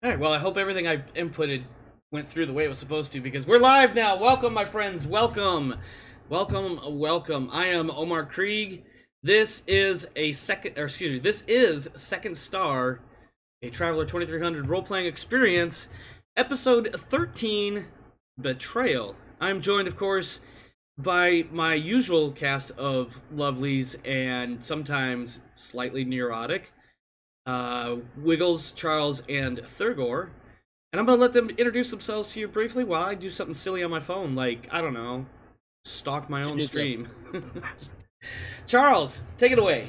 All right, well, I hope everything I inputted went through the way it was supposed to, because we're live now. Welcome, my friends. Welcome. Welcome, welcome. I am Omar Krieg. This is this is Second Star, a Traveler 2300 role-playing experience, episode 13, Betrayal. I'm joined, of course, by my usual cast of lovelies and sometimes slightly neurotic, Wiggles, Charles, and Thurgor. And I'm going to let them introduce themselves to you briefly while I do something silly on my phone, like, I don't know, stalk my own stream. Charles, take it away.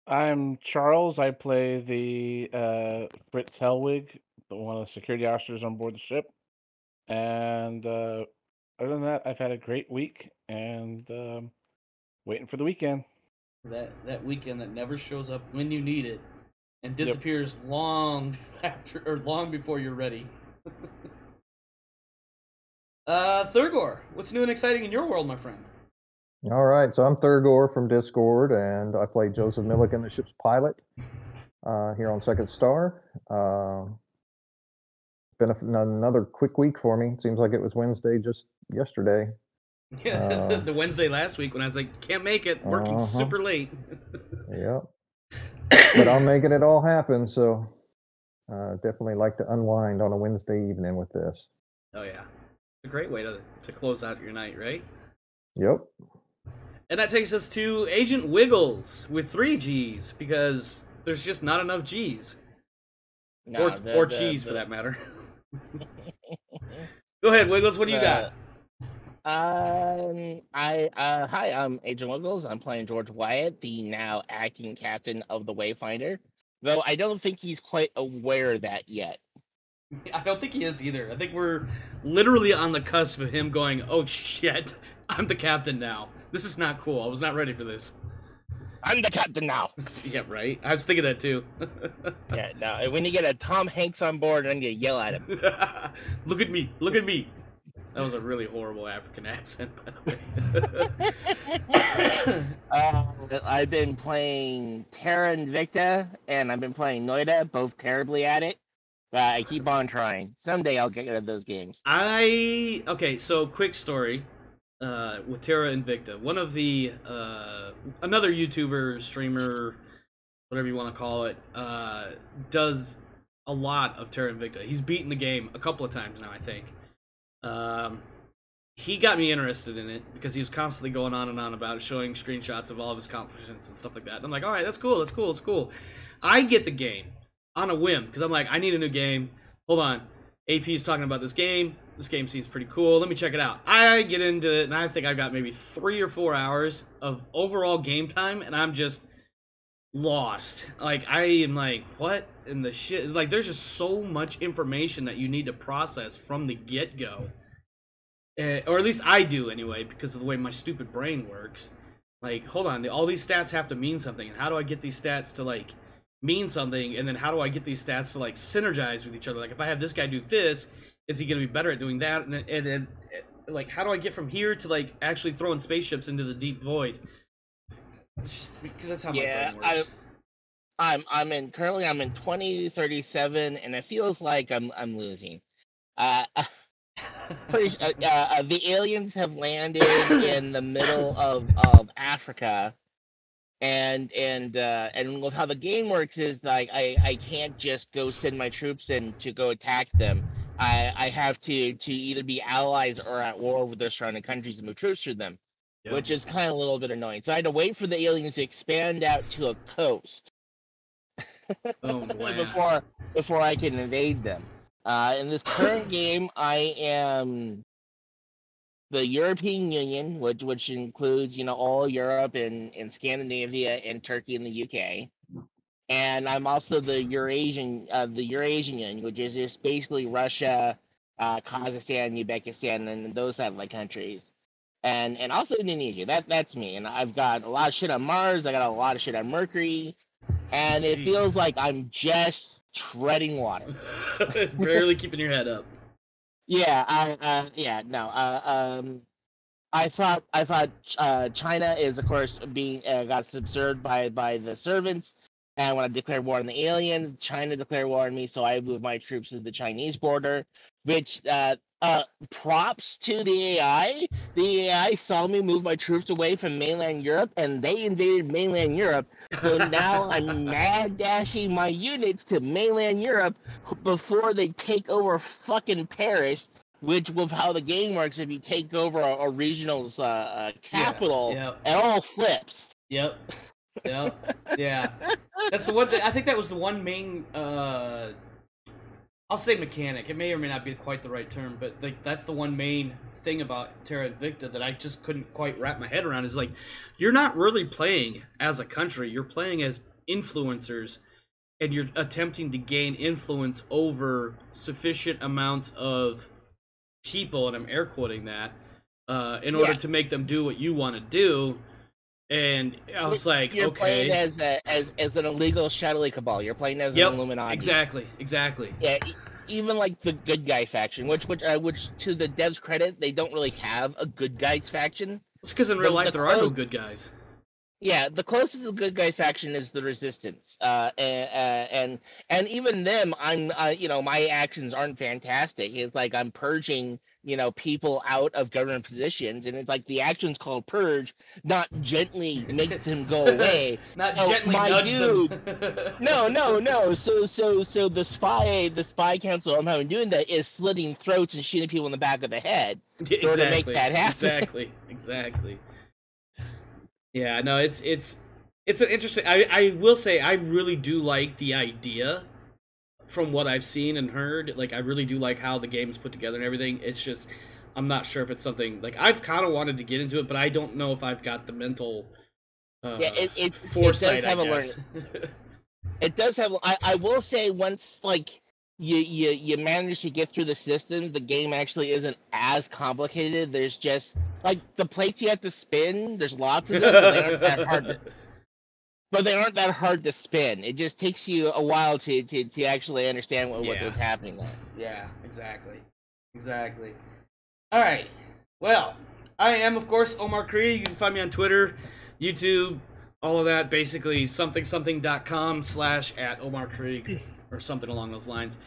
I'm Charles. I play the Fritz Hellwig, one of the security officers on board the ship. And other than that, I've had a great week and waiting for the weekend. That weekend that never shows up when you need it and disappears long after or long before you're ready. Thurgor, what's new and exciting in your world, my friend? All right, so I'm Thurgor from Discord, and I play Joseph Milligan, the ship's pilot, here on Second Star. Been another quick week for me. It seems like it was Wednesday just yesterday. Yeah, the Wednesday last week when I was like, can't make it, working super late. Yep. But I'm making it all happen, so definitely like to unwind on a Wednesday evening with this. Oh, yeah. A great way to close out your night, right? Yep. And that takes us to Agent Wiggles with 3 G's, because there's just not enough G's. No, or cheese, for that matter. Go ahead, Wiggles. What do you got? Hi, I'm Agent Wiggles. I'm playing George Wyatt, the now acting captain of the Wayfinder. Though I don't think he's quite aware of that yet. I don't think he is either. I think we're literally on the cusp of him going, oh shit, I'm the captain now. This is not cool. I was not ready for this. I'm the captain now. Yeah, right. I was thinking that too. Yeah, no. When you get a Tom Hanks on board, I'm gonna yell at him. Look at me. Look at me. That was a really horrible African accent, by the way. I've been playing Terra Invicta, and I've been playing Noida, both terribly at it. But I keep on trying. Someday I'll get at those games. Okay, so quick story. With Terra Invicta, one of the another YouTuber, streamer, whatever you want to call it, does a lot of Terra Invicta. He's beaten the game a couple of times now, I think. He got me interested in it because he was constantly going on and on about it, showing screenshots of all of his accomplishments and stuff like that. And I'm like, all right, that's cool, that's cool, it's cool. I get the game on a whim because I'm like, I need a new game. Hold on, AP's talking about this game. This game seems pretty cool. Let me check it out. I get into it, and I think I've got maybe 3 or 4 hours of overall game time, and I'm just lost. Like, I am like, what in the shit? It's like, there's just so much information that you need to process from the get-go. Or at least I do, anyway, because of the way my stupid brain works. Like, hold on, all these stats have to mean something, and how do I get these stats to, like, mean something, and then how do I get these stats to, like, synergize with each other? Like, if I have this guy do this, is he going to be better at doing that? And then, like, how do I get from here to, like, actually throwing spaceships into the deep void? Because that's how my brain works. Currently I'm in 2037, and it feels like I'm losing. The aliens have landed in the middle of Africa, and with how the game works is like I can't just go send my troops in to go attack them. I have to either be allies or at war with their surrounding countries and move troops through them, which is kind of a little bit annoying. So I had to wait for the aliens to expand out to a coast before I can invade them. In this current game, I am the European Union, which includes all Europe and Scandinavia and Turkey and the UK. And I'm also the Eurasian Union, which is just basically Russia, Kazakhstan, Uzbekistan, and those type of countries, and also Indonesia. That's me. And I've got a lot of shit on Mars. I got a lot of shit on Mercury, and it feels like I'm just treading water, barely keeping your head up. Yeah, I thought China is, of course, being got subserved by the servants. And when I declared war on the aliens, China declared war on me, so I moved my troops to the Chinese border, which props to the AI. The AI saw me move my troops away from mainland Europe, and they invaded mainland Europe. So now I'm mad dashing my units to mainland Europe before they take over fucking Paris, which with how the game works, if you take over a regional's capital, Yep. it all flips. Yep. Yeah. That's the one thing. I think that was the one main. I'll say mechanic. It may or may not be quite the right term, but like that's the one main thing about Terra Invicta that I just couldn't quite wrap my head around. Is like, you're not really playing as a country. You're playing as influencers, and you're attempting to gain influence over sufficient amounts of people, and I'm air quoting that, in order to make them do what you want to do. And I was like, you're okay. Playing as an illegal shadowy cabal. You're playing as an Illuminati. Exactly. Yeah, even like the good guy faction, which to the devs' credit, they don't really have a good guys faction. It's because in real life there are no good guys. Yeah, the closest to the good guy faction is the Resistance, and even them, my actions aren't fantastic. It's like I'm purging, people out of government positions, and it's like the action's called purge, not gently make them go away. Not gently nudge them. No. So the spy council I'm having doing that is slitting throats and shooting people in the back of the head in order to make that happen. Exactly. Yeah, no, it's an interesting. I will say I really do like the idea from what I've seen and heard. Like, I really do like how the game is put together and everything. It's just I'm not sure if it's something like I've kind of wanted to get into it, but I don't know if I've got the mental foresight. It does have I guess. It does have. I will say once like you manage to get through the systems, the game actually isn't as complicated. There's just like the plates you have to spin. There's lots of them, but they aren't that hard. But they aren't that hard to spin. It just takes you a while to actually understand what's happening there. Yeah, exactly. All right. Well, I am, of course, Omar Cree. You can find me on Twitter, YouTube, all of that. Basically, something.com/@Omar Cree or something along those lines.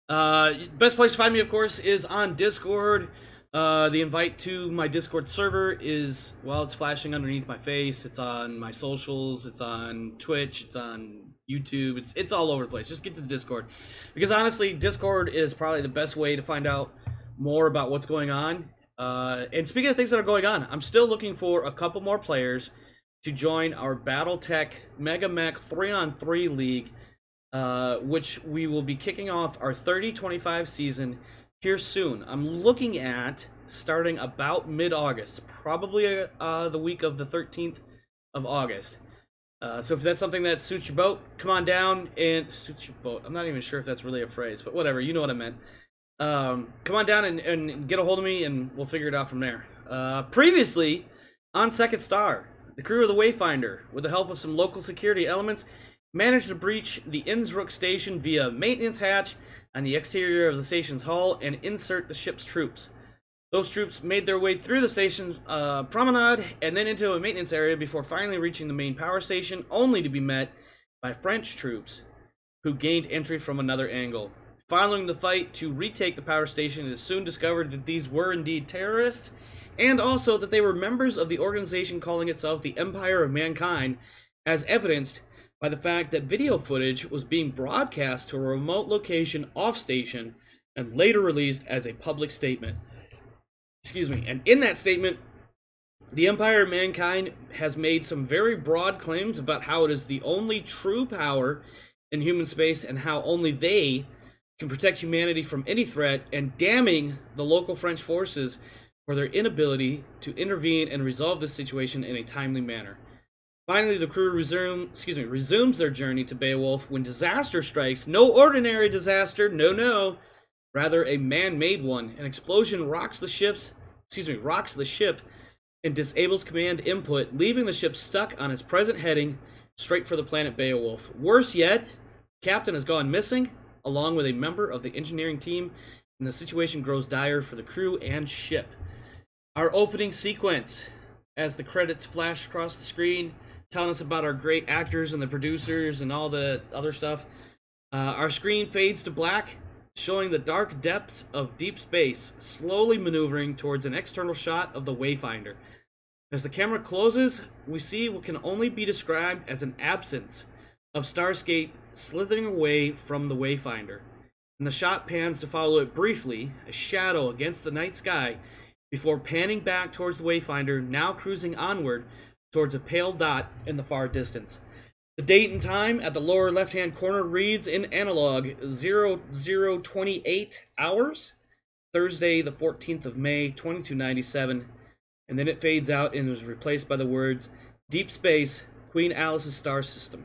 Best place to find me, of course, is on Discord. The invite to my Discord server is, well, it's flashing underneath my face. It's on my socials. It's on Twitch. It's on YouTube. It's all over the place. Just get to the Discord. Because honestly, Discord is probably the best way to find out more about what's going on. And speaking of things that are going on, I'm still looking for a couple more players to join our BattleTech Mega Mech 3-on-3 League, which we will be kicking off our 30-25 season here soon. I'm looking at starting about mid-August, probably the week of the 13th of August. So if that's something that suits your boat, come on down and suits your boat. I'm not even sure if that's really a phrase, but whatever, you know what I meant. Come on down and get a hold of me, and we'll figure it out from there. Previously, on Second Star, the crew of the Wayfinder, with the help of some local security elements, managed to breach the Innsbruck station via maintenance hatch on the exterior of the station's hull and insert the ship's troops. Those troops made their way through the station's promenade and then into a maintenance area before finally reaching the main power station, only to be met by French troops who gained entry from another angle. Following the fight to retake the power station, it is soon discovered that these were indeed terrorists, and also that they were members of the organization calling itself the Empire of Mankind, as evidenced by the fact that video footage was being broadcast to a remote location off-station and later released as a public statement. Excuse me. And in that statement, the Empire of Mankind has made some very broad claims about how it is the only true power in human space and how only they can protect humanity from any threat, and damning the local French forces for their inability to intervene and resolve this situation in a timely manner. Finally, the crew resumes their journey to Beowulf when disaster strikes. No ordinary disaster, no. Rather, a man-made one. An explosion rocks the ship and disables command input, leaving the ship stuck on its present heading straight for the planet Beowulf. Worse yet, Captain has gone missing, along with a member of the engineering team, and the situation grows dire for the crew and ship. Our opening sequence, as the credits flash across the screen, telling us about our great actors and the producers and all the other stuff. Our screen fades to black, showing the dark depths of deep space, slowly maneuvering towards an external shot of the Wayfinder. As the camera closes, we see what can only be described as an absence of Starscape slithering away from the Wayfinder. And the shot pans to follow it briefly, a shadow against the night sky, before panning back towards the Wayfinder, now cruising onward towards a pale dot in the far distance. The date and time at the lower left-hand corner reads in analog 0028 hours, Thursday the 14th of May, 2297, and then it fades out and is replaced by the words, Deep Space, Queen Alice's Star System.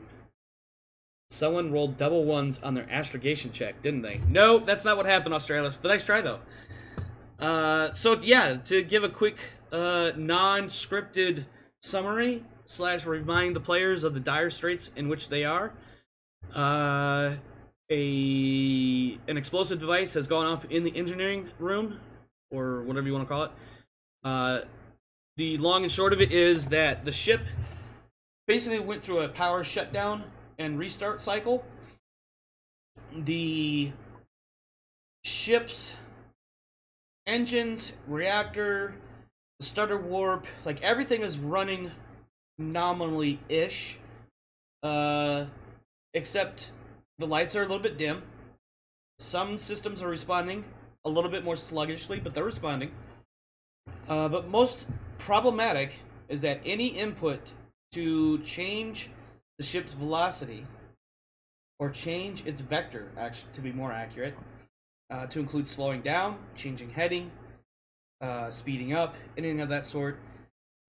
Someone rolled double ones on their astrogation check, didn't they? No, that's not what happened, Australis. The nice try, though. So, yeah, to give a quick, non-scripted summary / remind the players of the dire straits in which they are. An explosive device has gone off in the engineering room, or whatever you want to call it. The long and short of it is that the ship basically went through a power shutdown and restart cycle. The ship's engines, reactor, the starter warp, like everything is running nominally-ish, except the lights are a little bit dim. Some systems are responding a little bit more sluggishly, but they're responding. But most problematic is that any input to change the ship's velocity or change its vector, actually, to be more accurate, to include slowing down, changing heading, speeding up, anything of that sort.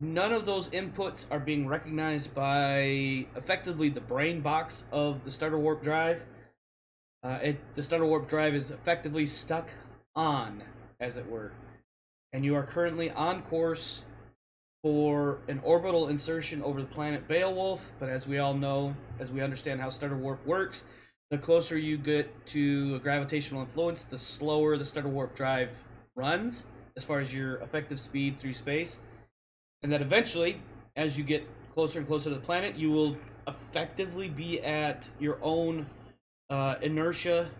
None of those inputs are being recognized by effectively the brain box of the starter warp drive. The starter warp drive is effectively stuck on, as it were. And you are currently on course for an orbital insertion over the planet Beowulf, but as we all know, as we understand how starter warp works, the closer you get to a gravitational influence, the slower the starter warp drive runs, as far as your effective speed through space. And that eventually, as you get closer and closer to the planet, you will effectively be at your own inertia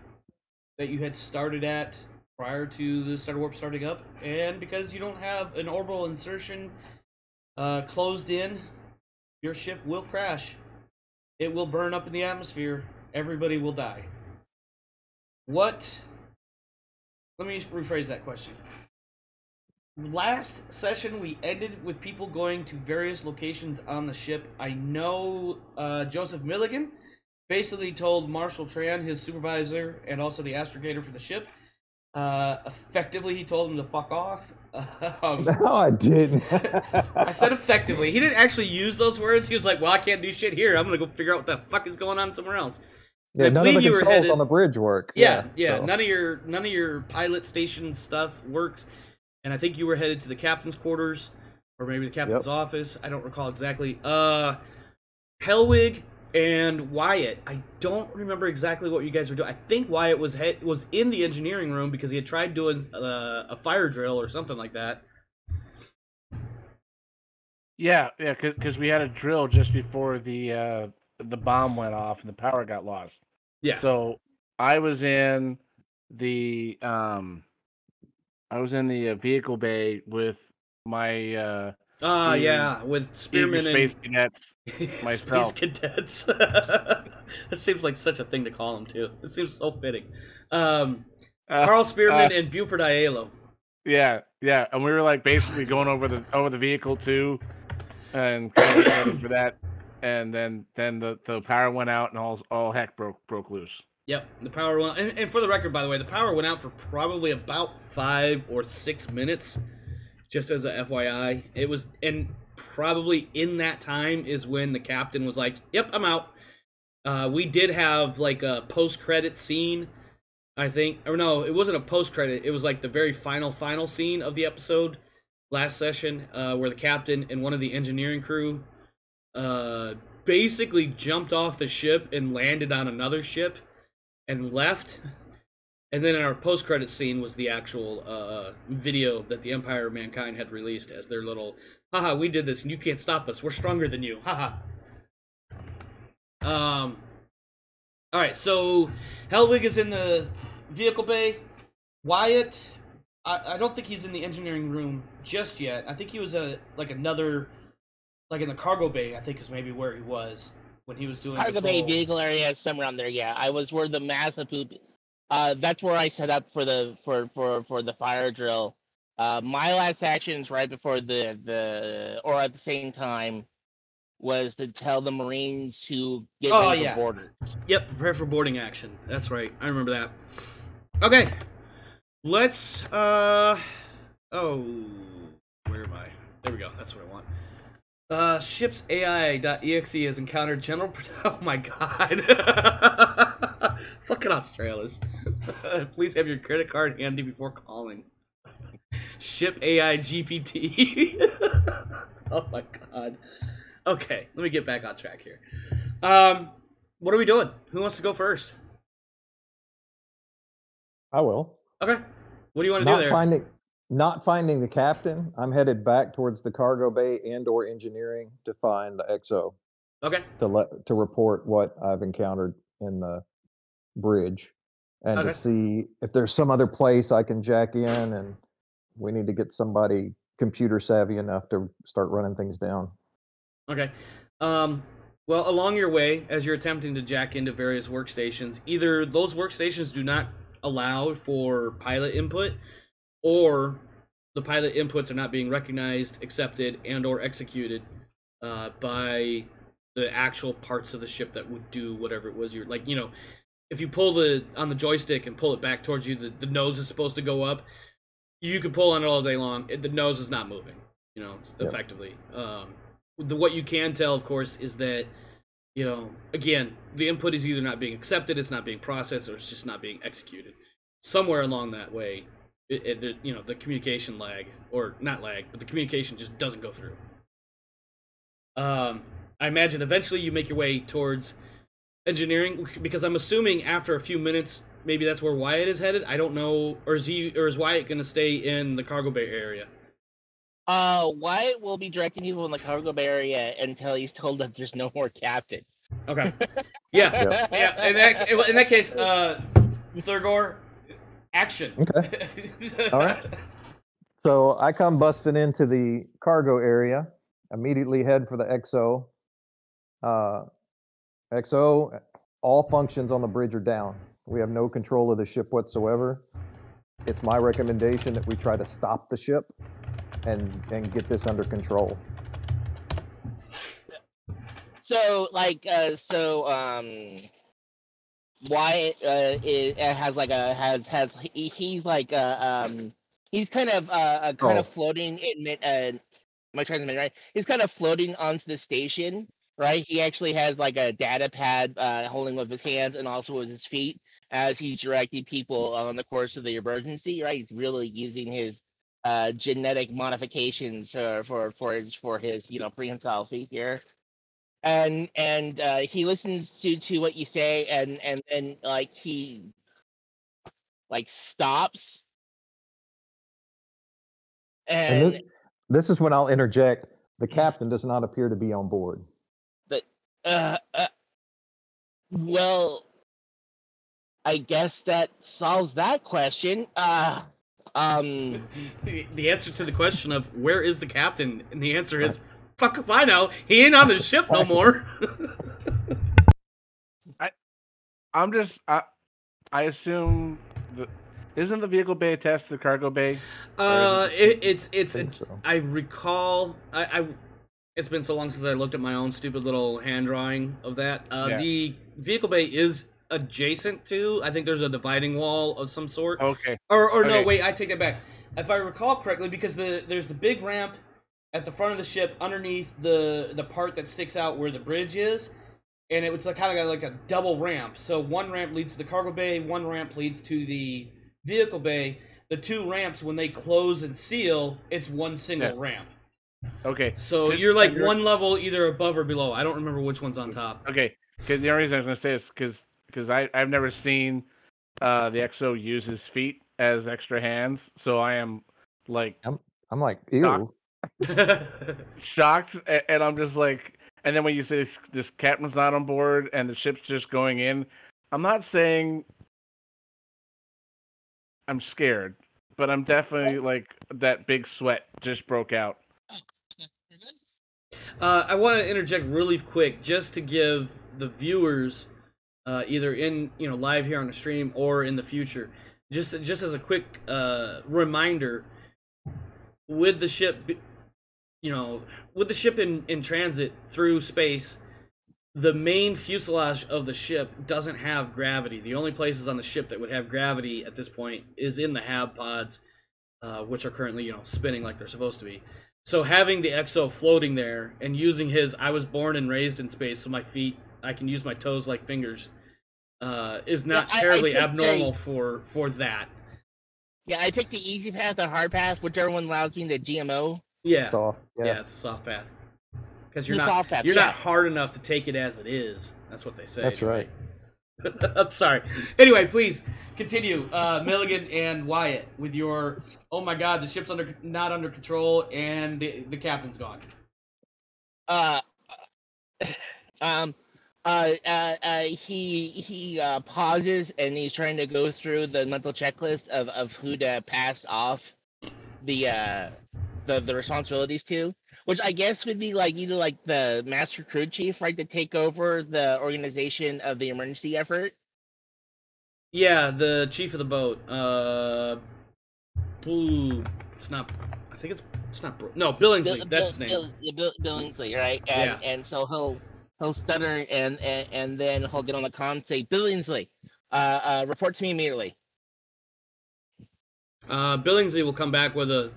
that you had started at prior to the starter warp starting up. And because you don't have an orbital insertion closed in, your ship will crash. It will burn up in the atmosphere. Everybody will die. Let me rephrase that question. Last session, we ended with people going to various locations on the ship. I know Joseph Milligan basically told Marshall Tran, his supervisor, and also the astrogator for the ship, effectively he told him to fuck off. No, I didn't. I said effectively. He didn't actually use those words. He was like, well, I can't do shit here. I'm going to go figure out what the fuck is going on somewhere else. Yeah, none of the controls on the bridge work. Yeah. So. None of your pilot station stuff works. And I think you were headed to the captain's quarters, or maybe the captain's office. I don't recall exactly. Hellwig and Wyatt. I don't remember exactly what you guys were doing. I think Wyatt was in the engineering room because he had tried doing a fire drill or something like that. Yeah, because we had a drill just before the bomb went off and the power got lost. Yeah. So I was in the vehicle bay with my with Spearman and space cadets. Myself. Space cadets. That seems like such a thing to call them too. It seems so fitting. Carl Spearman and Buford Aiello. Yeah, and we were like basically going over the vehicle too, and kind of getting ready for that. And then the power went out and all heck broke loose. Yep, the power went out. And for the record, by the way, the power went out for probably about 5 or 6 minutes, just as a FYI. It was, and probably in that time is when the captain was like, yep, I'm out. We did have like a post-credit scene, I think. Or no, it wasn't a post-credit. It was like the very final scene of the episode last session, where the captain and one of the engineering crew basically jumped off the ship and landed on another ship and left. And then in our post-credit scene was the actual video that the Empire of Mankind had released as their little, haha, we did this and you can't stop us, we're stronger than you, haha. All right, so Helwig is in the vehicle bay. Wyatt, I don't think he's in the engineering room just yet. I think he was in the cargo bay. I think is maybe where he was when he was doing Cargo this bay whole- vehicle area somewhere around there. Yeah, I was where the massive poop. That's where I set up for the fire drill. My last actions right before or at the same time was to tell the Marines to get Oh, ready for yeah. boarders. Yep, prepare for boarding action. That's right. I remember that. Okay. Let's where am I? There we go. That's what I want. Ship's AI.exe has encountered general oh my god. Fucking Australis. Please have your credit card handy before calling. Ship AI GPT. Oh my god. Okay, let me get back on track here. What are we doing? Who wants to go first? I will. Okay. What do you want to do there? Not finding the captain. I'm headed back towards the cargo bay and/or engineering to find the XO Okay. to report what I've encountered in the bridge, and Okay. to see if there's some other place I can jack in, and we need to get somebody computer savvy enough to start running things down. Okay. Well, along your way, as you're attempting to jack into various workstations, either those workstations do not allow for pilot input, or the pilot inputs are not being recognized, accepted, and or executed by the actual parts of the ship that would do whatever it was you're like. If you pull on the joystick and pull it back towards you, the nose is supposed to go up. You can pull on it all day long. The nose is not moving. Effectively. What you can tell, of course, is that again, the input is either not being accepted, it's not being processed, or it's just not being executed. Somewhere along that way, the communication lag, or not lag, but the communication just doesn't go through. I imagine eventually you make your way towards engineering, because I'm assuming after a few minutes, maybe that's where Wyatt is headed. I don't know, or is Wyatt going to stay in the cargo bay area? Wyatt will be directing people in the cargo bay area until he's told that there's no more captain. Okay. Yeah. Yeah. In that case, Thurgor, action. Okay. All right. So I come busting into the cargo area, immediately head for the XO. XO, all functions on the bridge are down. We have no control of the ship whatsoever. It's my recommendation that we try to stop the ship and get this under control. So, Wyatt he's kind of floating in my transmitter, right? He's kind of floating onto the station, right? He actually has like a data pad holding with his hands and also with his feet as he's directing people on the course of the emergency, right? He's really using his genetic modifications for his prehensile feet here. And he listens to what you say, and then he stops, and this is when I'll interject. The captain does not appear to be on board. Well, I guess that solves that question. The answer to the question of where is the captain, and the answer is, fuck if I know. He ain't on the ship no more. I assume isn't the vehicle bay attached to the cargo bay? I recall. It's been so long since I looked at my own stupid little hand drawing of that. The vehicle bay is adjacent to. I think there's a dividing wall of some sort. Okay. Or no, wait, I take that back. If I recall correctly, because there's the big ramp at the front of the ship underneath the part that sticks out where the bridge is, and it was kind of like a double ramp. So one ramp leads to the cargo bay, one ramp leads to the vehicle bay. The two ramps, when they close and seal, it's one single ramp. Okay. So you're like one level either above or below. I don't remember which one's on top. Okay. Because the only reason I was going to say is because I've never seen the XO use his feet as extra hands, so I am like I'm like, ew. shocked, and I'm just like, And then when you say this captain's not on board and the ship's just going in, I'm not saying I'm scared, but I'm definitely like that big sweat just broke out. I want to interject really quick just to give the viewers, either in live here on the stream or in the future, just as a quick reminder, with the ship, with the ship in transit through space, the main fuselage of the ship doesn't have gravity. The only places on the ship that would have gravity at this point is in the hab pods, which are currently spinning like they're supposed to be. So having the XO floating there and using his "I was born and raised in space, so I can use my toes like fingers," is not terribly abnormal for that. Yeah, I picked the easy path, the hard path, whichever one allows me the GMO. Yeah, Soft, yeah, it's a soft path because you're The not soft path, not hard enough to take it as it is. That's what they say. That's right. I'm sorry. Anyway, please continue, Milligan and Wyatt, with your "oh my god, the ship's not under control and the captain's gone." He pauses and he's trying to go through the mental checklist of who to pass off the responsibilities to, which I guess would be like either like the master crew chief, right, to take over the organization of the emergency effort. Yeah, the chief of the boat. It's not. I think it's not. No, Billingsley. That's his name. Billingsley, right? And so he'll stutter and then he'll get on the comm and say, "Billingsley, report to me immediately." Billingsley will come back with a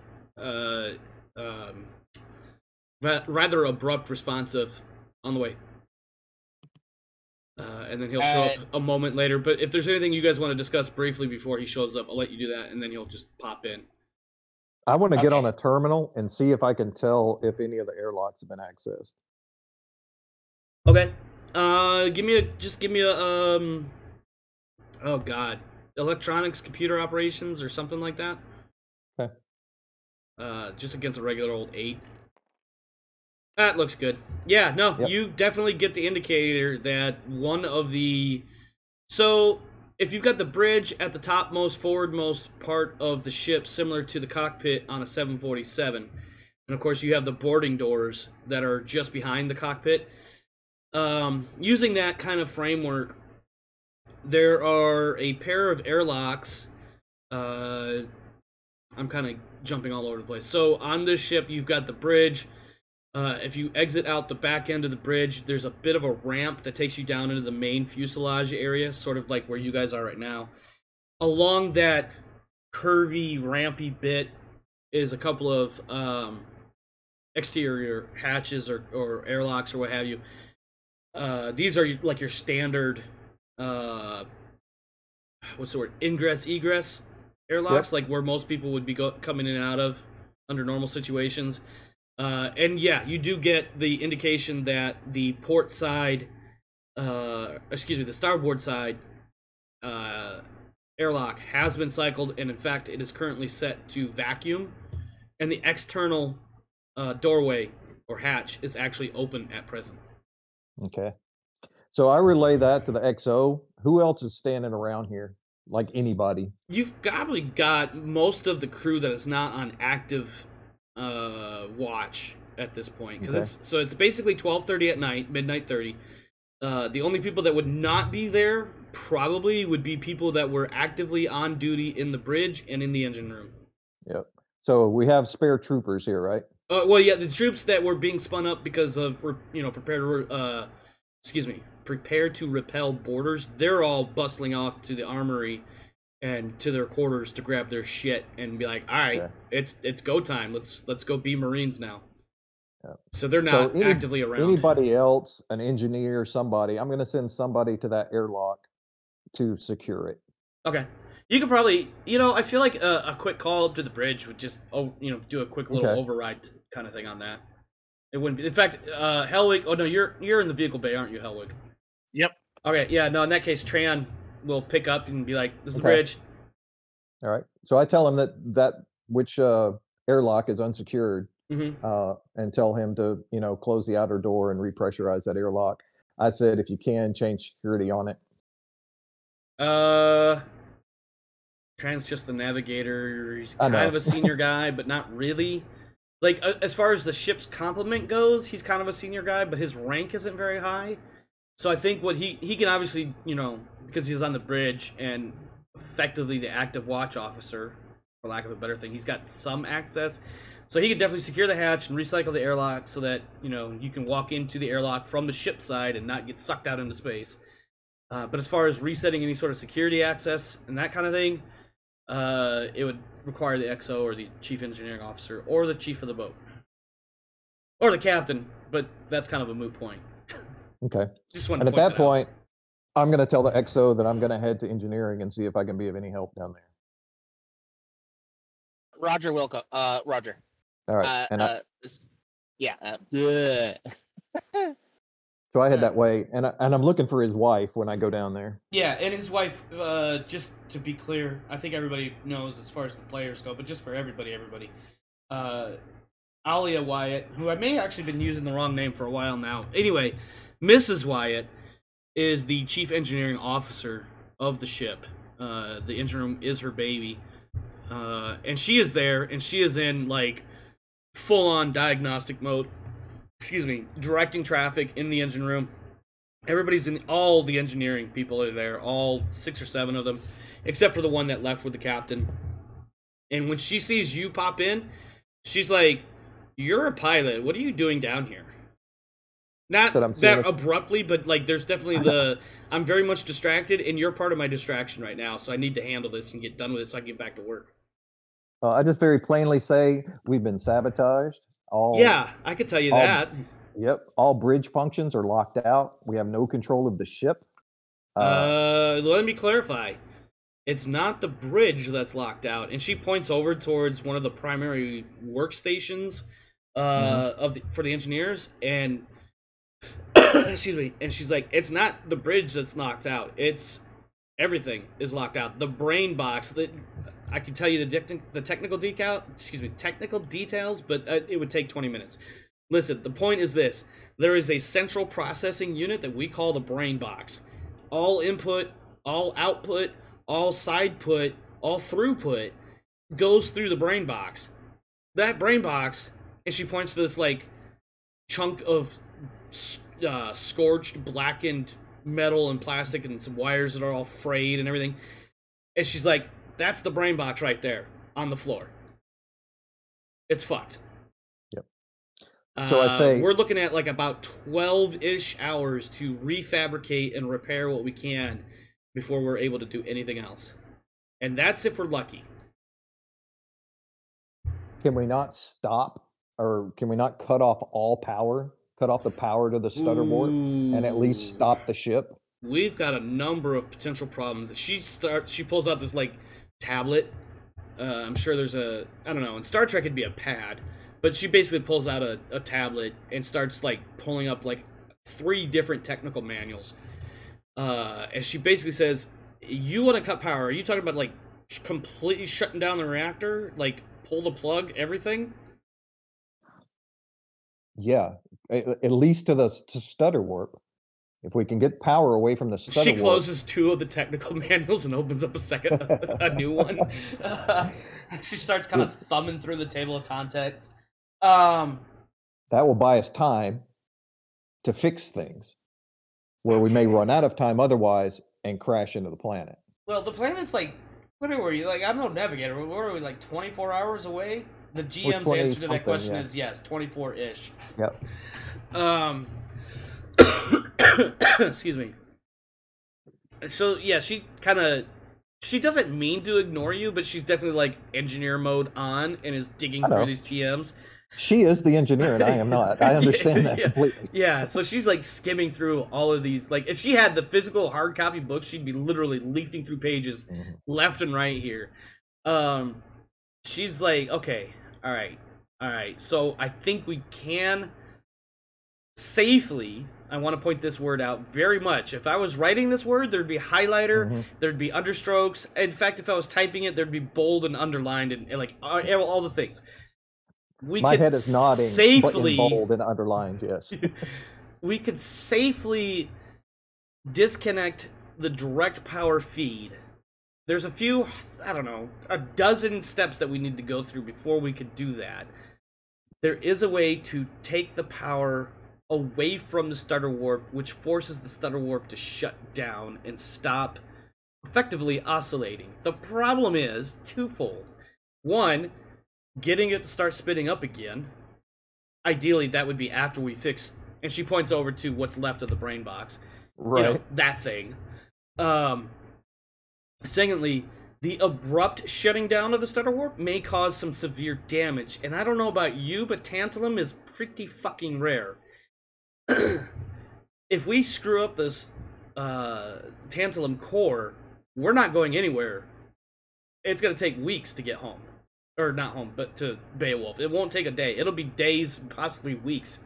rather abrupt response of "on the way," and then he'll show up a moment later. But if there's anything you guys want to discuss briefly before he shows up, I'll let you do that, and then he'll just pop in. I want to get on a terminal and see if I can tell if any of the airlocks have been accessed. Okay. Give me a oh god, electronics, computer operations, or something like that. Okay. Just against a regular old 8. That looks good. Yeah, no, Yep. You definitely get the indicator that one of the... So, if you've got the bridge at the topmost, forwardmost part of the ship, similar to the cockpit on a 747, and of course you have the boarding doors that are just behind the cockpit, using that kind of framework, there are a pair of airlocks. I'm kind of jumping all over the place. So on this ship, you've got the bridge. If you exit out the back end of the bridge, there's a bit of a ramp that takes you down into the main fuselage area, sort of like where you guys are right now. Along that curvy, rampy bit is a couple of exterior hatches or airlocks or what have you. These are like your standard, what's the word? Ingress, egress airlocks, like where most people would be coming in and out of under normal situations. And yeah, you do get the indication that the port side, the starboard side airlock has been cycled, and in fact, it is currently set to vacuum, and the external doorway or hatch is actually open at present. Okay. So I relay that to the XO. Who else is standing around here? Like anybody? You've probably got most of the crew that is not on active watch at this point, because it's basically 12:30 at night, midnight 30. The only people that would not be there probably would be people that were actively on duty in the bridge and in the engine room. Yep. So we have spare troopers here, right? Well, yeah, the troops that were being spun up because of prepared to repel boarders. They're all bustling off to the armory and to their quarters to grab their shit and be like, all right, it's go time. Let's go be Marines now. Yeah. So they're not actively around. Anybody else, an engineer, somebody, I'm going to send somebody to that airlock to secure it. Okay. You could probably, I feel like a quick call up to the bridge would just, do a quick little override kind of thing on that. It wouldn't be. In fact, Hellwig. Oh no, you're in the vehicle bay, aren't you, Hellwig? Yep. Okay. Yeah. No. In that case, Tran will pick up and be like, "This is the bridge." All right. So I tell him that which airlock is unsecured, and tell him to, close the outer door and repressurize that airlock. I said, if you can, change security on it. Tran's just the navigator. He's kind of a senior guy, but not really. Like, as far as the ship's complement goes, he's kind of a senior guy, but his rank isn't very high. So I think what he can obviously, because he's on the bridge and effectively the active watch officer, for lack of a better thing, he's got some access. So he could definitely secure the hatch and recycle the airlock so that, you can walk into the airlock from the ship side and not get sucked out into space. But as far as resetting any sort of security access and that kind of thing, it would require the XO or the chief engineering officer or the chief of the boat. Or the captain, but that's kind of a moot point. Okay. And at that point, I'm going to tell the XO that I'm going to head to engineering and see if I can be of any help down there. Roger, Wilco. Roger. All right. So I head that way, and I'm looking for his wife when I go down there. Yeah, and his wife, just to be clear, I think everybody knows as far as the players go, but just for everybody, Alia Wyatt, who I may have actually been using the wrong name for a while now. Anyway, Mrs. Wyatt is the chief engineering officer of the ship. The engine room is her baby. And she is there, and she is in, like, full-on diagnostic mode. Excuse me, directing traffic in the engine room. Everybody's in, all the engineering people are there, all 6 or 7 of them, except for the one that left with the captain. And when she sees you pop in, she's like, "You're a pilot. What are you doing down here?" Not that abruptly, but like there's definitely I'm very much distracted, and you're part of my distraction right now, so I need to handle this and get done with it so I can get back to work. I just very plainly say we've been sabotaged. Yeah, I could tell you that. Yep, all bridge functions are locked out. We have no control of the ship. Let me clarify. It's not the bridge that's locked out, and she points over towards one of the primary workstations for the engineers, and excuse me, and she's like, "It's not the bridge that's locked out. It's everything is locked out. The brain box that." I can tell you the technical details, but it would take 20 minutes. Listen, the point is this. There is a central processing unit that we call the brain box. All input, all output, all side put, all throughput goes through the brain box. That brain box, and she points to this, like, chunk of scorched, blackened metal and plastic and some wires that are all frayed and everything. And she's like, "That's the brain box right there on the floor. It's fucked." Yep. So I say we're looking at like about 12-ish hours to refabricate and repair what we can before we're able to do anything else. And that's if we're lucky. Can we not stop, or can we not cut off all power? Cut off the power to the stutter board and at least stop the ship? We've got a number of potential problems. She pulls out this like tablet. I'm sure there's I don't know, in Star Trek it'd be a pad, but she basically pulls out a tablet and starts like pulling up like 3 different technical manuals. And she basically says, "You want to cut power? Are you talking about like completely shutting down the reactor? Like pull the plug, everything?" Yeah, at least to stutter warp. If we can get power away from the stutter She closes 2 of the technical manuals and opens up a new one. She starts kind of thumbing through the table of contents. That will buy us time to fix things where we may run out of time otherwise and crash into the planet. Well, the planet's like, what are we? Like, I'm no navigator. What are we, like 24 hours away? The GM's answer to that question is yes, 24-ish. Yep. Excuse me. So yeah, she doesn't mean to ignore you, but she's definitely like engineer mode on and is digging through these TMs. She is the engineer and I am not. I understand that completely. Yeah, so she's like skimming through all of these. Like if she had the physical hard copy book, she'd be literally leafing through pages left and right here. She's like, okay, all right. So I think we can safely, I want to point this word out very much. If I was writing this word, there'd be highlighter, there'd be understrokes. In fact, if I was typing it, there'd be bold and underlined and like all the things. we My could head is nodding, safely, but in bold and underlined, yes. we could safely disconnect the direct power feed. There's a few, I don't know, a dozen steps that we need to go through before we could do that. There is a way to take the power away from the stutter warp, which forces the stutter warp to shut down and stop effectively oscillating. The problem is twofold. One, getting it to start spinning up again. Ideally, that would be after we fix, and she points over to what's left of the brain box. Right. You know, that thing. Secondly, the abrupt shutting down of the stutter warp may cause some severe damage, and I don't know about you, but tantalum is pretty fucking rare. If we screw up this tantalum core, we're not going anywhere. It's going to take weeks to get home. Or not home, but to Beowulf. It won't take a day. It'll be days, possibly weeks,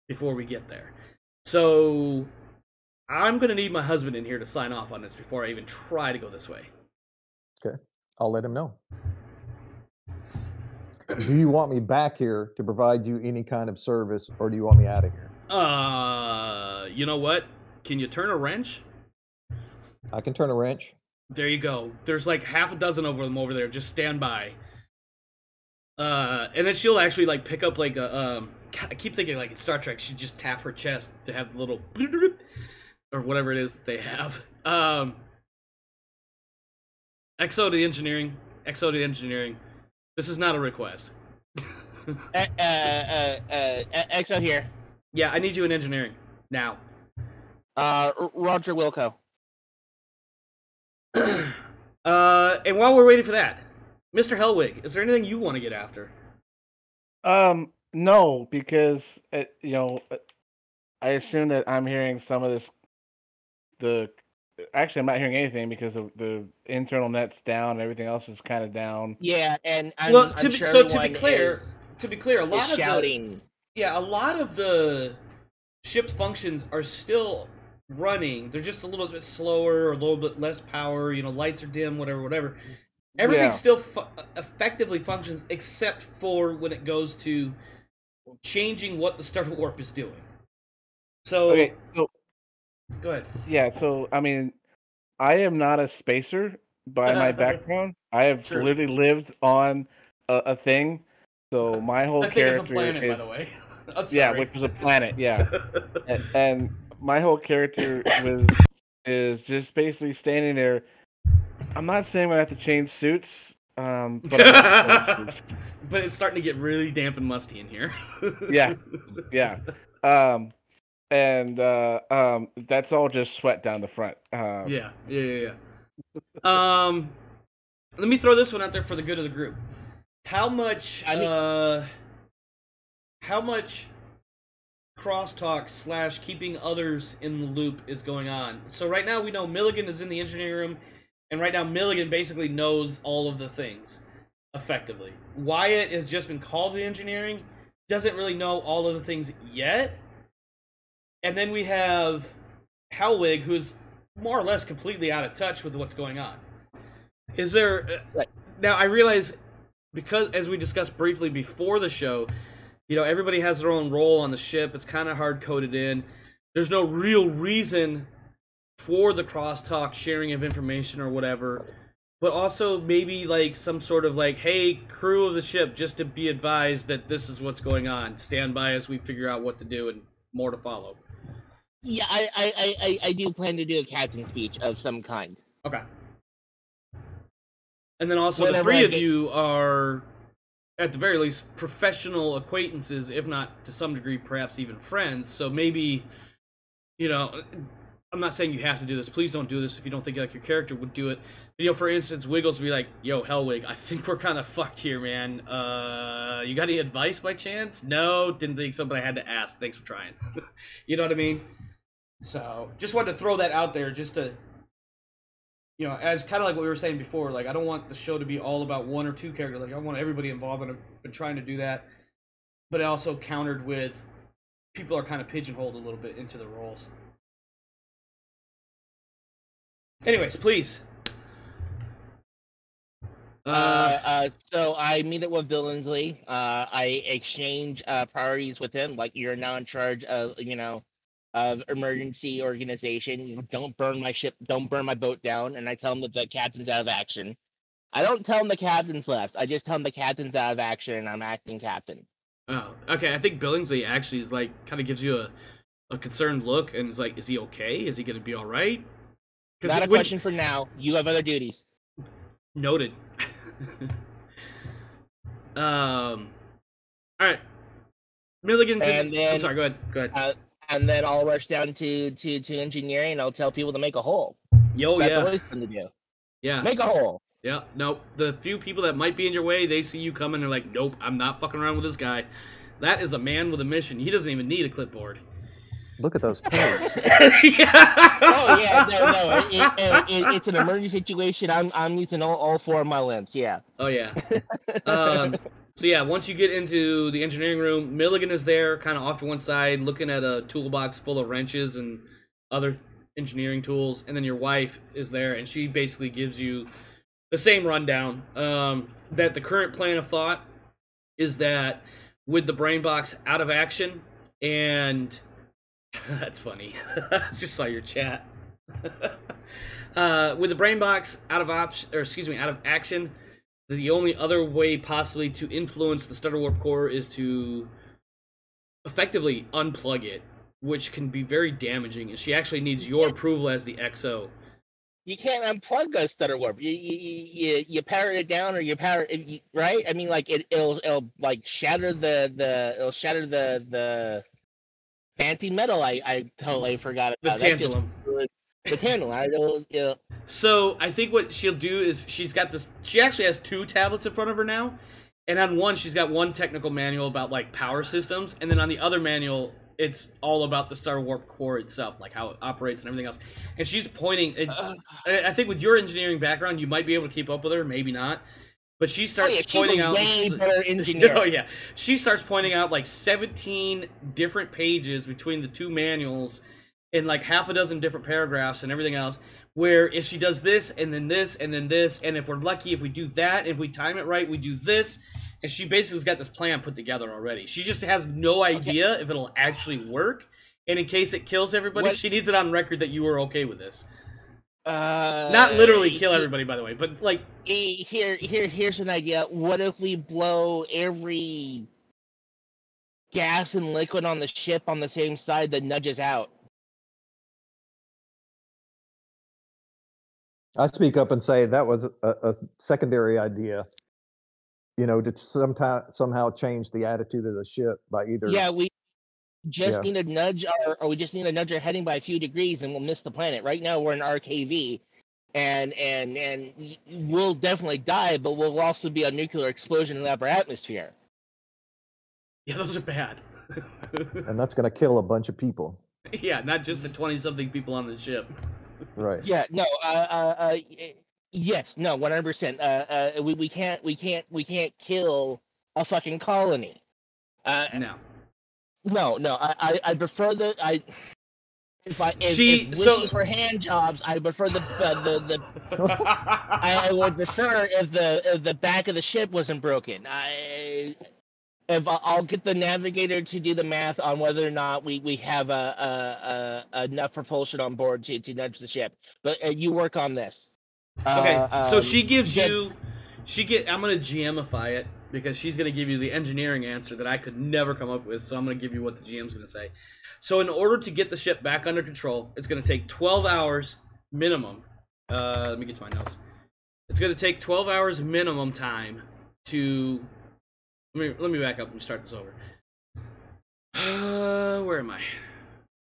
before we get there. So, I'm going to need my husband in here to sign off on this before I even try to go this way. Okay. I'll let him know. Do you want me back here to provide you any kind of service, or do you want me out of here? You know what? Can you turn a wrench? I can turn a wrench. There you go. There's like half a dozen of them over there. Just stand by. And then she'll actually like pick up like a I keep thinking like in Star Trek she'd just tap her chest to have the little or whatever it is that they have. XO to the engineering. XO to the engineering. This is not a request. XO here. Yeah, I need you in engineering now. Roger Wilco. And while we're waiting for that, Mr. Hellwig, is there anything you want to get after? No, because I assume that I'm hearing some of this. Actually, I'm not hearing anything because the internal net's down, and everything else is kind of down. Yeah, and to be clear, a lot of shouting. A lot of the ship's functions are still running. They're just a little bit slower, or a little bit less power. You know, lights are dim, whatever. Everything still effectively functions, except for when it goes to changing what the starter warp is doing. So, okay, so go ahead. Yeah, so I mean, I am not a spacer by my background. I have literally lived on a thing. So my whole I think character it's a planet, is, by the way. I'm sorry. Yeah, which is a planet. Yeah, and my whole character is just basically standing there. I'm not saying I have to change suits, but I'm not change suits. But it's starting to get really damp and musty in here. Yeah. And that's all just sweat down the front. Yeah. Let me throw this one out there for the good of the group. How much crosstalk / keeping others in the loop is going on? So right now we know Milligan is in the engineering room, and right now Milligan basically knows all of the things effectively. Wyatt has just been called to engineering, doesn't really know all of the things yet. And then we have Hellwig, who's more or less completely out of touch with what's going on. Is there... Now, I realize, because, as we discussed briefly before the show, you know, everybody has their own role on the ship. It's kind of hard-coded in. There's no real reason for the crosstalk sharing of information or whatever. But also maybe, like, some sort of, like, hey, crew of the ship, just to be advised that this is what's going on. Stand by as we figure out what to do and more to follow. Yeah, I do plan to do a captain speech of some kind. Okay. And then also the three of you are, at the very least, professional acquaintances, if not to some degree, perhaps even friends. So maybe, you know, I'm not saying you have to do this. Please don't do this if you don't think like your character would do it. But, you know, for instance, Wiggles would be like, yo, Hellwig, I think we're kind of fucked here, man. You got any advice by chance? No, didn't think so, but I had to ask. Thanks for trying. You know what I mean? So, just wanted to throw that out there just to, you know, as kind of like what we were saying before, like, I don't want the show to be all about one or two characters. Like, I want everybody involved, and I've been trying to do that. But it also countered with people are kind of pigeonholed a little bit into their roles. Anyways, please. So I meet up with Billingsley. I exchange priorities with him. Like, you're now in charge of, of emergency organization. Don't burn my ship. Don't burn my boat down. And I tell him that the captain's out of action. I don't tell him the captain's left. I just tell him the captain's out of action and I'm acting captain. Oh, okay. I think Billingsley actually is like kind of gives you a concerned look and is like, is he okay? Is he gonna be all right? Not a question for now. You have other duties. Noted. All right. Milligan's and then, I'm sorry. Go ahead. And then I'll rush down to engineering. And I'll tell people to make a hole. That's always fun to do. Yeah. Make a hole. Yeah. Nope. The few people that might be in your way, they see you coming. They're like, nope, I'm not fucking around with this guy. That is a man with a mission. He doesn't even need a clipboard. Look at those toes. Yeah. Oh yeah, no. It's an emergency situation. I'm using all four of my limbs. Yeah. Oh yeah. So yeah, once you get into the engineering room, Milligan is there, kind of off to one side, looking at a toolbox full of wrenches and other engineering tools, and then your wife is there, and she basically gives you the same rundown. That the current plan of thought is that with the brain box out of action, and that's funny. I just saw your chat. With the brain box out of action, the only other way possibly to influence the stutter warp core is to effectively unplug it, which can be very damaging. And she actually needs your approval as the XO. You can't unplug a stutter warp. You power it down, or you power it, right? I mean, like it'll like shatter the fancy metal. I totally forgot about the tantalum. The tantalum. So I think what she'll do is she actually has 2 tablets in front of her now, and on one she's got one technical manual about like power systems, and then on the other manual it's all about the Star Warp core itself, like how it operates and everything else. And she's pointing. I think with your engineering background, you might be able to keep up with her, maybe not. But she starts pointing out. Way better engineer. Oh yeah, she starts pointing out like 17 different pages between the 2 manuals, in like half a dozen different paragraphs and everything else. Where if she does this and then this and then this, and if we're lucky, if we do that, if we time it right, we do this. And she basically has got this plan put together already. She just has no idea if it'll actually work. And in case it kills everybody, she needs it on record that you were okay with this. Not literally kill everybody, by the way, but like... Here's an idea. What if we blow every gas and liquid on the ship on the same side that nudges out? I speak up and say that was a secondary idea. To somehow change the attitude of the ship by either. Yeah, we just need to nudge we just need to nudge our heading by a few degrees, and we'll miss the planet. Right now, we're in RKV, and we'll definitely die, but we'll also be a nuclear explosion in the upper atmosphere. Yeah, those are bad. And that's going to kill a bunch of people. Yeah, not just the 20-something people on the ship. Right. Yeah. No. Yes, no, 100%. We can't kill a fucking colony. No. I prefer if wishes for hand jobs, I prefer the I would prefer if the back of the ship wasn't broken. I'll get the navigator to do the math on whether or not we have enough propulsion on board to nudge the ship. But you work on this. Okay, so she gives you... I'm going to GMify it, because she's going to give you the engineering answer that I could never come up with, so I'm going to give you what the GM's going to say. So in order to get the ship back under control, it's going to take 12 hours minimum. Let me get to my notes. It's going to take 12 hours minimum time to... Let me back up and start this over. Where am I?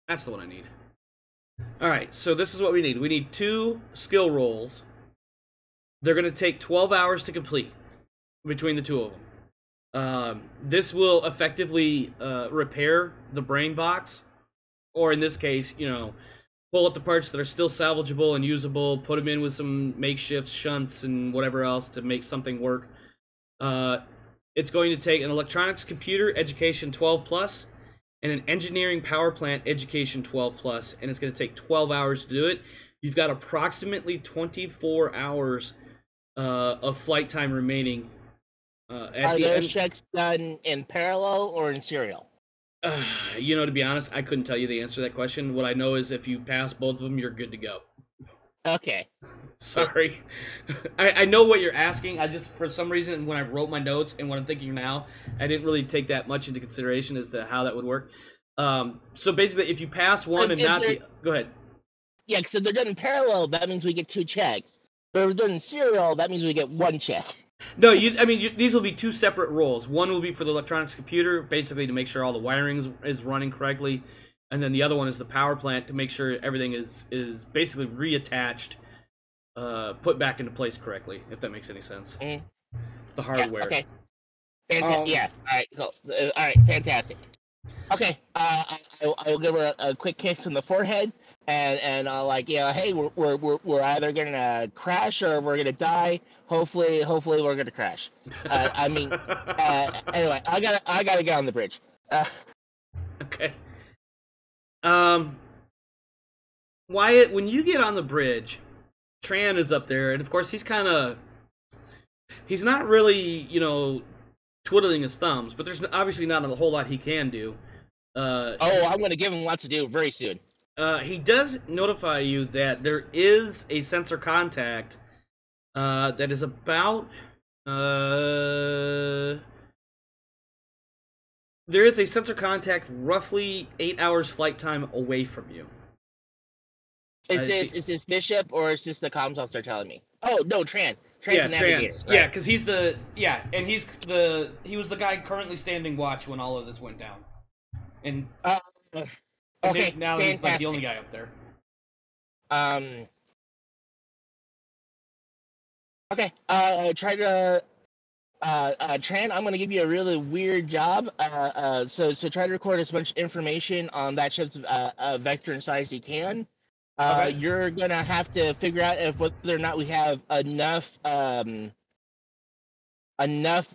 That's the one I need. Alright, so this is what we need. We need 2 skill rolls. They're going to take 12 hours to complete between the 2 of them. This will effectively repair the brain box, or in this case, pull out the parts that are still salvageable and usable, put them in with some makeshift shunts and whatever else to make something work. It's going to take an electronics computer education 12+, and an engineering power plant education 12+, and it's going to take 12 hours to do it. You've got approximately 24 hours of flight time remaining. At Are the those end, checks done in parallel or in serial? you know, to be honest, I couldn't tell you the answer to that question. What I know is if you pass both of them, you're good to go. Okay. Sorry. I know what you're asking. I just, for some reason, when I wrote my notes and what I'm thinking now, I didn't really take that much into consideration as to how that would work. So basically, if you pass one and not the... Go ahead. Yeah, because if they're done in parallel, that means we get 2 checks. But if they're done in serial, that means we get 1 check. No, these will be 2 separate roles. One will be for the electronics computer, basically to make sure all the wiring is running correctly, and then the other one is the power plant to make sure everything is basically reattached, put back into place correctly. If that makes any sense. Mm. The hardware. Yeah, okay. Yeah. All right. Cool. All right. Fantastic. Okay. I will give her a quick kiss in the forehead, and I'll like, hey, we're either gonna crash or we're gonna die. Hopefully we're gonna crash. Anyway, I gotta get on the bridge. Okay. Wyatt, when you get on the bridge, Tran is up there, and of course he's not really, twiddling his thumbs, but there's obviously not a whole lot he can do. I'm gonna give him lots to do very soon. He does notify you that there is a sensor contact that is about there is a sensor contact roughly 8 hours flight time away from you. Is this Bishop or is this the comms officer telling me? Oh no, Tran's the navigator. Right? Yeah, because he was the guy currently standing watch when all of this went down, and okay, now fantastic. He's like the only guy up there. Okay. Try to. Tran, I'm going to give you a really weird job. So try to record as much information on that ship's vector and size you can. Okay. You're going to have to figure out whether or not we have enough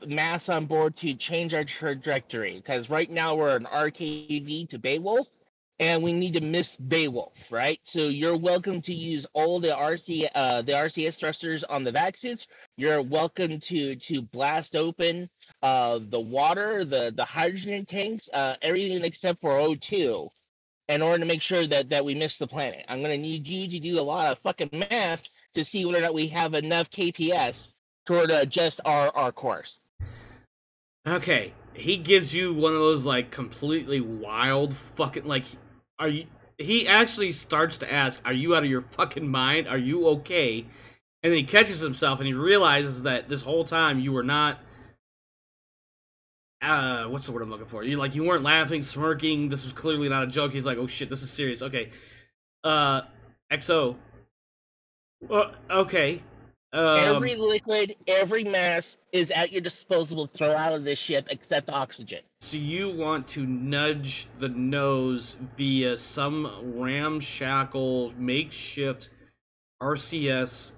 mass on board to change our trajectory. Because right now we're an RKV to Beowulf, and we need to miss Beowulf, right? So you're welcome to use all the RCS thrusters on the vac suits. You're welcome to blast open the water, the hydrogen tanks, everything except for O2, in order to make sure that we miss the planet. I'm going to need you to do a lot of fucking math to see whether or not we have enough KPS toward adjust our course. Okay, he gives you one of those like completely wild fucking like, are you? He actually starts to ask, "Are you out of your fucking mind? Are you okay?" And then he catches himself and he realizes that this whole time you were not. What's the word I'm looking for? You weren't laughing, smirking. This was clearly not a joke. He's like, "Oh shit, this is serious." Okay, XO. Okay. Every liquid, every mass is at your disposal to throw out of this ship except oxygen. So you want to nudge the nose via some ramshackle makeshift RCS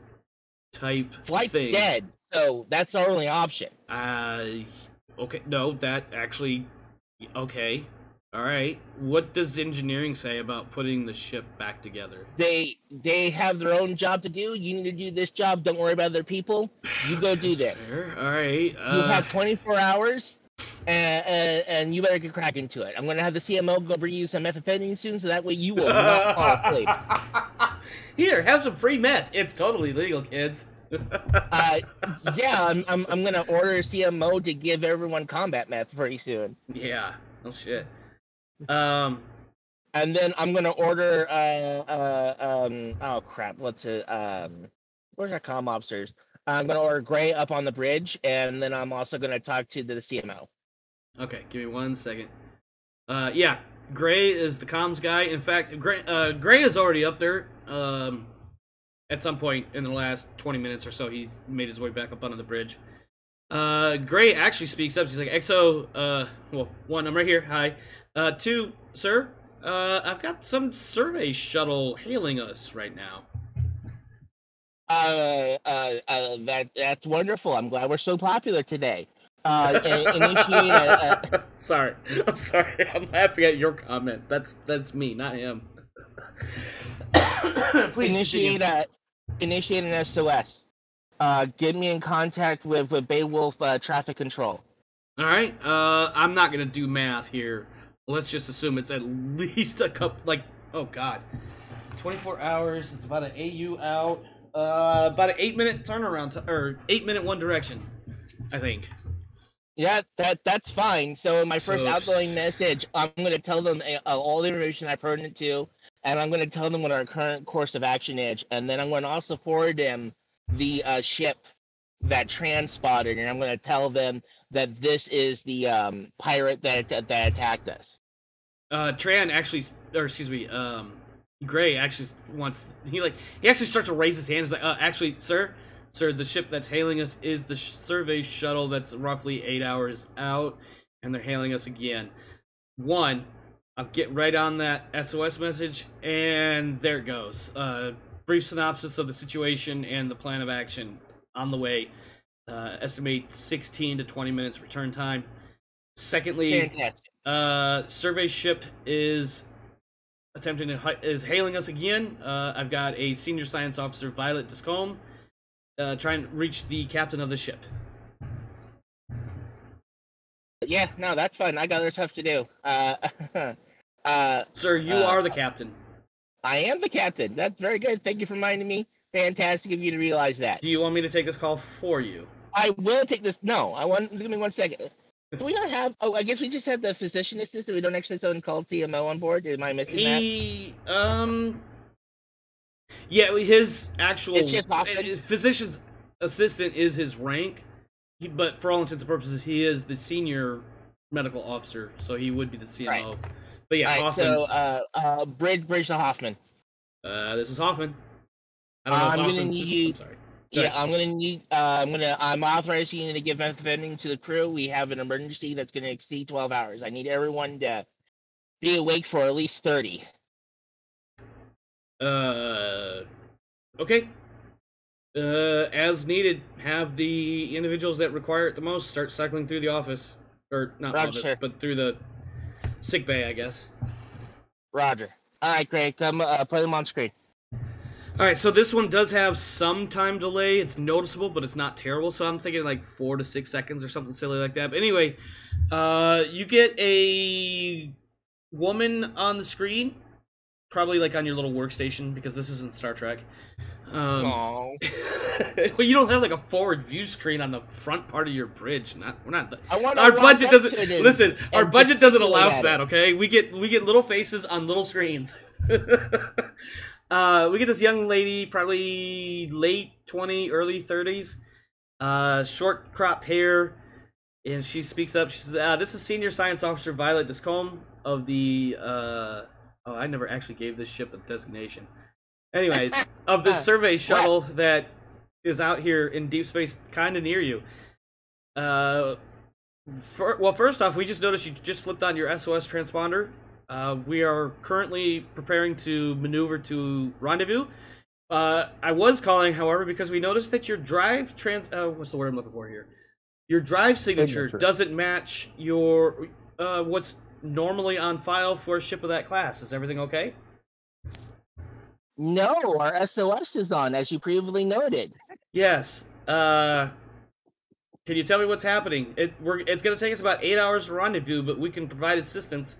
type Flight's thing. dead, so that's our only option. Okay, no, that actually, okay. All right. What does engineering say about putting the ship back together? They have their own job to do. You need to do this job. Don't worry about other people. You go do this. Fair. All right. You have 24 hours, and you better get cracking to it. I'm going to have the CMO go bring you some methamphetamine soon, so that way you will not fall asleep. Here, have some free meth. It's totally legal, kids. Yeah, I'm going to order a CMO to give everyone combat meth pretty soon. Yeah. Oh shit. And then I'm gonna order oh crap, what's it where's our comm officers? I'm gonna order Gray up on the bridge, and then I'm also gonna talk to the CMO. Okay, give me 1 second. Yeah, Gray is the comms guy. In fact, Gray is already up there. At some point in the last 20 minutes or so, he's made his way back up onto the bridge. Gray actually speaks up. She's like, XO, well, 1, I'm right here. Hi. 2, sir, I've got some survey shuttle hailing us right now. That's wonderful. I'm glad we're so popular today. Initiate Sorry. I'm sorry. I'm laughing at your comment. That's me, not him. Please initiate an SOS. Get me in contact with Beowulf traffic control. All right. I'm not gonna do math here. Let's just assume it's at least a couple. Like, oh god, 24 hours. It's about an AU out. About an 8-minute turnaround, or 8-minute one direction, I think. Yeah, that's fine. So in my first So- outgoing message, I'm going to tell them all the information I pertinent to, and I'm going to tell them what our current course of action is, and then I'm going to also forward them the ship that transpotted, and I'm going to tell them that this is the pirate that attacked us. Tran actually, or excuse me, Gray actually wants. He actually starts to raise his hand. He's like, actually, sir, the ship that's hailing us is the survey shuttle that's roughly 8 hours out, and they're hailing us again. One, I'll get right on that SOS message, and there it goes. Brief synopsis of the situation and the plan of action on the way. Estimate 16 to 20 minutes return time. Secondly, Fantastic. survey ship is hailing us again. I've got a senior science officer, Violet Discombe, trying to reach the captain of the ship. Yeah, no, that's fine. I got other stuff to do. Sir, you are the captain. I am the captain. That's very good. Thank you for reminding me. Fantastic of you to realize that. Do you want me to take this call for you? I will take this. No, give me 1 second. Do we not have? Oh, I guess we just have the physician assistant. We don't actually have someone called CMO on board. Am I missing that? Yeah, his actual It's just Hoffman? physician's assistant is his rank, but for all intents and purposes, he is the senior medical officer, so he would be the CMO. Right. But yeah, All right, Hoffman. so bridge to Hoffman. This is Hoffman. I don't know if I'm gonna Hoffman- need you. I'm sorry. Go Yeah, ahead. I'm gonna need. I'm authorizing you to give funding to the crew. We have an emergency that's gonna exceed 12 hours. I need everyone to be awake for at least 30. Okay. As needed, have the individuals that require it the most start cycling through the office. Or, not Roger, office, sir. but through the sick bay, I guess. Roger. All right, Greg. Come put them on screen. Alright, so this one does have some time delay. It's noticeable, but it's not terrible. So I'm thinking like 4 to 6 seconds or something silly like that. But anyway, you get a woman on the screen. Probably like on your little workstation, because this isn't Star Trek. Oh. Well, you don't have like a forward view screen on the front part of your bridge. We're not. Our Budget doesn't listen. Our budget doesn't allow for that. It. Okay, we get little faces on little screens. We get this young lady, probably late 20, early 30s, short cropped hair, and she speaks up. She says, "This is Senior Science Officer Violet Discombe of the." Oh, I never actually gave this ship a designation. Anyways, of the survey shuttle that is out here in deep space, kind of near you. Well, first off, we just noticed you just flipped on your SOS transponder. We are currently preparing to maneuver to rendezvous. I was calling, however, because we noticed that your drive what's the word I'm looking for here? Your drive signature doesn't match your what's normally on file for a ship of that class. Is everything okay? No, our SOS is on, as you previously noted. Yes. Can you tell me what's happening? It's going to take us about 8 hours to rendezvous, but we can provide assistance.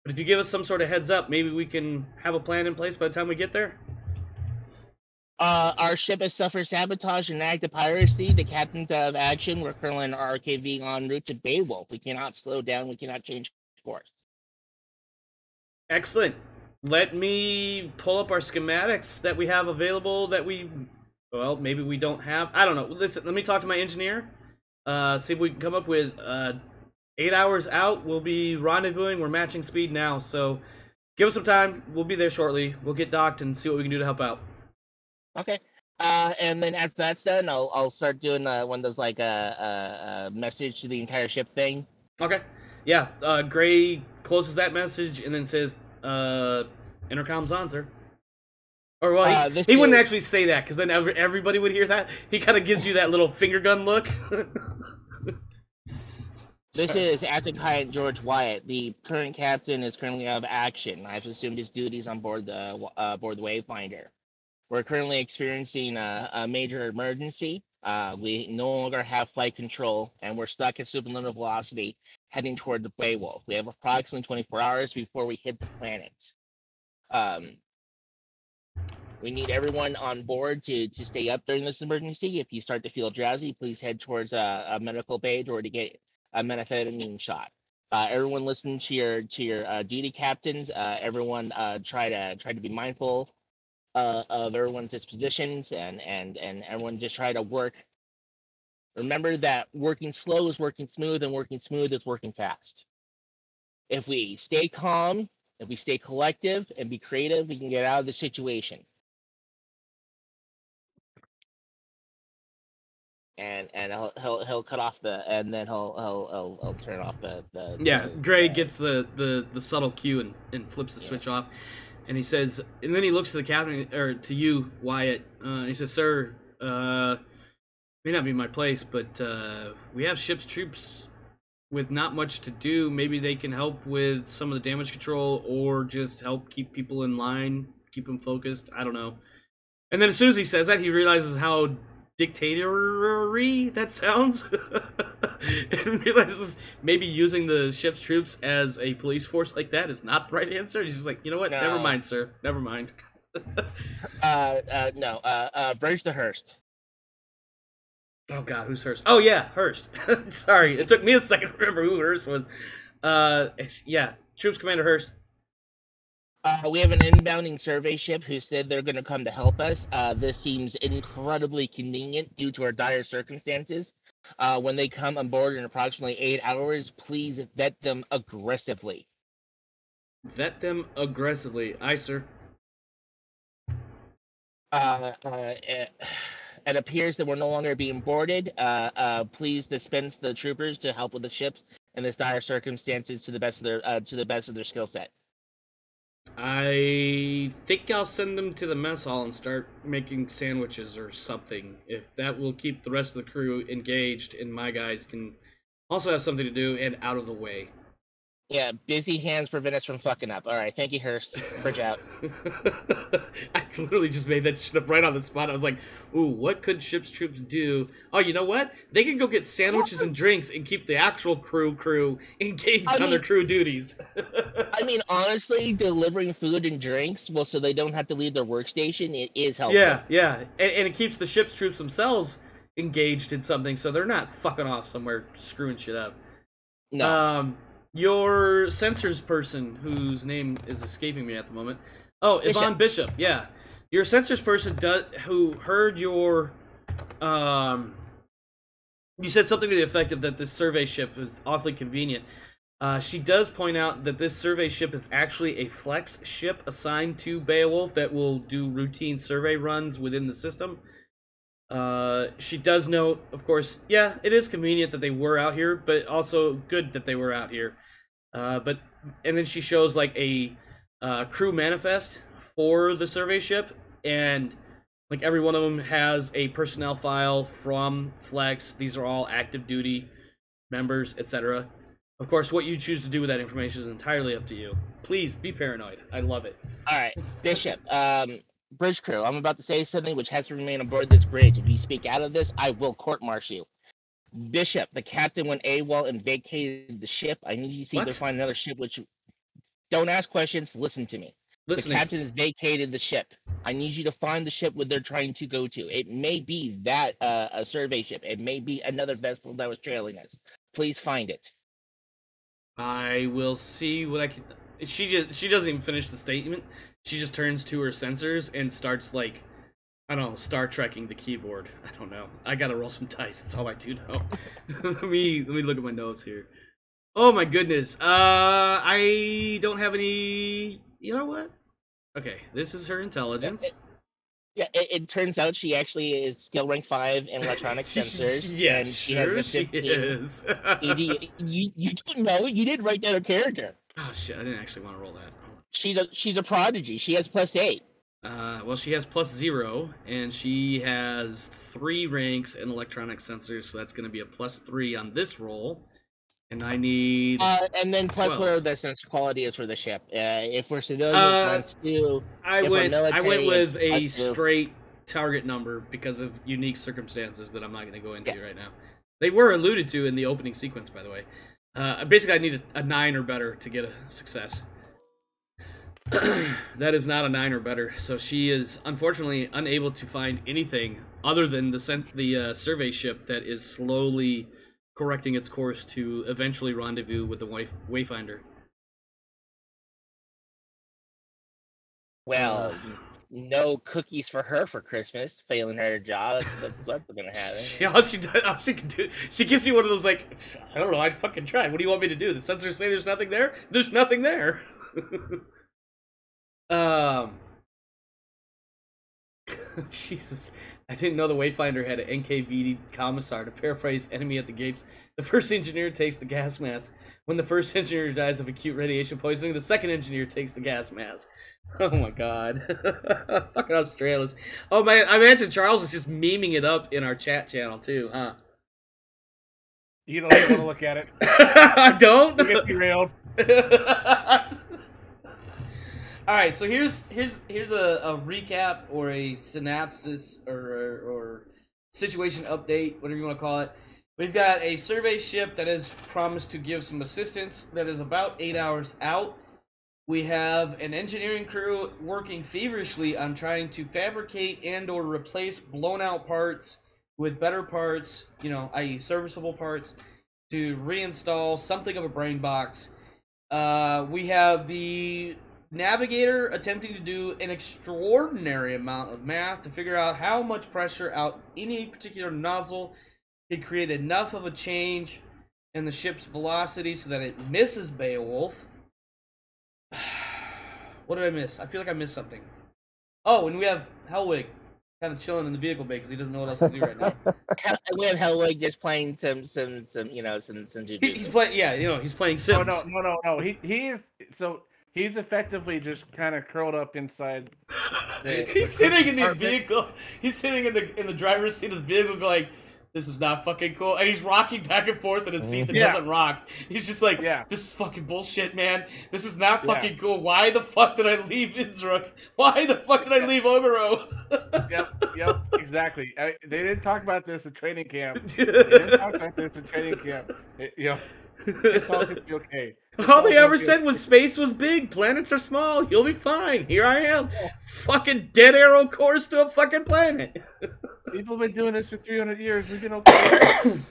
But if you give us some sort of heads up, maybe we can have a plan in place by the time we get there. Our ship has suffered sabotage and active piracy. The captain's out of action. We're currently in our RKV en route to Beowulf. We cannot slow down. We cannot change course. Excellent. Let me pull up our schematics that we have available well, maybe we don't have. I don't know. Listen, let me talk to my engineer. See if we can come up with 8 hours out. We'll be rendezvousing. We're matching speed now, so give us some time. We'll be there shortly. We'll get docked and see what we can do to help out. Okay. And then after that's done, I'll start doing one of those like a message to the entire ship thing. Okay. Yeah. Gray closes that message and then says, "Intercom's on, sir." Or well, he wouldn't actually say that because then everybody would hear that. He kind of gives you that little finger gun look. This is Acting Hyatt George Wyatt. The current captain is currently out of action. I've assumed his duties on board the Wayfinder. We're currently experiencing a major emergency. We no longer have flight control, and we're stuck at superlunar velocity, heading toward the Beowulf. We have approximately 24 hours before we hit the planet. We need everyone on board to stay up during this emergency. If you start to feel drowsy, please head towards a medical page or to get a methamphetamine shot. Everyone listen to your duty captains. Everyone try to be mindful of everyone's dispositions, and everyone just try to work. Remember that working slow is working smooth, and working smooth is working fast. If we stay calm, if we stay collective and be creative, we can get out of the situation. And he'll cut off and then he'll turn off the Yeah, Gray gets the subtle cue and flips the switch off, and he says, and then he looks to the captain, or to you, Wyatt, and he says, "Sir, may not be my place, but we have ship's troops with not much to do. Maybe they can help with some of the damage control, or just help keep people in line, keep them focused. I don't know." And then as soon as he says that, he realizes how dictatorial that sounds, and realizes maybe using the ship's troops as a police force like that is not the right answer. He's just like, you know what? No. Never mind, sir. Never mind. No. Bridge to Hurst. Oh God, who's Hurst? Oh yeah, Hurst. Sorry, it took me a second to remember who Hurst was. Yeah, Troops Commander Hurst. We have an inbounding survey ship who said they're going to come to help us. This seems incredibly convenient due to our dire circumstances. When they come on board in approximately 8 hours, please vet them aggressively. Vet them aggressively. Aye, sir. It appears that we're no longer being boarded. Please dispense the troopers to help with the ships in this dire circumstances to the best of their skill set. I think I'll send them to the mess hall and start making sandwiches or something. If that will keep the rest of the crew engaged, and my guys can also have something to do and out of the way. Yeah, busy hands prevent us from fucking up. All right, thank you, Hurst. Bridge out. I literally just made that shit up right on the spot. I was like, ooh, what could ship's troops do? Oh, you know what? They can go get sandwiches and drinks and keep the actual crew engaged on their crew duties. I mean, honestly, delivering food and drinks, well, so they don't have to leave their workstation, it is helpful. Yeah. And it keeps the ship's troops themselves engaged in something, so they're not fucking off somewhere screwing shit up. No. Your sensors person, whose name is escaping me at the moment. Oh, Yvonne Bishop. Yeah, your sensors person who heard your. You said something to the effect of that this survey ship is awfully convenient. She does point out that this survey ship is actually a flex ship assigned to Beowulf that will do routine survey runs within the system. She does note, of course, yeah, it is convenient that they were out here, but also good that they were out here. And then she shows like a crew manifest for the survey ship, and like every one of them has a personnel file from Flex. These are all active duty members, etc. Of course, what you choose to do with that information is entirely up to you. Please be paranoid. I love it. All right, Bishop. Bridge crew, I'm about to say something which has to remain aboard this bridge. If you speak out of this, I will court-martial you. Bishop, the captain went AWOL and vacated the ship. I need you to either find another ship which... Don't ask questions, listen to me. Listening. The captain has vacated the ship. I need you to find the ship where they're trying to go to. It may be that a survey ship. It may be another vessel that was trailing us. Please find it. I will see what I can... She doesn't even finish the statement. She just turns to her sensors and starts, like, I don't know, Star Trekking the keyboard. I don't know. I gotta roll some dice. That's all I do know. let me look at my notes here. Oh my goodness. I don't have any... You know what? Okay, this is her intelligence. It turns out she actually is skill rank 5 in electronic sensors. Yeah, and she is. You don't know. You didn't write down her character. Oh shit! I didn't actually want to roll that. She's a prodigy. She has +8. Well, she has +0, and she has 3 ranks in electronic sensors, so that's going to be a +3 on this roll. And I need. And then plus 12. Whatever the sensor quality is for the ship. If we're civilians, -2. I went with a straight target number because of unique circumstances that I'm not going to go into right now. They were alluded to in the opening sequence, by the way. Basically, I need a 9 or better to get a success. That is not a 9 or better, so she is unfortunately unable to find anything other than the survey ship that is slowly correcting its course to eventually rendezvous with the Wayfinder. Well, no cookies for her for Christmas, failing her job. That's what they're gonna have. All she can do, she gives you one of those, like, I don't know, I'd fucking try. What do you want me to do? The sensors say there's nothing there? There's nothing there. Jesus. I didn't know the Wayfinder had an NKVD commissar. To paraphrase Enemy at the Gates, the first engineer takes the gas mask. When the first engineer dies of acute radiation poisoning, the second engineer takes the gas mask. Oh my god. Fucking Australis. Oh man, I imagine Charles is just memeing it up in our chat channel too, huh? You don't even want to look at it. I don't? You get derailed. Alright, so here's a recap or a synopsis or situation update, whatever you want to call it. We've got a survey ship that has promised to give some assistance that is about 8 hours out. We have an engineering crew working feverishly on trying to fabricate and or replace blown out parts with better parts, you know, i.e. serviceable parts, to reinstall something of a brain box. We have the navigator attempting to do an extraordinary amount of math to figure out how much pressure out any particular nozzle could create enough of a change in the ship's velocity so that it misses Beowulf. What did I miss? I feel like I missed something. Oh, and we have Hellwig kind of chilling in the vehicle bay because he doesn't know what else to do right now. We have Hellwig just playing some jujutsu. He's playing, yeah, you know, he's playing Sims. No. He's effectively just kind of curled up inside. He's sitting in the vehicle. He's sitting in the driver's seat of the vehicle, going, "This is not fucking cool," and he's rocking back and forth in a seat that doesn't rock. He's just like, "This is fucking bullshit, man. This is not fucking cool. Why the fuck did I leave Innsbruck? Why the fuck did I leave Ogoro?" Yep, exactly. They didn't talk about this at training camp. It's all gonna be okay. All they ever said was space was big, planets are small, you'll be fine. Here I am, fucking dead arrow course to a fucking planet. People have been doing this for 300 years. We've been okay.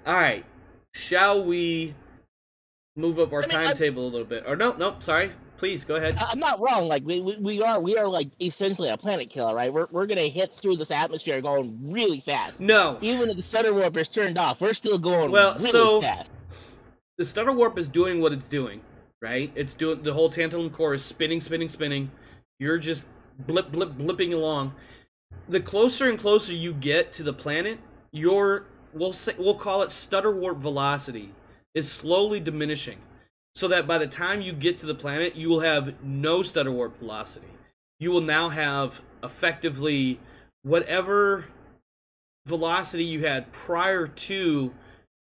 Alright, shall we move up our timetable a little bit? Or no, sorry. Please, go ahead. I'm not wrong. Like, we are like essentially a planet killer, right? We're gonna hit through this atmosphere going really fast. No. Even if the stutter warp is turned off, we're still going really fast. The stutter warp is doing what it's doing, right? It's doing the whole tantalum core is spinning. You're just blipping along. The closer and closer you get to the planet, we'll call it stutter warp velocity is slowly diminishing, so that by the time you get to the planet, you will have no stutter warp velocity. You will now have effectively whatever velocity you had prior to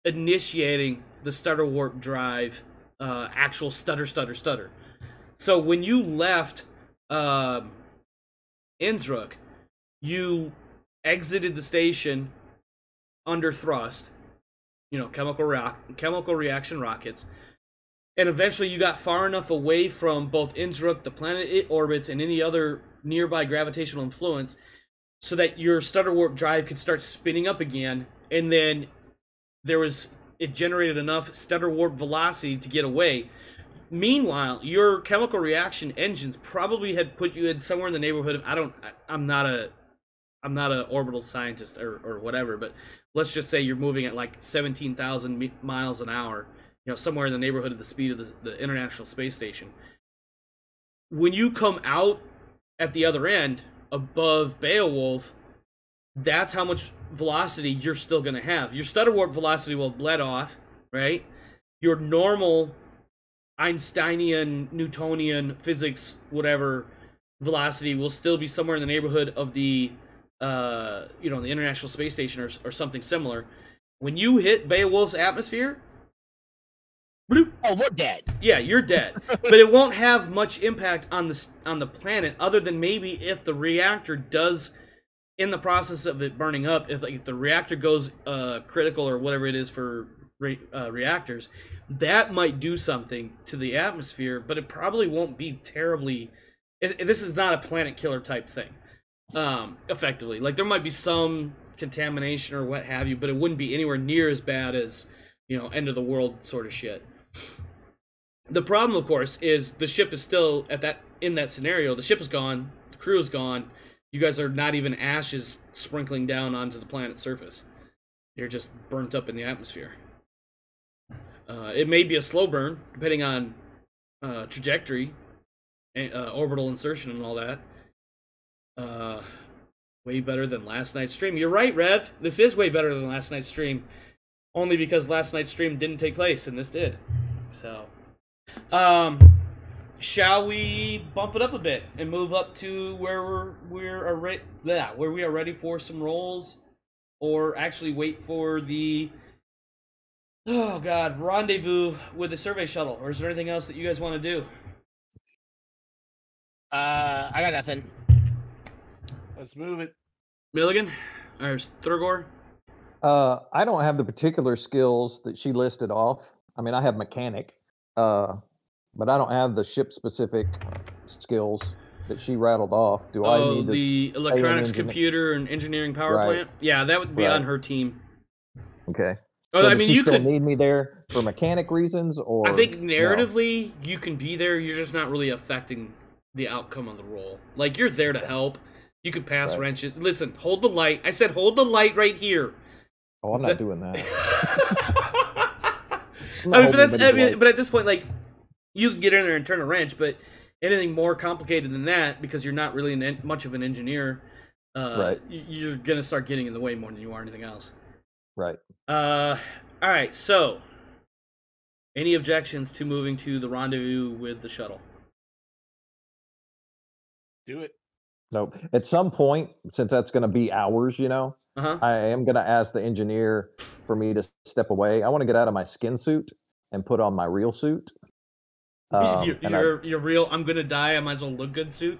initiating the stutter warp drive, actual stutter. So when you left Innsbruck, you exited the station under thrust, you know, chemical reaction rockets, and eventually you got far enough away from both Innsbruck, the planet it orbits, and any other nearby gravitational influence so that your stutter warp drive could start spinning up again, and then it generated enough stutter warp velocity to get away. Meanwhile, your chemical reaction engines probably had put you in somewhere in the neighborhood of, I'm not an orbital scientist or whatever, but let's just say you're moving at like 17,000 miles an hour, you know, somewhere in the neighborhood of the speed of the International Space Station. When you come out at the other end, above Beowulf, that's how much velocity you're still going to have. Your stutter warp velocity will have bled off, right? Your normal Einsteinian, Newtonian, physics, whatever velocity will still be somewhere in the neighborhood of the, the International Space Station or something similar. When you hit Beowulf's atmosphere, bloop. Oh, we're dead. Yeah, you're dead. But it won't have much impact on the planet, other than maybe if the reactor does, in the process of it burning up, if like the reactor goes critical or whatever it is for reactors, that might do something to the atmosphere. But it probably won't be terribly. This is not a planet killer type thing. Effectively, like there might be some contamination or what have you, but it wouldn't be anywhere near as bad as, you know, end of the world sort of shit. The problem, of course, is the ship is still in that scenario. The ship is gone, the crew is gone. You guys are not even ashes sprinkling down onto the planet's surface. You're just burnt up in the atmosphere. It may be a slow burn, depending on trajectory, orbital insertion, and all that. Way better than last night's stream. You're right, Rev. This is way better than last night's stream. Only because last night's stream didn't take place, and this did. So, shall we bump it up a bit and move up to where we are ready for some rolls, or actually wait for the rendezvous with the survey shuttle? Or is there anything else that you guys want to do? I got nothing. Let's move it. Milligan or Thurgor? I don't have the particular skills that she listed off. I mean, I have mechanic, but I don't have the ship-specific skills that she rattled off. Do I need the electronics, computer, and engineering power plant? Yeah, that would be on her team. Okay. Oh, So I does mean, she you still could. need me there for mechanic reasons, or I think no? narratively, you can be there. You're just not really affecting the outcome of the role. Like, you're there to help. You could pass wrenches. Listen, hold the light. I said hold the light right here. Oh, I'm not doing that. But at this point, like, you can get in there and turn a wrench, but anything more complicated than that, because you're not really much of an engineer, you're gonna start getting in the way more than you are anything else. Right. All right. So, any objections to moving to the rendezvous with the shuttle? Do it. No. At some point, since that's going to be hours, I am going to ask the engineer for me to step away. I want to get out of my skin suit and put on my real suit. Your real I'm gonna die, I might as well look good suit.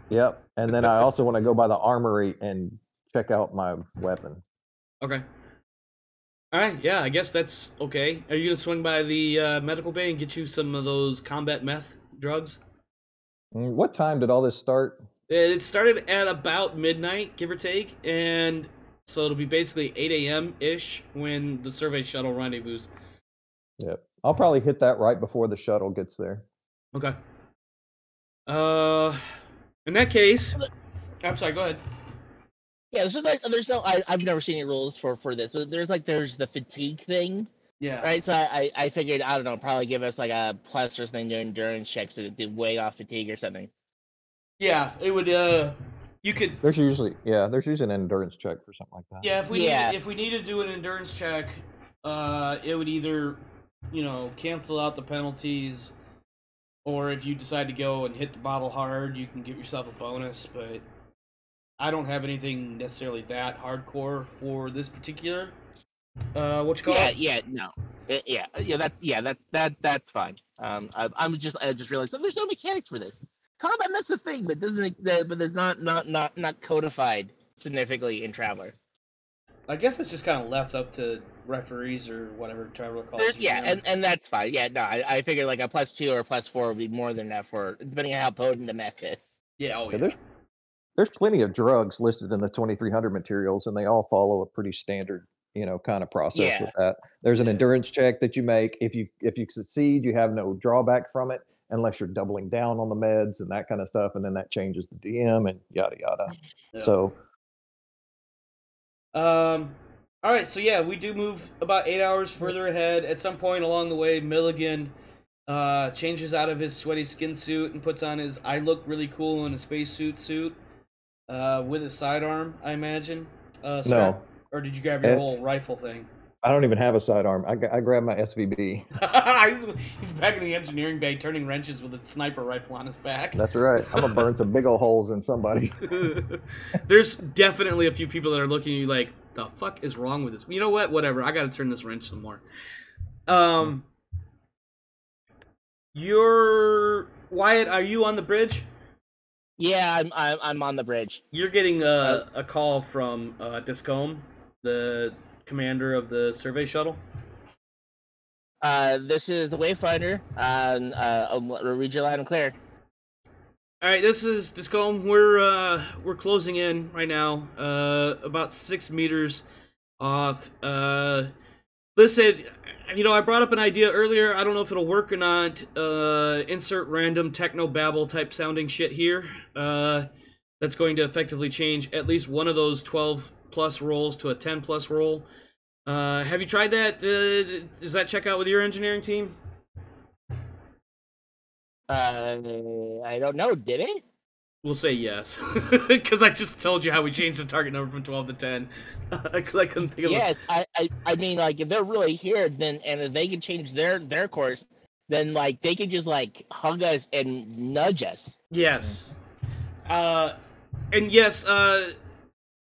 Yep. And then I also want to go by the armory and check out my weapon. Okay. Alright, yeah, I guess that's okay. Are you gonna swing by the medical bay and get you some of those combat meth drugs? What time did all this start? It started at about midnight, give or take, and so it'll be basically 8 a.m.-ish when the survey shuttle rendezvous. Yep. I'll probably hit that right before the shuttle gets there. Okay. In that case, I'm sorry, go ahead. Yeah, there's no I've never seen any rules for this. So there's the fatigue thing. Yeah. Right, so I figured, I don't know, probably give us like a plus or something to endurance checks to weigh off fatigue or something. Yeah, it would. You could. There's usually an endurance check for something like that. Yeah, if we need to do an endurance check, it would either, cancel out the penalties, or if you decide to go and hit the bottle hard, you can give yourself a bonus. But I don't have anything necessarily that hardcore for this particular. What you call it? That's fine. I just realized there's no mechanics for this. Combat, that's the thing, but there's not codified significantly in Traveler. I guess it's just kind of left up to referees or whatever Traveler calls it. Yeah, and that's fine. Yeah, no, I figured like a +2 or a +4 would be more than enough for, depending on how potent the meth is. Yeah, There's plenty of drugs listed in the 2300 materials, and they all follow a pretty standard, kind of process with that. There's an endurance check that you make. If you succeed, you have no drawback from it, unless you're doubling down on the meds and that kind of stuff, and then that changes the DM and yada yada. Yeah. So, all right. So yeah, we do move about 8 hours further ahead. At some point along the way, Milligan changes out of his sweaty skin suit and puts on his "I look really cool in a spacesuit" suit with a sidearm, I imagine. No. Or did you grab your whole rifle thing? I don't even have a sidearm. I grabbed my SVB. He's back in the engineering bay turning wrenches with a sniper rifle on his back. That's right. I'm going to burn some big old holes in somebody. There's definitely a few people that are looking at you like, the fuck is wrong with this? You know what? Whatever. I got to turn this wrench some more. You're Wyatt. Are you on the bridge? Yeah, I'm on the bridge. You're getting a call from Discombe, the commander of the survey shuttle. This is the Wayfinder. I'll read you loud and clear. All right, this is Discombe. We're closing in right now, about 6 meters off. Listen, I brought up an idea earlier. I don't know if it'll work or not. Insert random techno babble type sounding shit here. That's going to effectively change at least one of those 12 plus rolls to a 10 plus roll. Have you tried that? Does that check out with your engineering team? I don't know. Did it? We'll say yes, because I just told you how we changed the target number from 12 to 10. Because I couldn't think of Yes, I mean, like, if they're really here, then and if they can change their course, then like they could just like hug us and nudge us. Yes. And yes,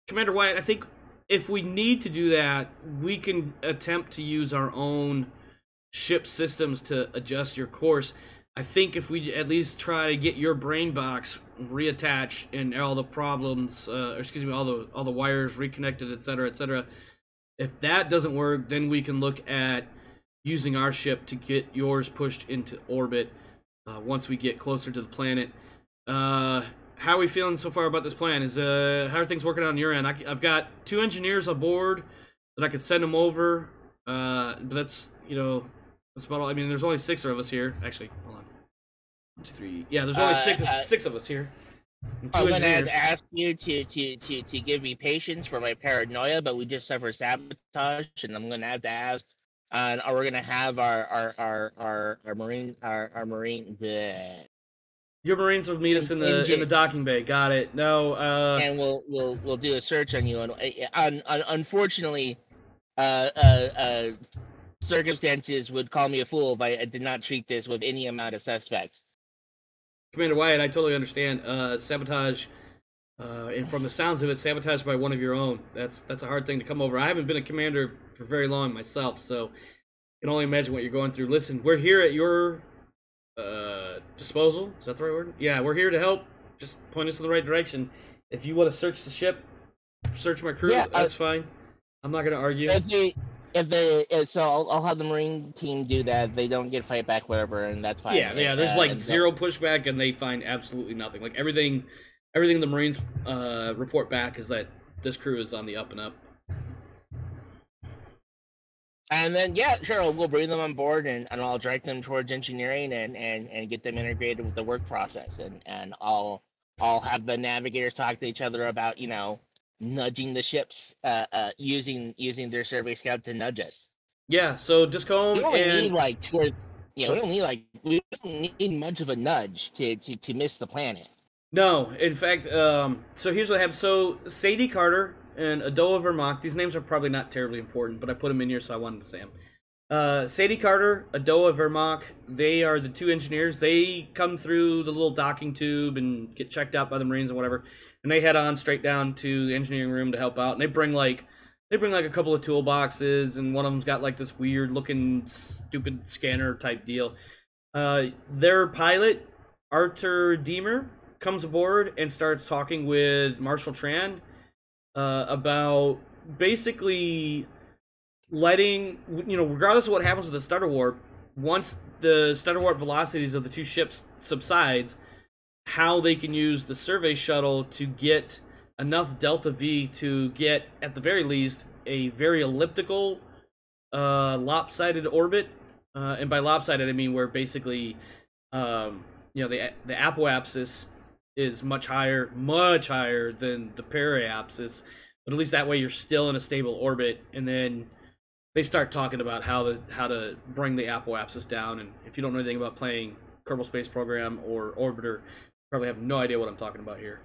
Commander Wyatt, I think if we need to do that, we can attempt to use our own ship systems to adjust your course. I think if we at least try to get your brain box reattached and all the problems, all the wires reconnected, etc., if that doesn't work, then we can look at using our ship to get yours pushed into orbit once we get closer to the planet. How are we feeling so far about this plan? How are things working out on your end? I've got 2 engineers on board that I could send them over, but that's about all. I mean, there's only 6 of us here. Actually, hold on. 1, 2, 3. Yeah, there's only six of us here. And 2 I'm gonna have engineers. to ask you to give me patience for my paranoia, but we just suffered sabotage, and I'm gonna have to ask. And we're gonna have our marine Your Marines will meet us in the docking bay. Got it. No. and we'll do a search on you. And unfortunately, circumstances would call me a fool if I did not treat this with any amount of suspects. Commander Wyatt, I totally understand. Sabotage, and from the sounds of it, sabotage by one of your own. That's a hard thing to come over. I haven't been a commander for very long myself, so I can only imagine what you're going through. Listen, we're here at your disposal. Is that the right word? Yeah, we're here to help. Just point us in the right direction. If you want to search the ship, search my crew, that's fine. I'm not going to argue. So I'll have the Marine team do that. If they don't get fight back, whatever, and that's fine. Yeah. There's like zero pushback, and they find absolutely nothing. Like everything the Marines report back is that this crew is on the up and up. And then sure, we'll bring them on board, and I'll direct them towards engineering and get them integrated with the work process, and I'll have the navigators talk to each other about nudging the ships, using their survey scout to nudge us. Yeah, so Discombe we don't need much of a nudge to miss the planet. No, in fact, so here's what happened. So Sadie Carter and Adoa Vermont, these names are probably not terribly important, but I put them in here, so I wanted to say them. Sadie Carter, Adoa Vermont, they are the 2 engineers. They come through the little docking tube and get checked out by the Marines and whatever, and they head on straight down to the engineering room to help out. And they bring like a couple of toolboxes, and one of them's got like this weird looking stupid scanner type deal. Their pilot, Arthur Deemer, comes aboard and starts talking with Marshal Tran about basically letting, regardless of what happens with the stutter warp, once the stutter warp velocities of the 2 ships subsides, how they can use the survey shuttle to get enough delta V to get, at the very least, a very elliptical, lopsided orbit. And by lopsided, I mean where basically, the apoapsis is much higher than the periapsis, but at least that way you're still in a stable orbit. And then they start talking about how to bring the apoapsis down. And if you don't know anything about playing Kerbal Space Program or Orbiter, you probably have no idea what I'm talking about here.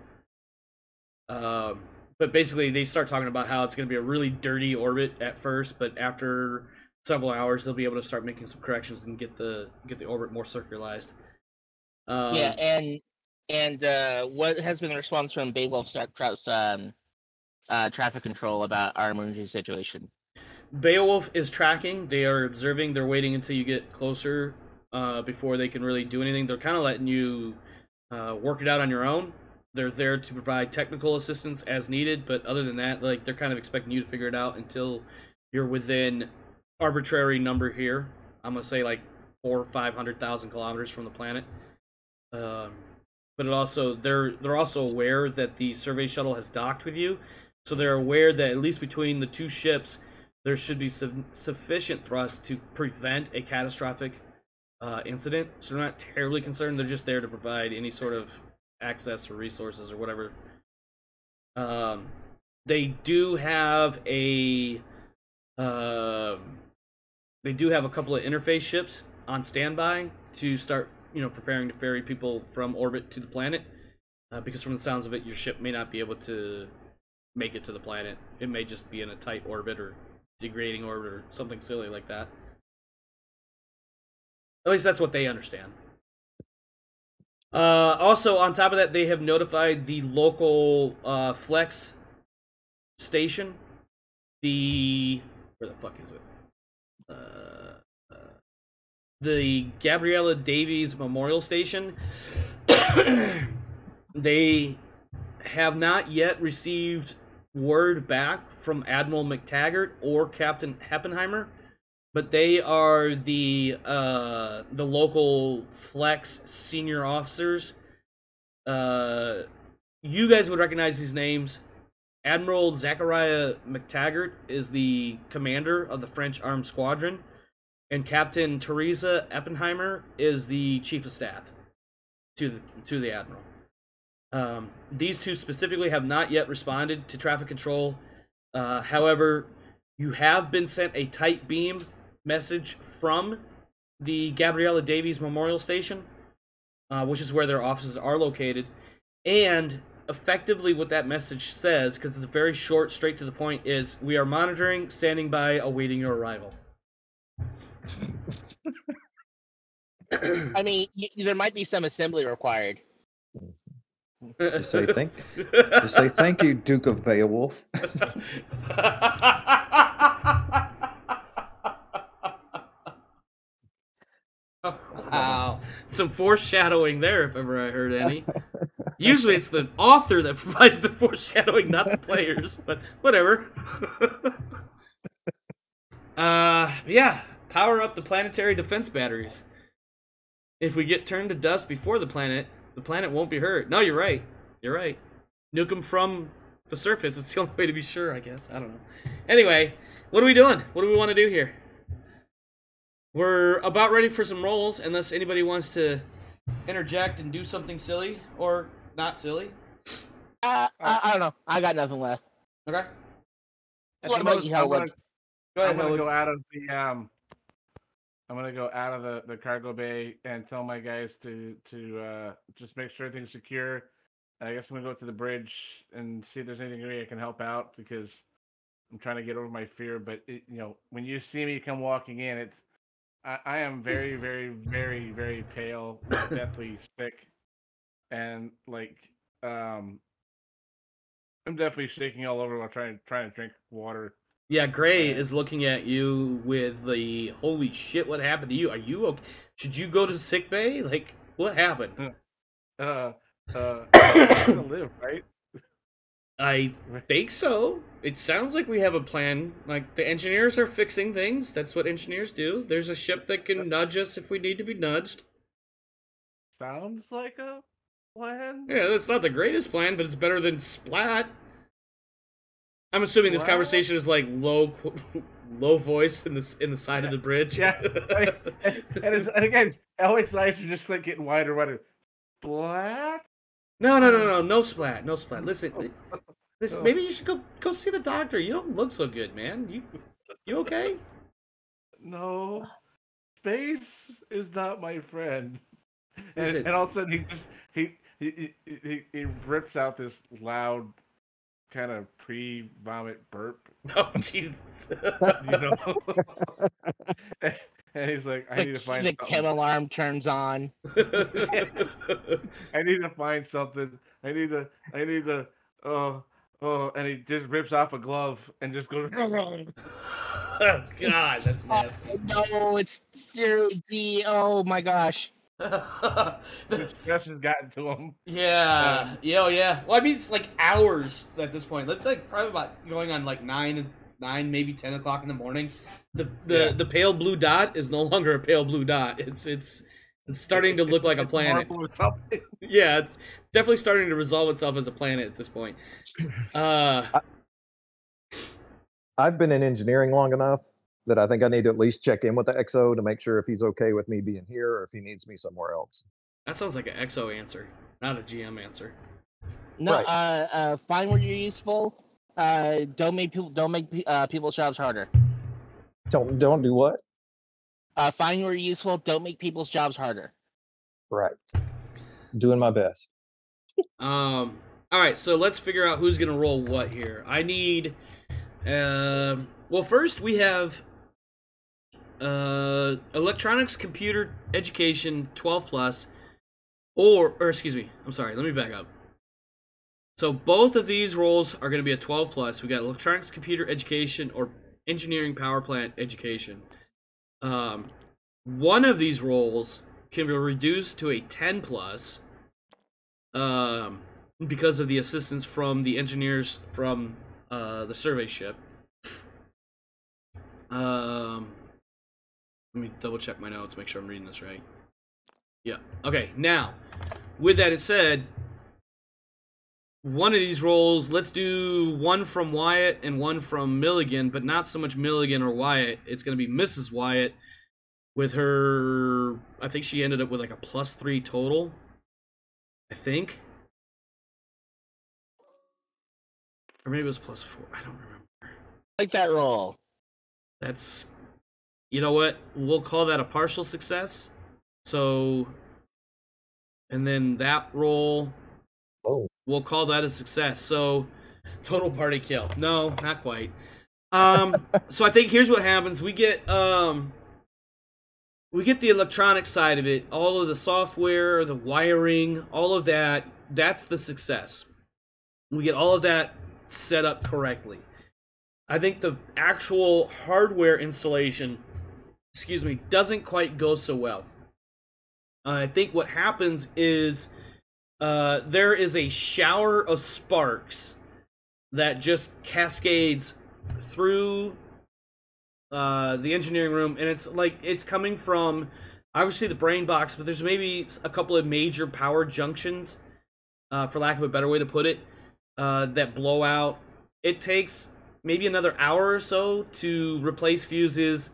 But basically, they start talking about how it's going to be a really dirty orbit at first, but after several hours, they'll be able to start making some corrections and get the orbit more circularized. And what has been the response from Beowulf traffic control about our emergency situation? Beowulf is tracking. They are observing. They're waiting until you get closer. before they can really do anything. They're kind of letting you work it out on your own. They're there to provide technical assistance as needed, but other than that, like they're kind of expecting you to figure it out until you're within arbitrary number here. I'm gonna say like 400,000 or 500,000 kilometers from the planet. But it also they're also aware that the survey shuttle has docked with you, so they're aware that at least between the two ships, there should be sufficient thrust to prevent a catastrophic incident. So they're not terribly concerned. They're just there to provide any sort of access or resources or whatever. They do have a couple of interface ships on standby to start, preparing to ferry people from orbit to the planet. Because from the sounds of it, your ship may not be able to make it to the planet. It may just be in a tight orbit or degrading orbit or something silly like that. At least that's what they understand. Also, on top of that, they have notified the local Flex station. Where the fuck is it? The Gabriella Davies Memorial Station. They have not yet received word back from Admiral McTaggart or Captain Heppenheimer, but they are the local Flex senior officers. You guys would recognize these names. Admiral Zachariah McTaggart is the commander of the French Armed Squadron, and Captain Teresa Eppenheimer is the chief of staff to the admiral. These two specifically have not yet responded to traffic control. However, you have been sent a tight beam message from the Gabriella Davies Memorial Station, which is where their offices are located. And effectively what that message says, because it's very short, straight to the point, is we are monitoring, standing by, awaiting your arrival. I mean, there might be some assembly required. Just say thank you, Duke of Beowulf. Wow. Some foreshadowing there, if ever I heard any. Usually it's the author that provides the foreshadowing, not the players, but whatever. Yeah. Power up the planetary defense batteries. If we get turned to dust before the planet won't be hurt. No, you're right. You're right. Nuke them from the surface. It's the only way to be sure, I guess. I don't know. Anyway, what are we doing? What do we want to do here? We're about ready for some rolls, unless anybody wants to interject and do something silly or not silly. I don't know. I got nothing left. Okay. What about you, Howard? I'm gonna go out of the I'm gonna go out of the cargo bay and tell my guys to just make sure everything's secure. I guess I'm gonna go to the bridge and see if there's anything I can help out, because I'm trying to get over my fear. But when you see me come walking in, I am very, very, very, very pale, deathly sick, and I'm definitely shaking all over while trying to drink water. Yeah, Gray is looking at you with the holy shit. What happened to you? Are you okay? Should you go to sick bay? Like, what happened? I'm gonna live, right? I think so. It sounds like we have a plan. Like, the engineers are fixing things. That's what engineers do. There's a ship that can nudge us if we need to be nudged. Sounds like a plan. Yeah, that's not the greatest plan, but it's better than Splat. I'm assuming this conversation is like low voice in the side of the bridge. Yeah, and again, Alex eyes are just like getting wider and wider. Splat? No splat. Listen, maybe you should go see the doctor. You don't look so good, man. You okay? No, space is not my friend. And all of a sudden he rips out this loud kind of pre-vomit burp. Oh, Jesus. And he's like, I need to find the something. chem alarm turns on. I need to find something. I need to Oh, and he just rips off a glove and just goes. Oh, God, that's nasty. No, it's seriously. Oh my gosh. The stress has gotten to him. Yeah, yeah. Well, I mean, it's like hours at this point. Let's like probably about going on like 9, maybe 10 o'clock in the morning. The pale blue dot is no longer a pale blue dot. It's starting to look like a planet. Marble or something. Yeah, it's definitely starting to resolve itself as a planet at this point. I've been in engineering long enough that I think I need to at least check in with the XO to make sure if he's okay with me being here or if he needs me somewhere else. That sounds like an XO answer, not a GM answer. No, Right. find where you're useful. Don't make people's jobs harder. Don't do what? Find where you're useful. Don't make people's jobs harder. Right. Doing my best. All right, so let's figure out who's gonna roll what here. I need. Well, first we have electronics, computer, education, 12 plus, or excuse me, I'm sorry. Let me back up. So both of these roles are going to be a 12 plus. We got electronics, computer, education, or engineering, power plant, education. One of these roles can be reduced to a 10 plus. Because of the assistance from the engineers from the survey ship. Let me double check my notes, make sure I'm reading this right. Yeah. Okay, now, with that said, one of these roles, let's do one from Wyatt and one from Milligan, but not so much Milligan or Wyatt. It's going to be Mrs. Wyatt with her, I think she ended up with like a +3 total. I think. Or maybe it was +4. I don't remember. Like that roll. That's, you know what? We'll call that a partial success. So, and then that roll, we'll call that a success. So, total party kill. No, not quite. So I think here's what happens. We get the electronic side of it, all of the software, the wiring, all of that. That's the success. We get all of that set up correctly. I think the actual hardware installation, doesn't quite go so well. I think what happens is there is a shower of sparks that just cascades through the engineering room, and it's coming from obviously the brain box, but there's maybe a couple of major power junctions, for lack of a better way to put it, that blow out. It takes maybe another hour or so to replace fuses,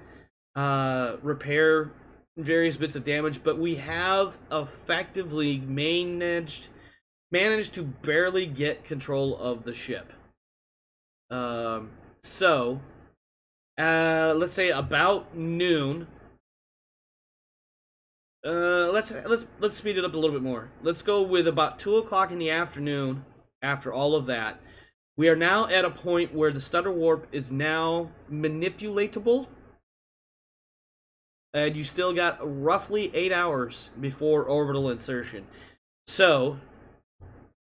repair various bits of damage, but we have effectively managed to barely get control of the ship. So let's say about noon. Let's speed it up a little bit more. Let's go with about 2 o'clock in the afternoon. After all of that, we are now at a point where the stutter warp is now manipulatable, and you still got roughly 8 hours before orbital insertion. So,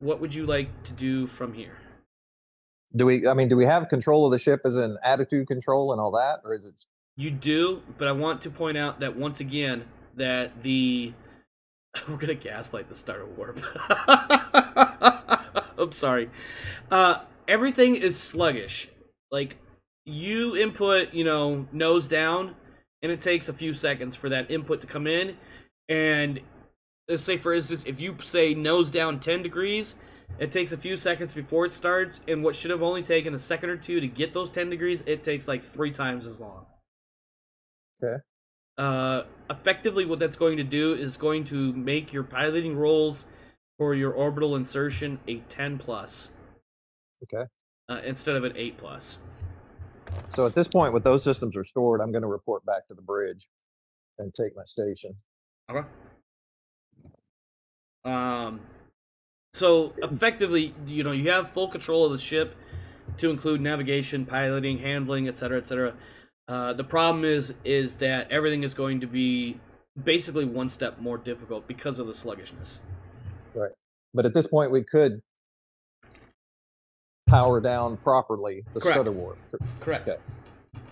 what would you like to do from here? Do we have control of the ship as in attitude control and all that, or is it? You do, but I want to point out that once again that we're gonna gaslight the starter warp. I'm sorry. Everything is sluggish. Like, you input, nose down, and it takes a few seconds for that input to come in. And let's say, for instance, if you say nose down 10 degrees, it takes a few seconds before it starts, and what should have only taken a second or two to get those 10 degrees, it takes like 3 times as long. Okay. Effectively, what that's going to do is going to make your piloting rolls for your orbital insertion a 10 plus. Okay. Instead of an 8 plus. So at this point, with those systems restored, I'm going to report back to the bridge and take my station. Okay. So effectively, you have full control of the ship, to include navigation, piloting, handling, etc., etc. The problem is that everything is going to be basically one step more difficult because of the sluggishness. Right. But at this point, we could power down properly the Correct. stutter warp. Correct. Okay.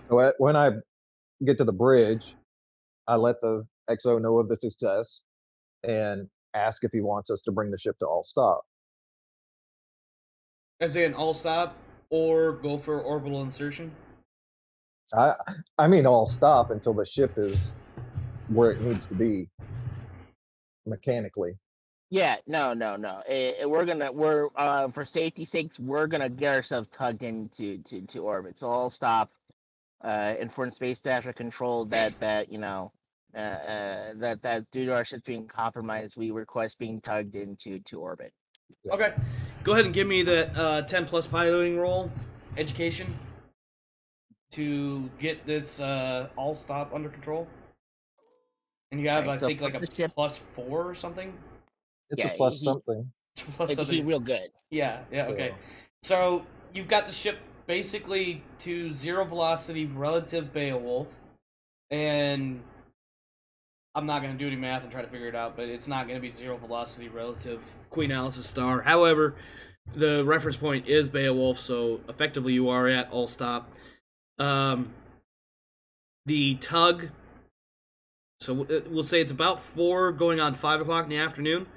So when I get to the bridge, I let the XO know of the success and ask if he wants us to bring the ship to all stop. As in all stop or go for orbital insertion? I mean all stop until the ship is where it needs to be mechanically. Yeah, no. We're for safety's sakes, we're gonna get ourselves tugged into to orbit. So I'll stop. And for space station control that that due to our ships being compromised, we request being tugged into orbit. Okay. Go ahead and give me that 10 plus piloting roll, education, to get this all stop under control. And you have, Right, I so think, like a the ship, +4 or something. It's Yeah, a plus he- something. Plus it'd be something. real good. Yeah. Okay. Yeah. So you've got the ship basically to 0 velocity relative Beowulf, and I'm not going to do any math and try to figure it out, but it's not going to be 0 velocity relative Queen Alice's star. However, the reference point is Beowulf, so effectively you are at all stop. The tug, so we'll say it's about 4 going on 5 o'clock in the afternoon.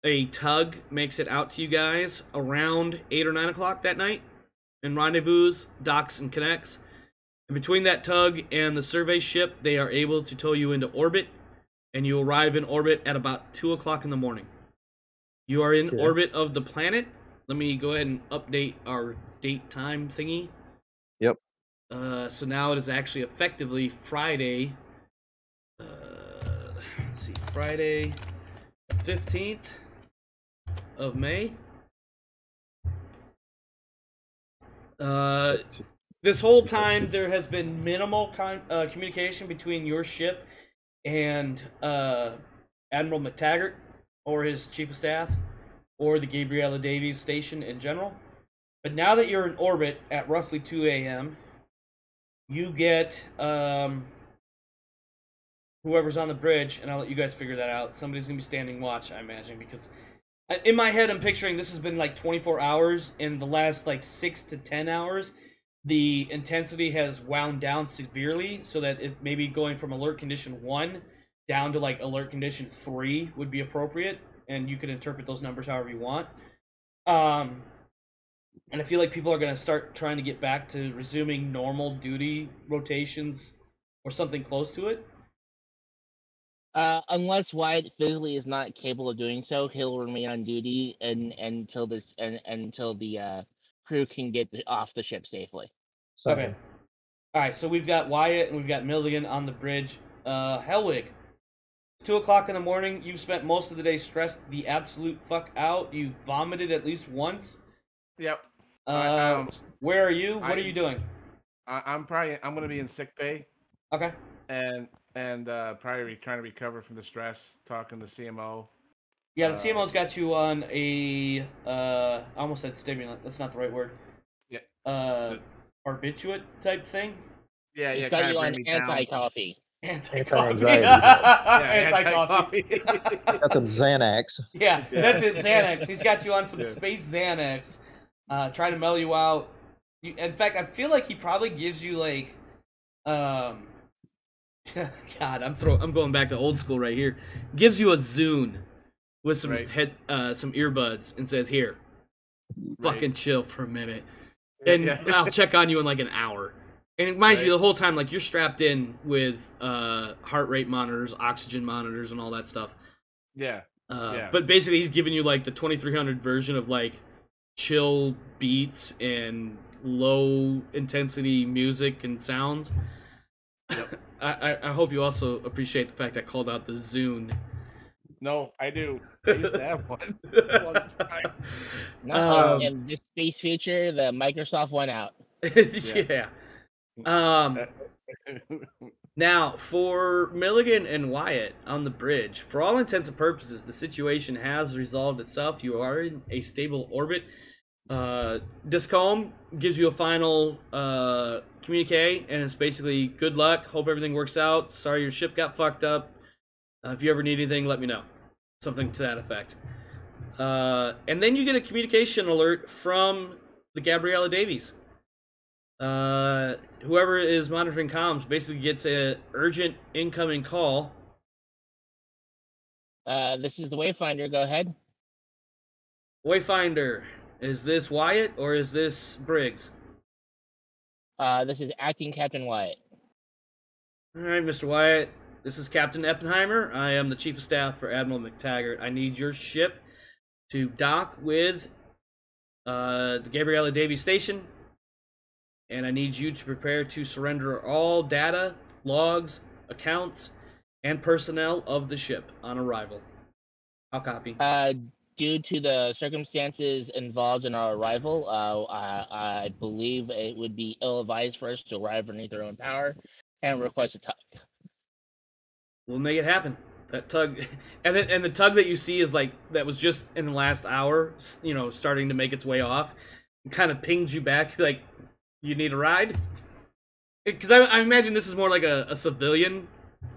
A tug makes it out to you guys around 8 or 9 o'clock that night and rendezvous, docks, and connects. And between that tug and the survey ship, they are able to tow you into orbit, and you arrive in orbit at about 2 o'clock in the morning. You are in orbit of the planet. Let me go ahead and update our date time thingy. Yep. So now it is actually effectively Friday. Let's see, Friday 15th of May. This whole time there has been minimal communication between your ship and Admiral McTaggart or his chief of staff or the Gabriella Davies station in general. But now that you're in orbit at roughly 2 a.m., you get whoever's on the bridge, and I'll let you guys figure that out. Somebody's going to be standing watch, I imagine, because in my head I'm picturing this has been like 24 hours. In the last like 6 to 10 hours, the intensity has wound down severely so that it maybe going from alert condition 1 down to like alert condition 3 would be appropriate, and you can interpret those numbers however you want. And I feel like people are going to start trying to get back to resuming normal duty rotations or something close to it. Unless Wyatt physically is not capable of doing so, he'll remain on duty until the crew can get off the ship safely. Okay. All right, so we've got Wyatt and we've got Milligan on the bridge. Hellwig, 2 o'clock in the morning. You've spent most of the day stressed the absolute fuck out. You vomited at least once. Yep. Where are you? What are you doing? I'm gonna be in sick bay. Okay. And probably trying to recover from the stress. Talking to CMO. Yeah, the CMO's got you on a I almost said stimulant. That's not the right word. Yeah. Barbiturate type thing. Yeah. He's got you on anti-coffee. Anti-coffee. Anti-anxiety. Anti-coffee. That's some Xanax. Yeah, that's it, Xanax. He's got you on some space Xanax, trying to mellow you out. In fact, I feel like he probably gives you like, God, I'm going back to old school right here. Gives you a Zune with some some earbuds and says, "Here, fucking chill for a minute, and I'll check on you in like an hour." And mind you, the whole time, like, you're strapped in with heart rate monitors, oxygen monitors, and all that stuff. Yeah. But basically, he's giving you, like, the 2300 version of, like, chill beats and low-intensity music and sounds. Yep. I hope you also appreciate the fact I called out the Zune. No, I do. I used to have one. No, in this space future, the Microsoft went out. Yeah. Now, for Milligan and Wyatt on the bridge, for all intents and purposes, the situation has resolved itself. You are in a stable orbit. Discomb gives you a final communique, and it's basically good luck. Hope everything works out. Sorry your ship got fucked up. If you ever need anything, let me know. Something to that effect. And then you get a communication alert from the Gabriella Davies. Whoever is monitoring comms basically gets an urgent incoming call. This is the Wayfinder. Go ahead. Wayfinder, is this Wyatt or is this Briggs? This is Acting Captain Wyatt. All right, Mr. Wyatt. This is Captain Eppenheimer. I am the Chief of Staff for Admiral McTaggart. I need your ship to dock with the Gabriella Davies Station, and I need you to prepare to surrender all data, logs, accounts, and personnel of the ship on arrival. I'll copy. Due to the circumstances involved in our arrival, I believe it would be ill-advised for us to arrive underneath our own power and request a tug. We'll make it happen. That tug, and the tug that you see is like that was just in the last hour, you know, starting to make its way off. It kind of pings you back, like, you need a ride. Because I imagine this is more like a civilian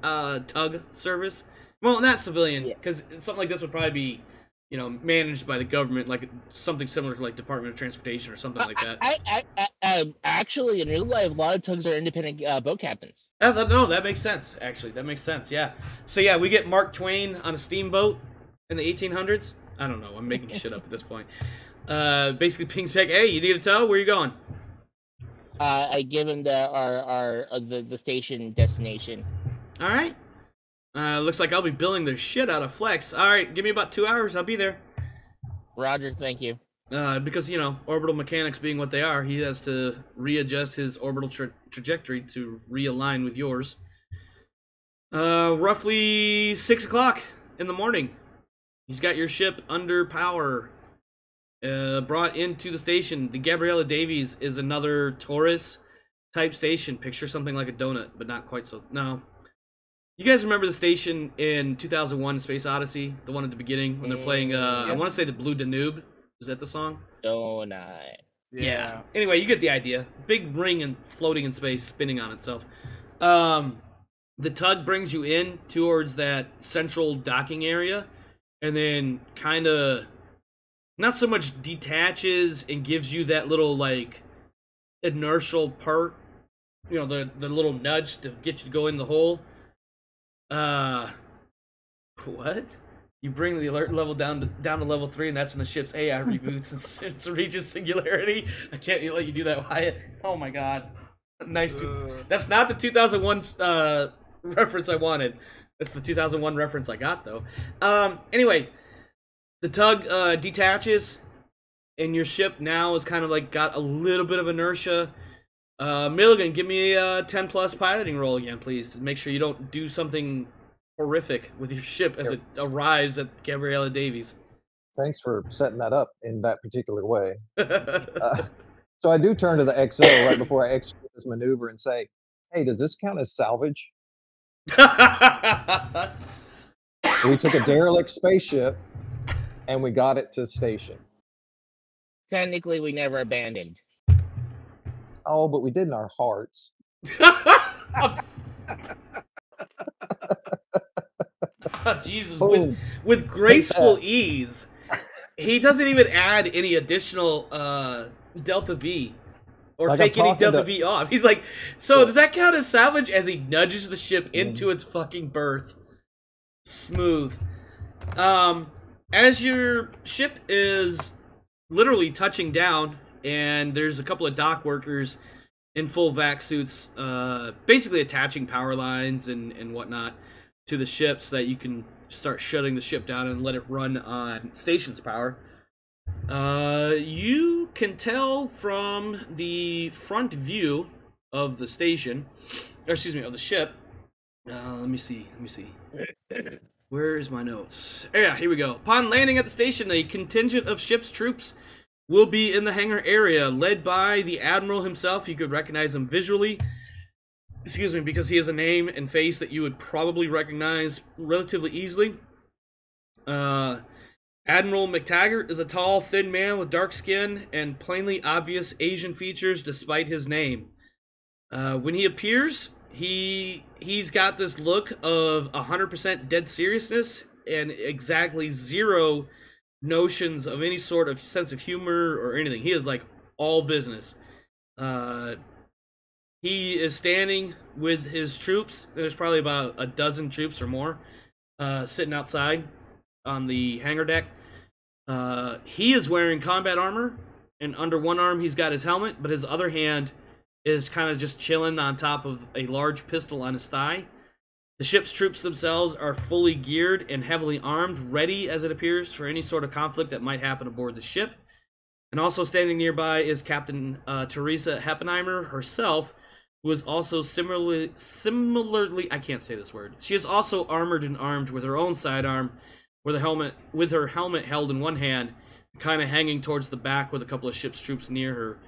tug service. Well, not civilian, because something like this would probably be, you know, managed by the government, like something similar to like Department of Transportation or something like that. Actually, in real life, a lot of tugs are independent boat captains. No, that makes sense. Actually, that makes sense. Yeah. So yeah, we get Mark Twain on a steamboat in the 1800s. I don't know. I'm making shit up at this point. Basically, pings back. Hey, you need a tow? Where you going? I give him the station destination. All right. Looks like I'll be billing the shit out of Flex. All right, give me about 2 hours. I'll be there. Roger, thank you. Because, you know, orbital mechanics being what they are, he has to readjust his orbital trajectory to realign with yours. Roughly 6 o'clock in the morning. He's got your ship under power. Brought into the station. The Gabriella Davies is another Taurus-type station. Picture something like a donut, but not quite so. No. You guys remember the station in 2001 Space Odyssey? The one at the beginning when they're playing, I want to say the Blue Danube. Is that the song? Donut. Yeah. Anyway, you get the idea. Big ring and floating in space, spinning on itself. The tug brings you in towards that central docking area, and then kind of not so much detaches and gives you that little, like, inertial part, you know, the little nudge to get you to go in the hole. What? You bring the alert level down to level 3, and that's when the ship's AI reboots and reaches singularity. I can't let you do that, Wyatt. Oh my god. Nice. That's not the 2001 reference I wanted. That's the 2001 reference I got, though. Anyway, the tug detaches, and your ship now is kind of like got a little bit of inertia. Milligan, give me a 10+ piloting roll again, please, to make sure you don't do something horrific with your ship as it arrives at Gabriella Davies. Thanks for setting that up in that particular way. So I do turn to the XO right before I execute this maneuver and say, hey, does this count as salvage? We took a derelict spaceship and we got it to the station. Technically, we never abandoned. Oh, but we did in our hearts. Oh, Jesus, with graceful ease. He doesn't even add any additional Delta V or like take any Delta V off. He's like, so does that count as salvage? As he nudges the ship into its fucking berth. Smooth. As your ship is literally touching down, and there's a couple of dock workers in full vac suits, basically attaching power lines and whatnot to the ship so that you can start shutting the ship down and let it run on station's power. You can tell from the front view of the station, or excuse me, of the ship. Let me see. Where is my notes? Yeah, here we go. Upon landing at the station, a contingent of ship's troops will be in the hangar area, led by the Admiral himself. You could recognize him visually. Excuse me, because he has a name and face that you would probably recognize relatively easily. Admiral McTaggart is a tall, thin man with dark skin and plainly obvious Asian features despite his name. When he appears, he's got this look of 100% dead seriousness and exactly zero notions of any sort of sense of humor or anything. He is like all business. He is standing with his troops. There's probably about a dozen troops or more sitting outside on the hangar deck. He is wearing combat armor, and under one arm he's got his helmet, but his other hand is kind of just chilling on top of a large pistol on his thigh. The ship's troops themselves are fully geared and heavily armed, ready, as it appears, for any sort of conflict that might happen aboard the ship. And also standing nearby is Captain Teresa Heppenheimer herself, who is also similarly, I can't say this word. She is also armored and armed with her own sidearm, with her helmet held in one hand, kind of hanging towards the back with a couple of ship's troops near her.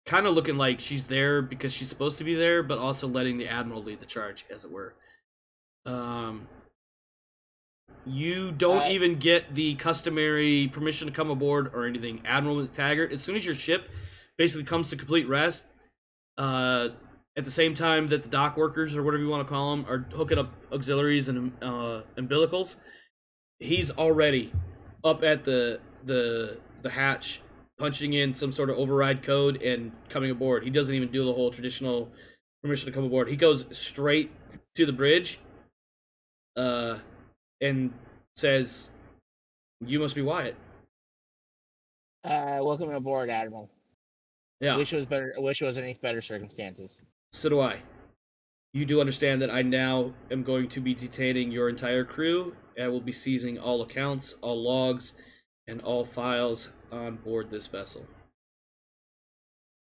Kind of looking like she's there because she's supposed to be there, but also letting the Admiral lead the charge, as it were. You don't even get the customary permission to come aboard or anything. Admiral Taggart, as soon as your ship basically comes to complete rest, at the same time that the dock workers, or whatever you want to call them, are hooking up auxiliaries and umbilicals, he's already up at the hatch, punching in some sort of override code and coming aboard. He doesn't even do the whole traditional permission to come aboard. He goes straight to the bridge and says, "You must be Wyatt." Welcome aboard, Admiral. Yeah. Wish it was any better circumstances. So do I. You do understand that I now am going to be detaining your entire crew. I will be seizing all accounts, all logs, and all files on board this vessel.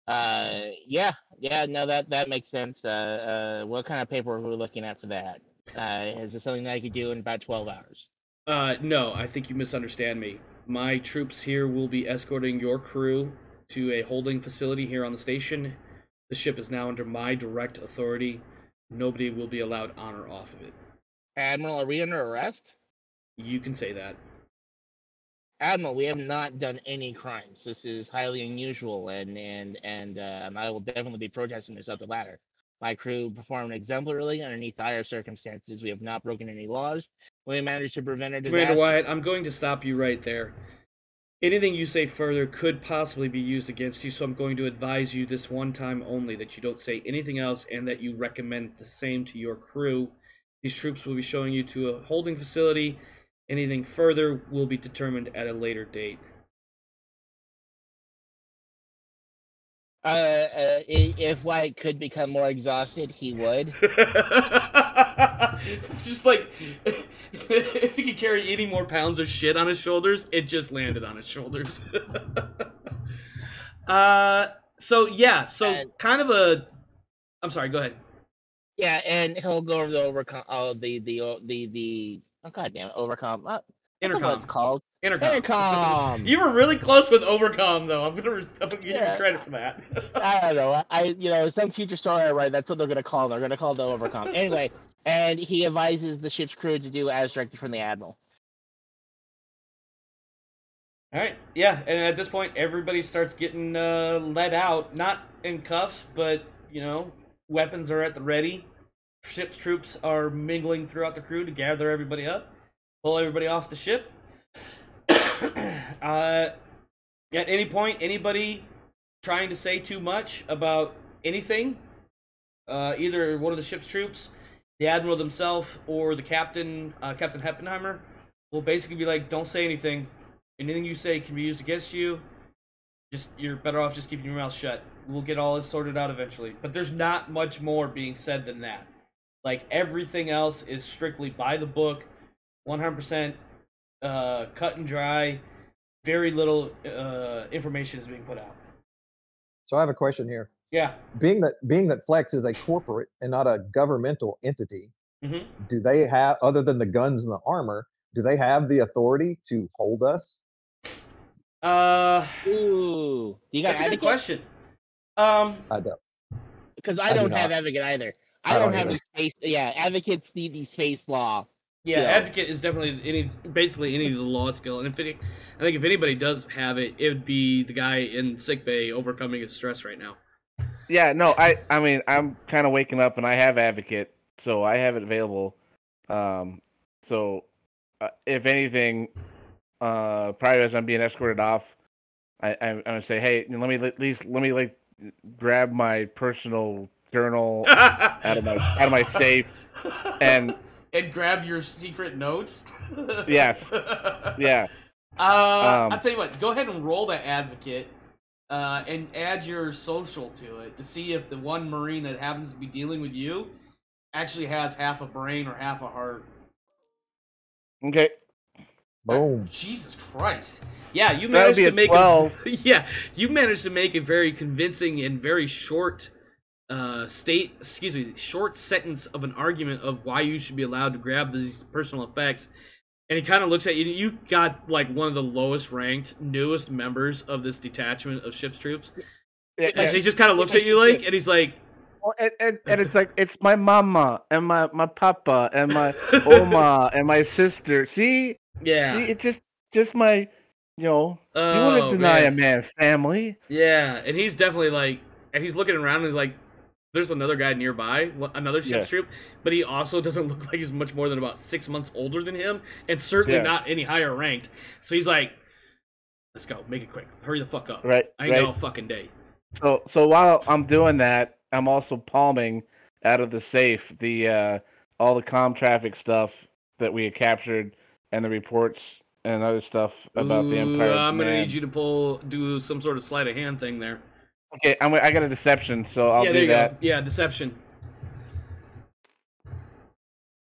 Yeah, no, that makes sense. What kind of paperwork are we looking at for that? Is this something that I could do in about 12 hours? No, I think you misunderstand me. My troops here will be escorting your crew to a holding facility here on the station. The ship is now under my direct authority. Nobody will be allowed on or off of it. Admiral, are we under arrest? You can say that. Admiral, we have not done any crimes. This is highly unusual, and I will definitely be protesting this up the ladder. My crew performed exemplarily underneath dire circumstances. We have not broken any laws. We managed to prevent a disaster. Commander Wyatt, I'm going to stop you right there. Anything you say further could possibly be used against you, so I'm going to advise you this one time only that you don't say anything else and that you recommend the same to your crew. These troops will be showing you to a holding facility. Anything further will be determined at a later date. If White could become more exhausted, he would. It's just like, if he could carry any more pounds of shit on his shoulders, it just landed on his shoulders. Kind of a... I'm sorry, go ahead. Yeah, and he'll go over the overcome. Oh, goddamn it, overcome. Intercom. What it's called? Intercom. You were really close with overcom, though. I'm gonna give you credit for that. I don't know. Some future story I write, that's what they're gonna call. They're gonna call it the overcom. Anyway, and he advises the ship's crew to do as directed from the admiral. All right. Yeah, and at this point, everybody starts getting let out, not in cuffs, but weapons are at the ready. Ship's troops are mingling throughout the crew to gather everybody up, pull everybody off the ship. At any point, anybody trying to say too much about anything, either one of the ship's troops, the admiral himself, or the captain, Captain Heppenheimer, will basically be like, "Don't say anything. Anything you say can be used against you. You're better off just keeping your mouth shut. We'll get all this sorted out eventually." But there's not much more being said than that. Like, everything else is strictly by the book, 100% cut and dry. Very little information is being put out. So I have a question here. Yeah. Being that Flex is a corporate and not a governmental entity, mm-hmm. Do they have, other than the guns and the armor, do they have the authority to hold us? Ooh, you got that's a good question. I don't. Because I don't have advocate either. I don't have any space. Yeah, advocates need the space law. Yeah, advocate is definitely basically any of the law skill, and I think if anybody does have it, it would be the guy in sickbay overcoming his stress right now. Yeah, no, I mean, I'm kind of waking up and I have advocate, so I have it available. If anything, prior as I'm being escorted off, I'm gonna say, hey, let me like grab my personal journal out of my safe, and grab your secret notes. yes, yeah. I'll tell you what. Go ahead and roll that advocate, and add your social to it to see if the one Marine that happens to be dealing with you actually has half a brain or half a heart. Okay. Boom. Jesus Christ. Yeah, you So that would managed be to a make 12. yeah, you managed to make a very convincing and very short short sentence of an argument of why you should be allowed to grab these personal effects. And he kind of looks at you. You've got like one of the lowest ranked, newest members of this detachment of ship's troops. Yeah, And he just kind of looks at you like, and he's like, well, and it's like it's my mama and my papa and my oma and my sister. See, yeah, it's just my, you know. You oh, wouldn't deny man. a man family. Yeah, and he's definitely like, and he's looking around and he's like, there's another guy nearby, another ship's troop, but he also doesn't look like he's much more than about 6 months older than him, and certainly not any higher ranked. So he's like, let's go, make it quick, hurry the fuck up. Right, I ain't got all fucking day. So while I'm doing that, I'm also palming out of the safe the all the comm traffic stuff that we had captured and the reports and other stuff about the Empire. I'm gonna need you to do some sort of sleight of hand thing there. Okay, I got a deception, so I'll do that. Go. Yeah, deception.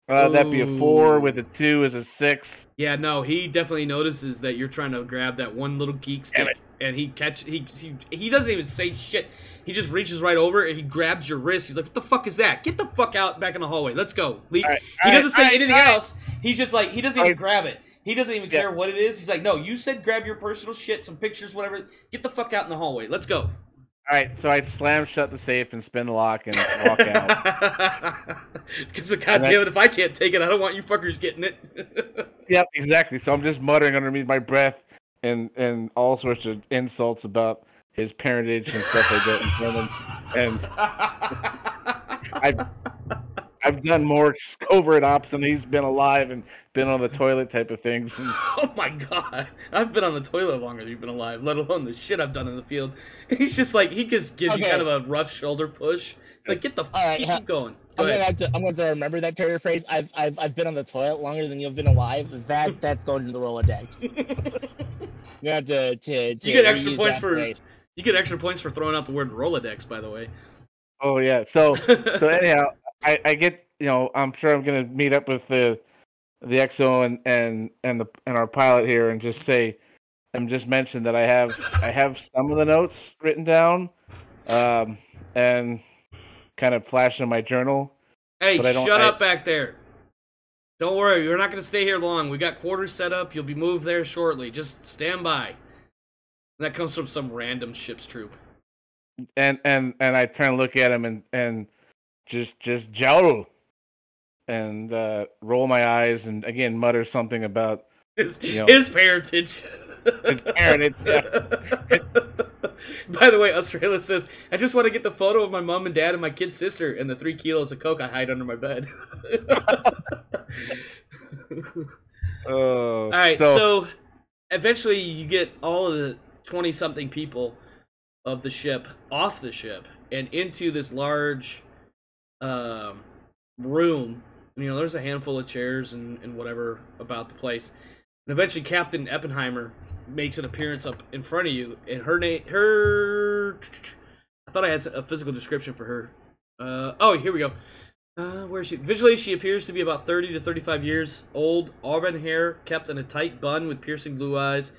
That'd be a 4 with a 2 is a 6. Yeah, no, he definitely notices that you're trying to grab that one little geek stick, and he doesn't even say shit. He just reaches right over and he grabs your wrist. He's like, "What the fuck is that? Get the fuck out back in the hallway. Let's go." He doesn't say anything else. He's just like, he doesn't even grab it. He doesn't even care what it is. He's like, "No, you said grab your personal shit, some pictures, whatever. Get the fuck out in the hallway. Let's go." Alright, so I slam shut the safe and spin the lock and walk out. Because, goddamn it, if I can't take it, I don't want you fuckers getting it. Yep, exactly. So I'm just muttering underneath my breath and all sorts of insults about his parentage and stuff like that. And I've done more covert ops than he's been alive and been on the toilet type of things. Oh my god. I've been on the toilet longer than you've been alive, let alone the shit I've done in the field. He's just like, he just gives you kind of a rough shoulder push. Like, get the keep going. I'm gonna have to remember that paraphrase. I've been on the toilet longer than you've been alive. That's going to the Rolodex. You have to you get extra points you get extra points for throwing out the word Rolodex, by the way. Oh yeah. So anyhow, I get, I'm sure I'm gonna meet up with the XO and our pilot here and just say, just mention that I have some of the notes written down, and kind of flash in my journal. Hey, shut up back there. Don't worry, you're not going to stay here long. We got quarters set up. You'll be moved there shortly. Just stand by. And that comes from some random ship's troop. And I turn and look at him and just jowl and roll my eyes and again mutter something about his parentage. His parentage. Yeah. By the way, Australia says, I just want to get the photo of my mom and dad and my kid sister and the 3 kilos of coke I hide under my bed. All right, so eventually you get all of the 20-something people of the ship off the ship and into this large room. There's a handful of chairs and whatever about the place. And eventually Captain Oppenheimer makes an appearance up in front of you, and I thought I had a physical description for her. Oh, here we go. Where is she? Visually, she appears to be about 30 to 35 years old, auburn hair, kept in a tight bun with piercing blue eyes,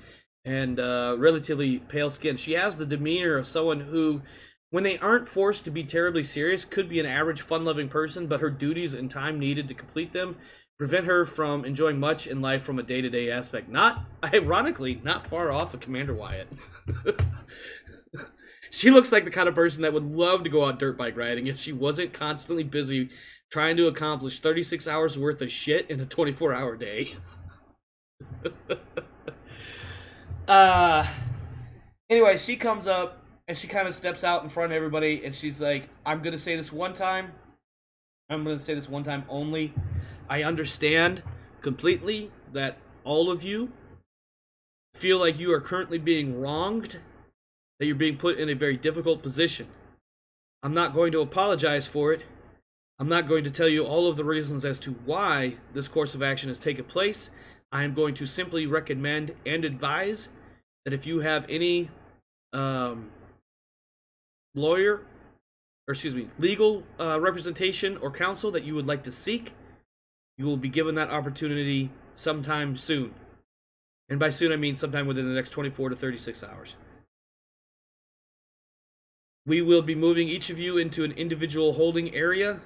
and relatively pale skin. She has the demeanor of someone who, when they aren't forced to be terribly serious, could be an average fun-loving person, but her duties and time needed to complete them prevent her from enjoying much in life from a day-to-day aspect. Ironically, not far off of Commander Wyatt. She looks like the kind of person that would love to go out dirt bike riding if she wasn't constantly busy trying to accomplish 36 hours worth of shit in a 24-hour day. Anyway, she comes up and she kind of steps out in front of everybody and she's like, I'm going to say this one time. I'm going to say this one time only. I understand completely that all of you feel like you are currently being wronged, that you're being put in a very difficult position. I'm not going to apologize for it. I'm not going to tell you all of the reasons as to why this course of action has taken place. I am going to simply recommend and advise that if you have any legal representation or counsel that you would like to seek, you will be given that opportunity sometime soon. And by soon, I mean sometime within the next 24 to 36 hours. We will be moving each of you into an individual holding area.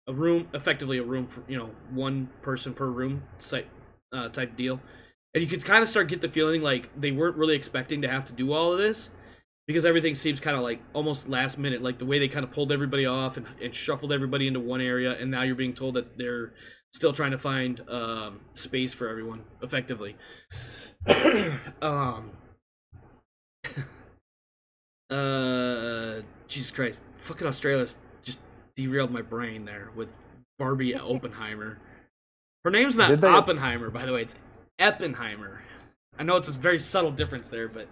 A room, effectively a room for, one person per room type deal. And you could kind of start get the feeling like they weren't really expecting to have to do all of this, because everything seems kind of like almost last minute, like the way they kind of pulled everybody off and shuffled everybody into one area, and now you're being told that they're still trying to find space for everyone, effectively. Jesus Christ. Fucking Australia's just derailed my brain there with Barbie Oppenheimer. Her name's not Oppenheimer, by the way, it's Eppenheimer. I know it's a very subtle difference there, but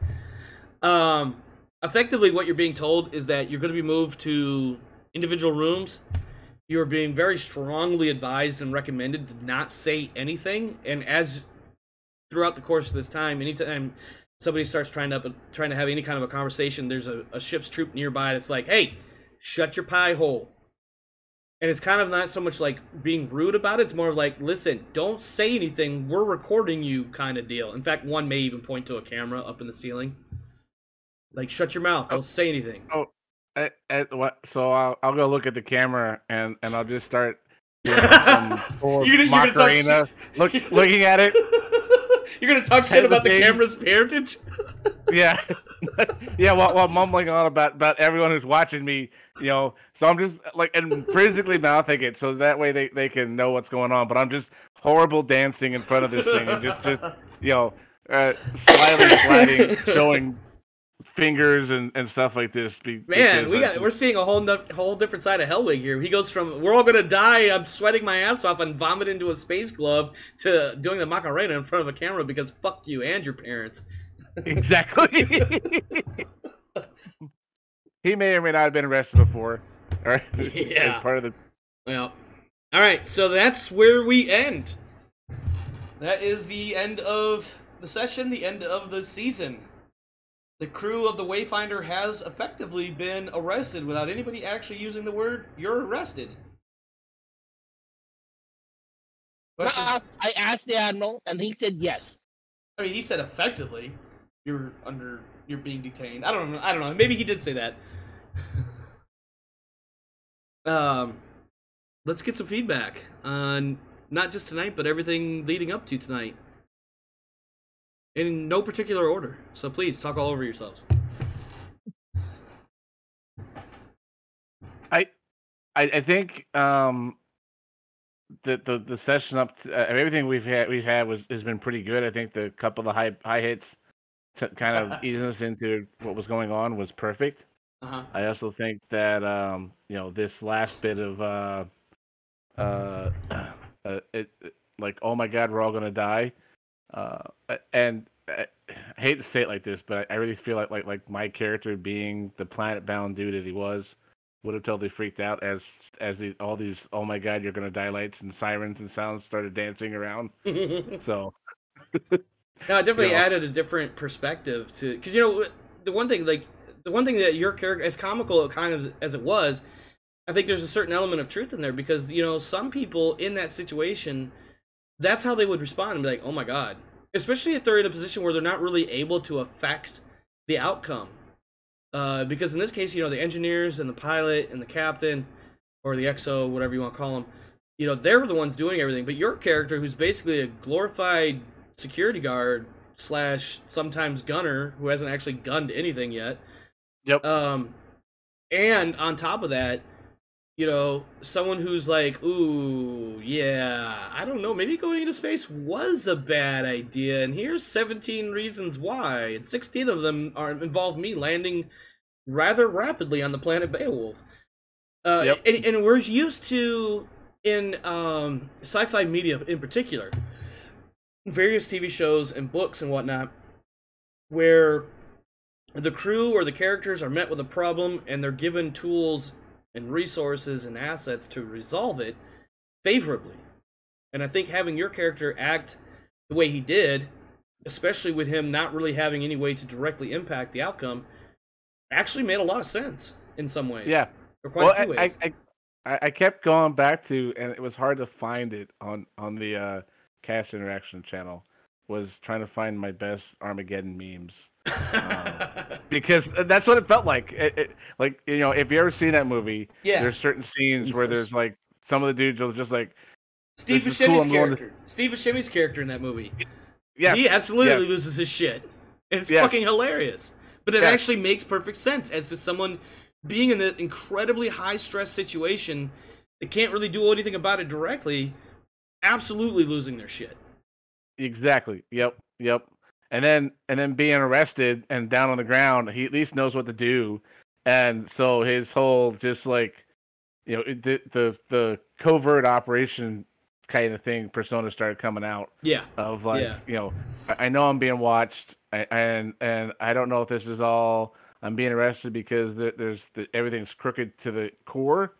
effectively what you're being told is that you're going to be moved to individual rooms. You're being very strongly advised and recommended to not say anything, and as throughout the course of this time, anytime somebody starts trying to have any kind of a conversation, there's a ship's troop nearby that's like, hey, shut your pie hole. And it's kind of not so much like being rude about it, it's more of like, listen, don't say anything, we're recording you kind of deal. In fact, one may even point to a camera up in the ceiling. Like, shut your mouth, don't say anything. So I'll go look at the camera and I'll just start doing some Macarena, looking at it. You're gonna talk shit about the camera's parentage? Yeah. Yeah, while mumbling on about everyone who's watching me, so I'm just like, and physically mouthing it so that way they can know what's going on, but I'm just horrible dancing in front of this thing and just slyly sliding, showing fingers and stuff like this. Man, we're seeing a whole different side of Hellwig here. He goes from we're all gonna die, I'm sweating my ass off and vomit into a space glove, to doing the Macarena in front of a camera because fuck you and your parents. Exactly. He may or may not have been arrested before. All right. Yeah. As part of the. Well. All right. So that's where we end. That is the end of the session. The end of the season. The crew of the Wayfinder has effectively been arrested without anybody actually using the word "you're arrested." I asked the Admiral, and he said yes. I mean, he said effectively, you're being detained. I don't know. Maybe he did say that. Let's get some feedback on not just tonight, but everything leading up to tonight. In no particular order. So please, talk all over yourselves. I think the session up to, everything we've had has been pretty good. I think the couple of high hits to kind of easing us into what was going on was perfect. Uh-huh. I also think that this last bit of like, oh my god, we're all gonna die, and I hate to say it like this, but I really feel like my character, being the planet-bound dude that he was, would have totally freaked out as all these oh my god you're gonna die lights and sirens and sounds started dancing around. So no, it definitely added a different perspective to, because the one thing that your character, as comical kind of as it was, I think there's a certain element of truth in there, because some people in that situation, that's how they would respond and be like, oh my god, especially if they're in a position where they're not really able to affect the outcome. Because in this case, the engineers and the pilot and the captain, or the XO, whatever you want to call them, they're the ones doing everything. But your character, who's basically a glorified security guard / sometimes gunner, who hasn't actually gunned anything yet. Yep. And on top of that, someone who's like, ooh, yeah, I don't know, maybe going into space was a bad idea, and here's 17 reasons why, and 16 of them involve me landing rather rapidly on the planet Beowulf. Yep. And we're used to, in sci-fi media in particular, various TV shows and books and whatnot where the crew or the characters are met with a problem and they're given tools and resources and assets to resolve it favorably. And I think having your character act the way he did, especially with him not really having any way to directly impact the outcome, actually made a lot of sense in some ways. Yeah. Or quite a few ways. I kept going back to, and it was hard to find it on the cast interaction channel, was trying to find my best Armageddon memes. Because that's what it felt like. Like, you know, if you ever seen that movie, there's certain scenes where there's like some of the dudes are just like Steve Buscemi's character. Steve Buscemi's character in that movie. Yes. He absolutely loses his shit. And it's fucking hilarious. But it actually makes perfect sense as to someone being in an incredibly high stress situation that can't really do anything about it directly, absolutely losing their shit. Exactly. Yep. And then being arrested and down on the ground, he at least knows what to do. And so his whole just like, you know, the covert operation kind of thing persona started coming out. Yeah. Of like, you know, I know I'm being watched, and I don't know if this is all I'm being arrested because everything's crooked to the core,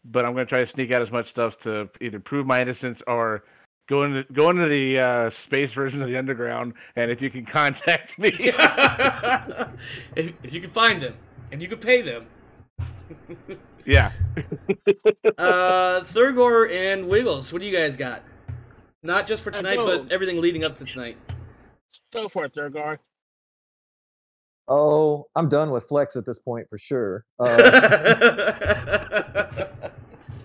but I'm going to try to sneak out as much stuff to either prove my innocence or go into the space version of the underground, and if you can contact me. if you can find them, and you can pay them. Yeah. Thurgor and Wiggles, what do you guys got? Not just for tonight, but everything leading up to tonight. Go for it, Thurgor. Oh, I'm done with Flex at this point for sure.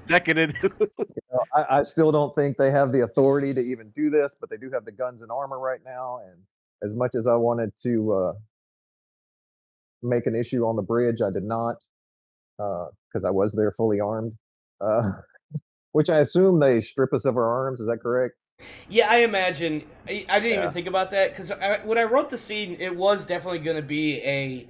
Seconded. I still don't think they have the authority to even do this, but they do have the guns and armor right now. And as much as I wanted to make an issue on the bridge, I did not, because I was there fully armed. Which I assume they strip us of our arms. Is that correct? Yeah, I imagine. I didn't even think about that, because when I wrote the scene, it was definitely going to be a,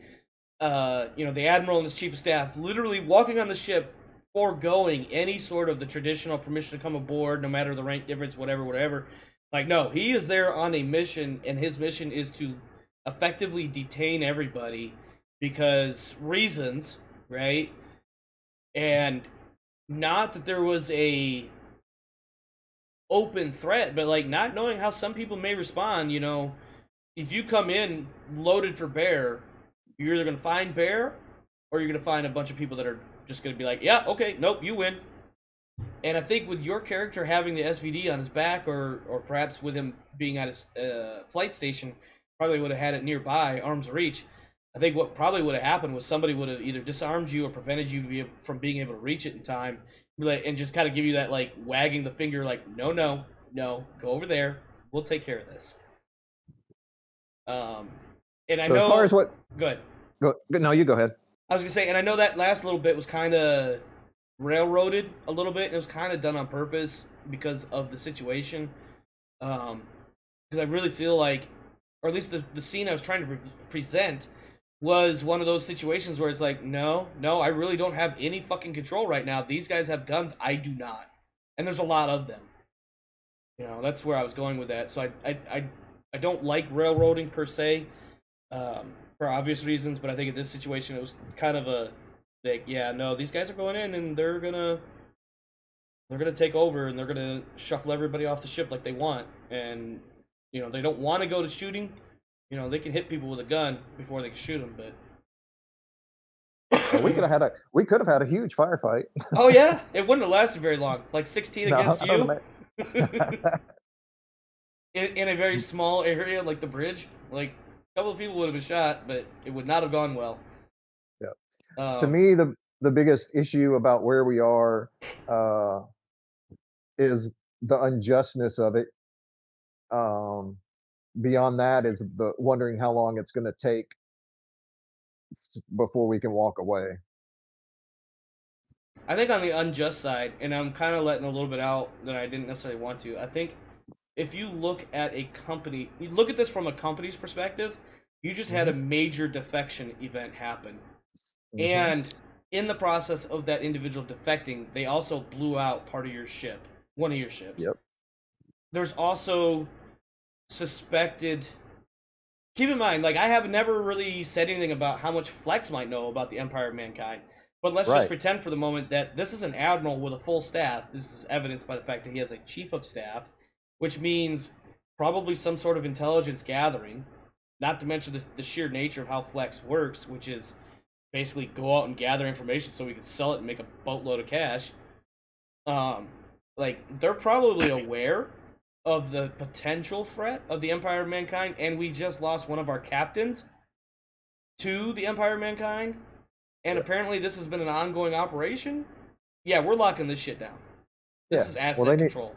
the Admiral and his Chief of Staff literally walking on the ship, foregoing any sort of the traditional permission to come aboard, no matter the rank difference, whatever. Like, no, he is there on a mission, and his mission is to effectively detain everybody because reasons, right? And not that there was a open threat, but like not knowing how some people may respond. You know, if you come in loaded for bear, you're either going to find bear or you're going to find a bunch of people that are just going to be like, yeah, okay, nope, you win. And I think with your character having the SVD on his back, or perhaps with him being at his flight station, probably would have had it nearby, arm's reach. I think what probably would have happened was somebody would have either disarmed you or prevented you from being able to reach it in time, and just kind of give you that, like, wagging the finger, like, no, go over there. We'll take care of this. And I know... as far as what... Go ahead. No, you go ahead. I was going to say, and I know that last little bit was kind of railroaded a little bit, and it was kind of done on purpose because of the situation. Because I really feel like, or at least the scene I was trying to present was one of those situations where it's like, no, I really don't have any fucking control right now. These guys have guns, I do not. And there's a lot of them. You know, that's where I was going with that. So I don't like railroading per se, for obvious reasons, but I think in this situation it was kind of a, like, yeah, no, these guys are going in and they're gonna take over and they're gonna shuffle everybody off the ship like they want. And, you know, they don't want to go to shooting. You know, they can hit people with a gun before they can shoot them, but well, we could have had a huge firefight. Oh yeah, it wouldn't have lasted very long. Like 16 against you. in a very small area like the bridge, like a couple of people would have been shot, but it would not have gone well. Yeah. To me, the biggest issue about where we are is the unjustness of it. Beyond that is the wondering how long it's going to take before we can walk away. I think on the unjust side, and I'm kind of letting a little bit out that I didn't necessarily want to, I think if you look at a company, you look at this from a company's perspective, you just had a major defection event happen. And in the process of that individual defecting, they also blew out part of your ship, one of your ships. Yep. There's also suspected. Keep in mind, like, I have never really said anything about how much Flex might know about the Empire of Mankind. But let's just Right. pretend for the moment that this is an admiral with a full staff. This is evidenced by the fact that he has a chief of staff, which means probably some sort of intelligence gathering. Not to mention the sheer nature of how Flex works, which is basically go out and gather information so we can sell it and make a boatload of cash. Like, they're probably aware of the potential threat of the Empire of Mankind, and we just lost one of our captains to the Empire of Mankind, and apparently this has been an ongoing operation. Yeah, we're locking this shit down. This is asset control.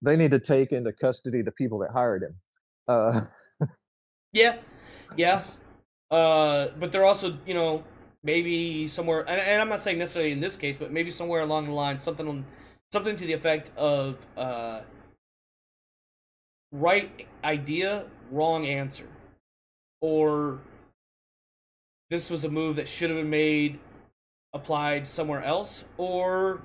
They need to take into custody the people that hired him. Yeah. But they're also, maybe somewhere, and I'm not saying necessarily in this case, but maybe somewhere along the line, something to the effect of right idea, wrong answer, or this was a move that should have been made, applied somewhere else, or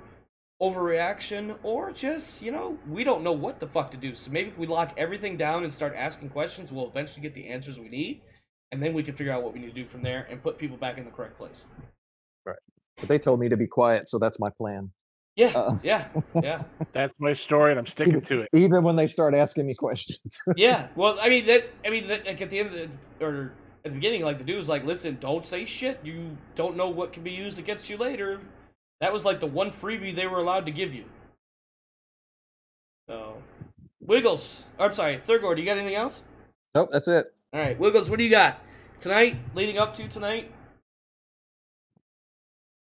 overreaction, or just, we don't know what the fuck to do. So maybe if we lock everything down and start asking questions, we'll eventually get the answers we need, and then we can figure out what we need to do from there and put people back in the correct place. Right. But they told me to be quiet, so that's my plan. Yeah. That's my story, and I'm sticking to it. Even when they start asking me questions. Yeah. Well, I mean, like at the end or at the beginning, like the dude was like, "Listen, don't say shit. You don't know what can be used against you later." That was like the one freebie they were allowed to give you. So, Wiggles. I'm sorry, Thurgood, you got anything else? Nope, that's it. All right, Wiggles, what do you got tonight? Leading up to tonight?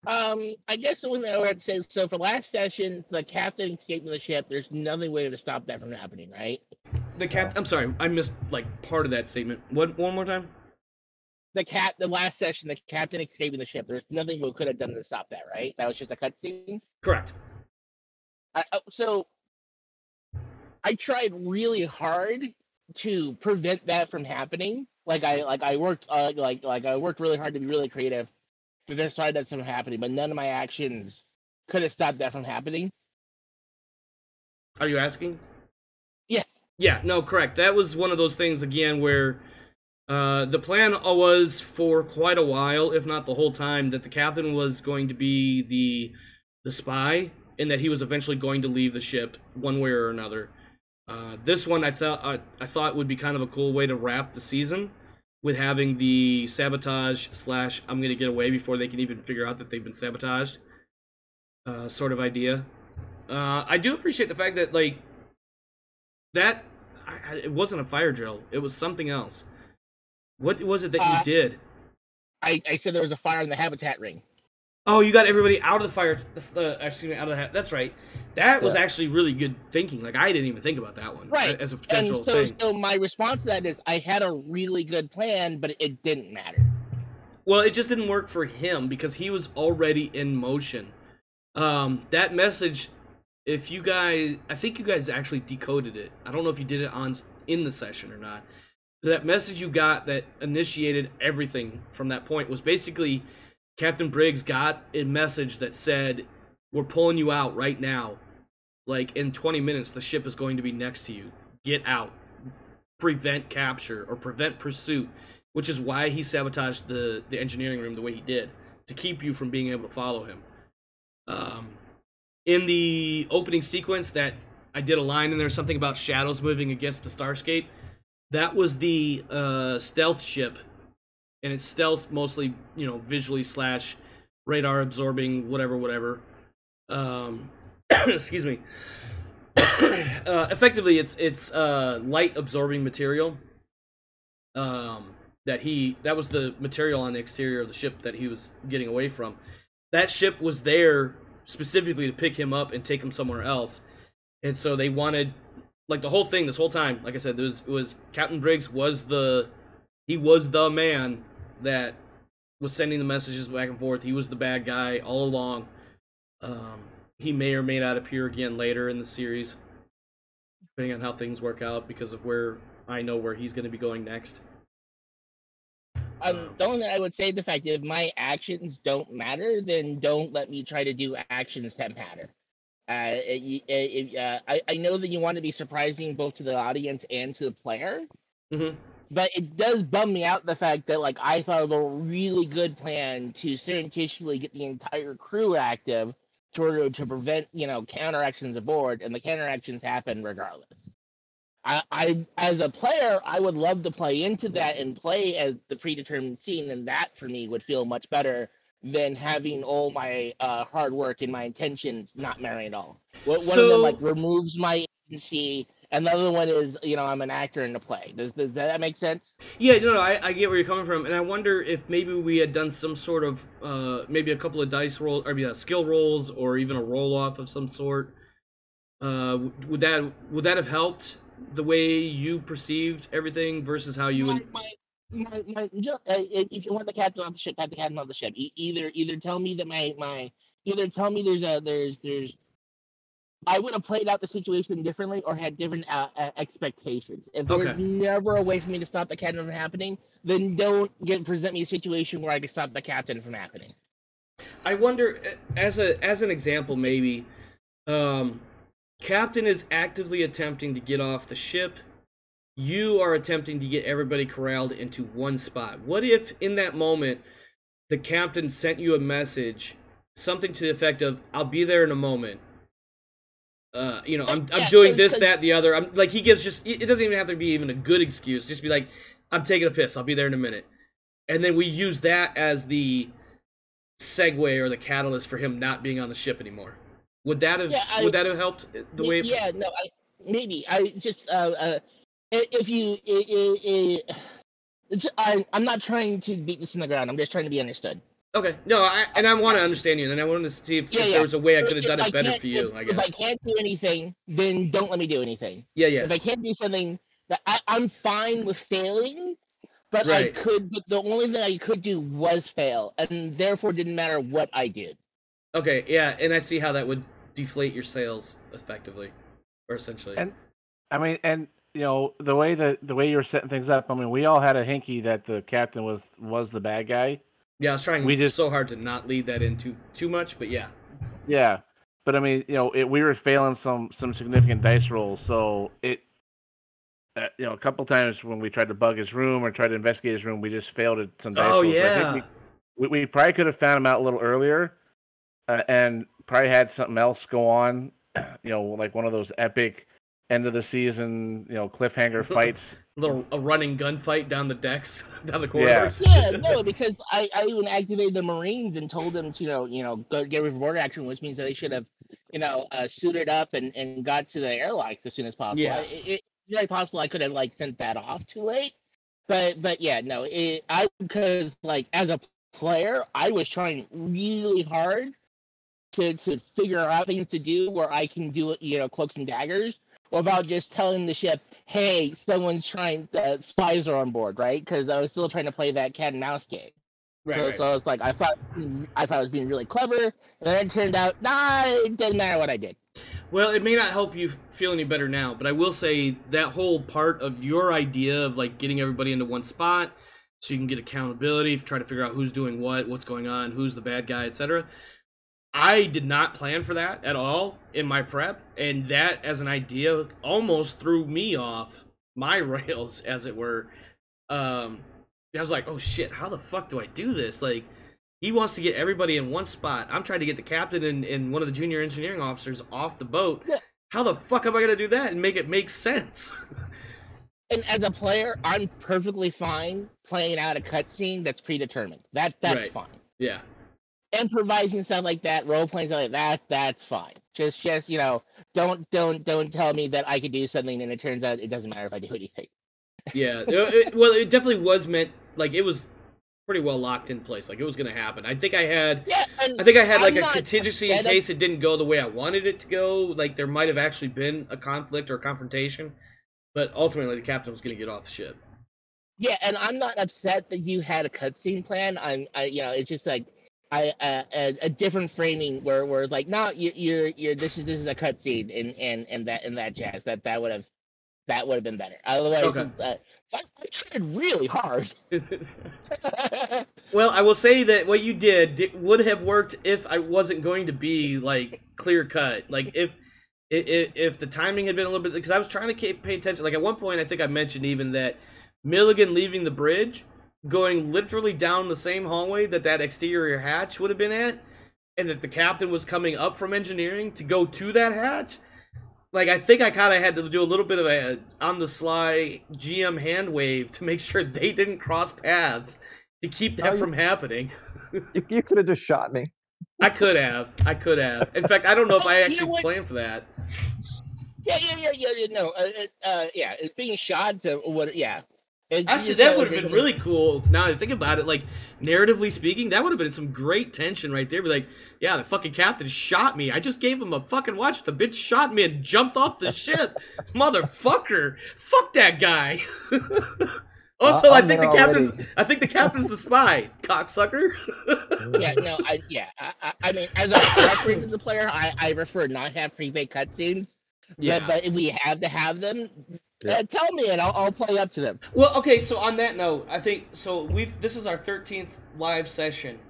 I guess the only thing I would say is, so for last session, the captain escaping the ship, there's nothing way to stop that from happening, right? I'm sorry, I missed like part of that statement. What? One more time? The last session, the captain escaping the ship, there's nothing we could have done to stop that, right? That was just a cutscene? Correct. So I tried really hard to prevent that from happening. I worked really hard to be really creative to just try that from happening, but none of my actions could have stopped that from happening. Are you asking? Yes. Yeah, no, correct. That was one of those things, again, where the plan was for quite a while, if not the whole time, that the captain was going to be the spy, and that he was eventually going to leave the ship one way or another. This one I thought would be kind of a cool way to wrap the season, with having the sabotage / I'm going to get away before they can even figure out that they've been sabotaged sort of idea. I do appreciate the fact that, like, that it wasn't a fire drill. It was something else. What was it that you did? I said there was a fire in the habitat ring. Oh, you got everybody out of the fire. Out of the. That's right. That was actually really good thinking. Like, I didn't even think about that one. Right. As a potential thing. So my response to that is, I had a really good plan, but it didn't matter. Well, it just didn't work for him because he was already in motion. That message, I think you guys actually decoded it. I don't know if you did it in the session or not. But that message you got that initiated everything from that point was basically Captain Briggs got a message that said, "We're pulling you out right now. Like, in 20 minutes, the ship is going to be next to you. Get out. Prevent capture or prevent pursuit," which is why he sabotaged the engineering room the way he did, to keep you from being able to follow him. In the opening sequence, that I did a line in there, something about shadows moving against the Starscape. That was the stealth ship, and it's stealth mostly, visually / radar absorbing, whatever. Excuse me. Effectively, it's light absorbing material. That was the material on the exterior of the ship that he was getting away from. That ship was there specifically to pick him up and take him somewhere else, and so they wanted, like, the whole thing, this whole time, like I said, it was Captain Briggs was the man that was sending the messages back and forth. He was the bad guy all along. He may or may not appear again later in the series, depending on how things work out, because of where I know where he's going to be going next. The only thing I would say, the fact that if my actions don't matter, then don't let me try to do actions that matter. I know that you want to be surprising both to the audience and to the player, Mm-hmm. but it does bum me out the fact that like I thought of a really good plan to surreptitiously get the entire crew active to prevent counteractions aboard, and the counteractions happen regardless. I as a player, I would love to play into that and play as the predetermined scene, and that for me would feel much better than having all my hard work and my intentions not matter at all. One of them like removes my agency, and the other one is I'm an actor in the play. Does that make sense? Yeah, no, I get where you're coming from, and I wonder if maybe we had done some sort of maybe a couple of dice rolls, or skill rolls, or even a roll off of some sort. Would that have helped the way you perceived everything versus how you would? If you want the captain on the ship, have the captain on the ship. Either tell me that either tell me there's I would have played out the situation differently or had different expectations. If there's never a way for me to stop the captain from happening, then don't present me a situation where I can stop the captain from happening. I wonder, as an example, maybe, captain is actively attempting to get off the ship. You are attempting to get everybody corralled into one spot. What if, in that moment, the captain sent you a message, something to the effect of, "I'll be there in a moment." I'm doing this, that, the other. I'm like, he gives just, it doesn't even have to be even a good excuse. Just be like, "I'm taking a piss. I'll be there in a minute." And then we use that as the segue or the catalyst for him not being on the ship anymore. Would that have helped the way? Maybe. I just if you I'm not trying to beat this in the ground. I'm just trying to be understood. Okay, no, I want to understand you, and I wanted to see if there was a way I could have done it better for you. I guess if I can't do anything, then don't let me do anything. Yeah. If I can't do something, that I'm fine with failing, but right. But the only thing I could do was fail, and therefore didn't matter what I did. Okay, yeah, and I see how that would deflate your sales effectively, or essentially. And I mean, the way you were setting things up, I mean, we all had a hinky that the captain was the bad guy. Yeah, I was trying so hard to not lead that into too much, but yeah. Yeah, but I mean, we were failing some significant dice rolls, so it, a couple times when we tried to bug his room or tried to investigate his room, we just failed at some dice rolls. Yeah. So I think we probably could have found him out a little earlier, and probably had something else go on, like one of those epic end of the season, cliffhanger fights. A running gunfight down the decks, down the corridors. Yeah, no, because I even activated the Marines and told them to go get report action, which means that they should have suited up and got to the airlocks as soon as possible. Yeah, it's very possible I could have sent that off too late, but yeah, no, because as a player I was trying really hard to figure out things to do where I can do cloaks and daggers, or about just telling the ship, hey, someone's trying, spies are on board, right? Because I was still trying to play that cat and mouse game. Right. So it's like I thought I was being really clever, and then it turned out, it didn't matter what I did. Well, it may not help you feel any better now, but I will say that whole part of your idea of getting everybody into one spot so you can get accountability, try to figure out who's doing what's going on, who's the bad guy, etc. I did not plan for that at all in my prep, and that as an idea almost threw me off my rails, as it were. I was like, oh shit, how the fuck do I do this? He wants to get everybody in one spot. I'm trying to get the captain and one of the junior engineering officers off the boat. Yeah. How the fuck am I going to do that and make it make sense? And as a player, I'm perfectly fine playing out a cutscene that's predetermined. That's right. Fine. Yeah. Improvising stuff like that, role playing stuff like that, that's fine. Just don't tell me that I could do something and it turns out it doesn't matter if I do anything. Yeah, it definitely was meant, it was pretty well locked in place. It was going to happen. I think I had a contingency in case it didn't go the way I wanted it to go. There might have actually been a conflict or a confrontation, but ultimately the captain was going to get off the ship. Yeah, and I'm not upset that you had a cutscene plan. It's just a different framing where you're this is a cutscene and that jazz that that would have been better. Otherwise, Okay. I tried really hard. Well, I will say that what you did would have worked if I wasn't going to be like clear cut. Like if the timing had been a little bit, because I was trying to pay attention. Like at one point, I think I mentioned even that Milligan leaving the bridge, going literally down the same hallway that exterior hatch would have been at, and that the captain was coming up from engineering to go to that hatch. Like, I think I kind of had to do a little bit of a on-the-sly GM hand wave to make sure they didn't cross paths to keep that from happening. You could have just shot me. I could have. In fact, I don't know if I actually planned for that. Yeah. No, it's being shot to what? Yeah. Actually, that would have been really cool. Now that I think about it, like, narratively speaking, that would have been some great tension right there. Be like, yeah, the fucking captain shot me. I just gave him a fucking watch. The bitch shot me and jumped off the ship. Motherfucker. Fuck that guy. Also, I think the captain's the spy. Cocksucker. I mean, as a preference as a player, I prefer not have prepaid cutscenes. Yeah. But if we have to have them, tell me and I'll play up to them. Well, okay, so on that note, I think so this is our 13th live session.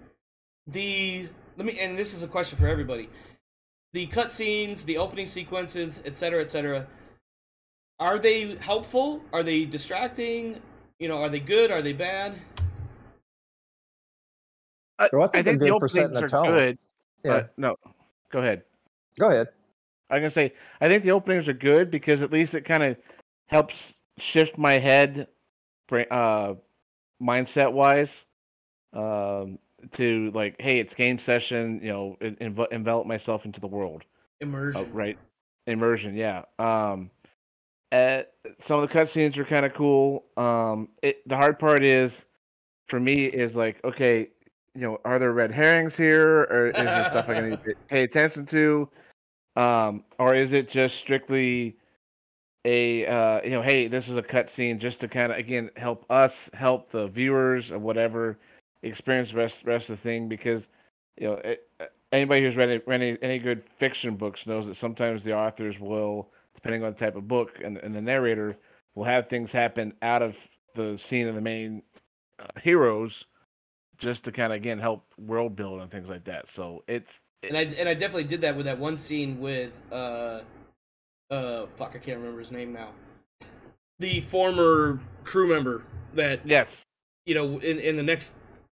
And this is a question for everybody. The cutscenes, the opening sequences, etc., are they helpful? Are they distracting? You know, are they good? Are they bad? I think the openings are good. But no, go ahead. Go ahead. I'm gonna say I think the openings are good because at least it kind of helps shift my head, mindset wise, to like, hey, it's game session. You know, envelop myself into the world. Immersion. Right. Immersion. Yeah. Some of the cutscenes are kind of cool. The hard part is, for me, is like, okay, you know, are there red herrings here, or is there stuff I need to pay attention to? Or is it just strictly a hey, this is a cutscene just to kind of again help the viewers or whatever experience the rest of the thing? Because anybody who's read any good fiction books knows that sometimes the authors will, depending on the type of book and the narrator, will have things happen out of the scene of the main heroes just to kind of again help world build and things like that. So And I definitely did that with that one scene with I can't remember his name now. The former crew member that in the next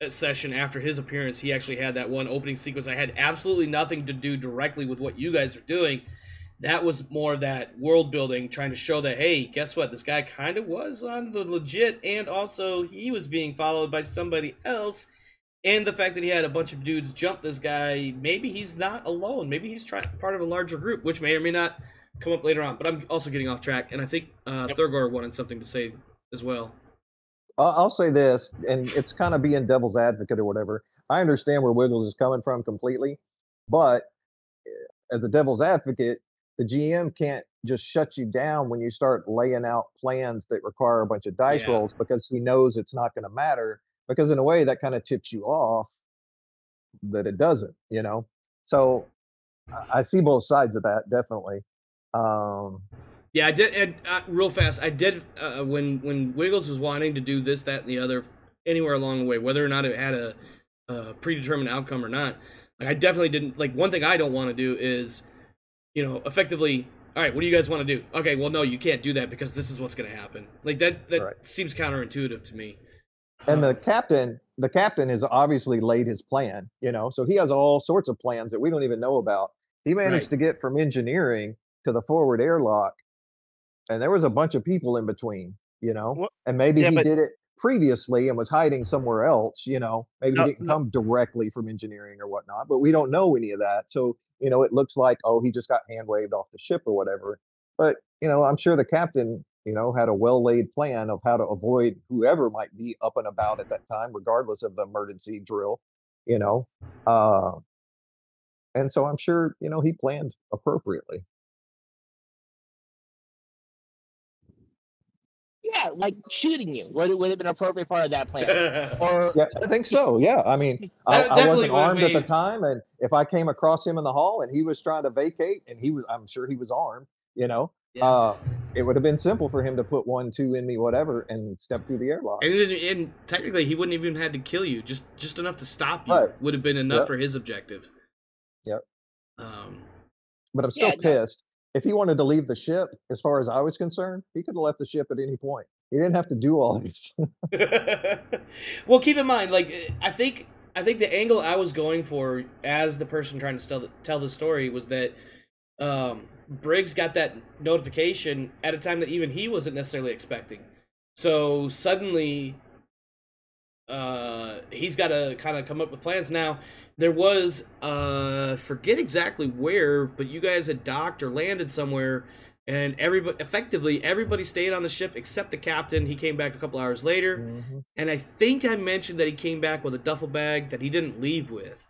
session after his appearance, he actually had that one opening sequence. I had absolutely nothing to do directly with what you guys are doing. That was more of that world building, trying to show that, hey, guess what? This guy kind of was on the legit, and also he was being followed by somebody else. And the fact that he had a bunch of dudes jump this guy, maybe he's not alone. Maybe he's part of a larger group, which may or may not come up later on. But I'm also getting off track, and I think Thurgor wanted something to say as well. I'll say this, and it's kind of being devil's advocate or whatever. I understand where Wiggles is coming from completely, but as a devil's advocate, the GM can't just shut you down when you start laying out plans that require a bunch of dice rolls because he knows it's not going to matter. Because in a way, that kind of tips you off that it doesn't, you know? So I see both sides of that, definitely. Yeah, I did. And, real fast, I did, when Wiggles was wanting to do this, that, and the other, anywhere along the way, whether or not it had a predetermined outcome or not, like, I definitely didn't, like, one thing I don't want to do is, effectively, all right, what do you guys want to do? Okay, well, no, you can't do that because this is what's going to happen. Like, that seems counterintuitive to me. And the captain has obviously laid his plan, so he has all sorts of plans that we don't even know about. He managed to get from engineering to the forward airlock, and there was a bunch of people in between, and maybe he did it previously and was hiding somewhere else, maybe he didn't come directly from engineering or whatnot, but we don't know any of that. So, it looks like, he just got hand waved off the ship or whatever. But, I'm sure the captain, had a well-laid plan of how to avoid whoever might be up and about at that time, regardless of the emergency drill, and so I'm sure, he planned appropriately. Yeah, like shooting you would have been an appropriate part of that plan. Yeah, I think so. Yeah, I mean, I wasn't armed at the time, and if I came across him in the hall and he was trying to vacate, and I'm sure he was armed, It would have been simple for him to put 1, 2 in me, whatever, and step through the airlock. And technically, he wouldn't even had to kill you. Just enough to stop you Right. would have been enough Yep. for his objective. Yep. Um, But I'm still Yeah, no. pissed. If he wanted to leave the ship, as far as I was concerned, he could have left the ship at any point. He didn't have to do all this. well, keep in mind, like I think the angle I was going for as the person trying to tell the story was that Briggs got that notification at a time that even he wasn't necessarily expecting. So suddenly, he's got to kind of come up with plans. Now, there was forget exactly where, but you guys had docked or landed somewhere. And everybody stayed on the ship except the captain. He came back a couple hours later. Mm-hmm. And I think I mentioned that he came back with a duffel bag that he didn't leave with.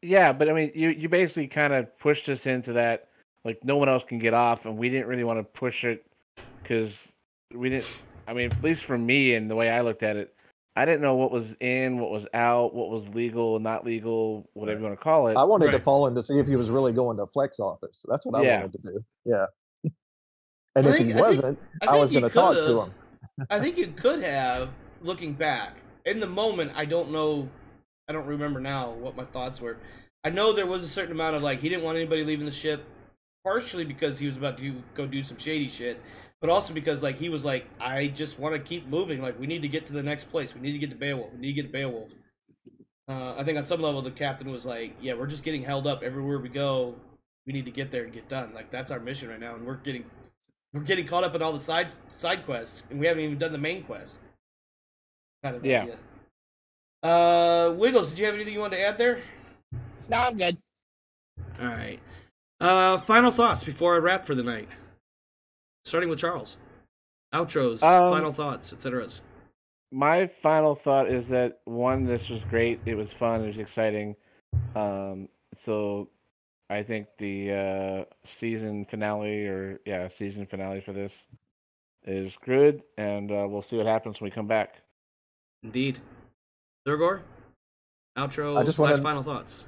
Yeah, but I mean, you basically kind of pushed us into that, like, no one else can get off, and we didn't really want to push it because we didn't. I mean, at least for me and the way I looked at it, I didn't know what was in, what was out, what was legal, not legal, whatever you want to call it. I wanted to Right. follow him to see if he was really going to Flex office. That's what I Yeah. wanted to do. Yeah. And I if think- he I think- wasn't, I I think was you going to talk to could've. him. I think you could have, looking back. In the moment, I don't remember now what my thoughts were. I know there was a certain amount of, like, he didn't want anybody leaving the ship, partially because he was about to go do some shady shit, but also because, like, he was like, I just want to keep moving. Like, we need to get to the next place. We need to get to Beowulf. We need to get to Beowulf. I think on some level, the captain was like, yeah, we're just getting held up everywhere we go. We need to get there and get done. Like, that's our mission right now, and we're getting caught up in all the side quests, and we haven't even done the main quest. Kind of Yeah. idea. Wiggles, did you have anything you wanted to add there? No, I'm good. All right. Final thoughts before I wrap for the night. Starting with Charles. Outros, final thoughts, etc. My final thought is that, one, this was great. It was fun. It was exciting. So I think the season finale for this is good, and we'll see what happens when we come back. Indeed. Thurgor? Outro I just / wanna- final thoughts.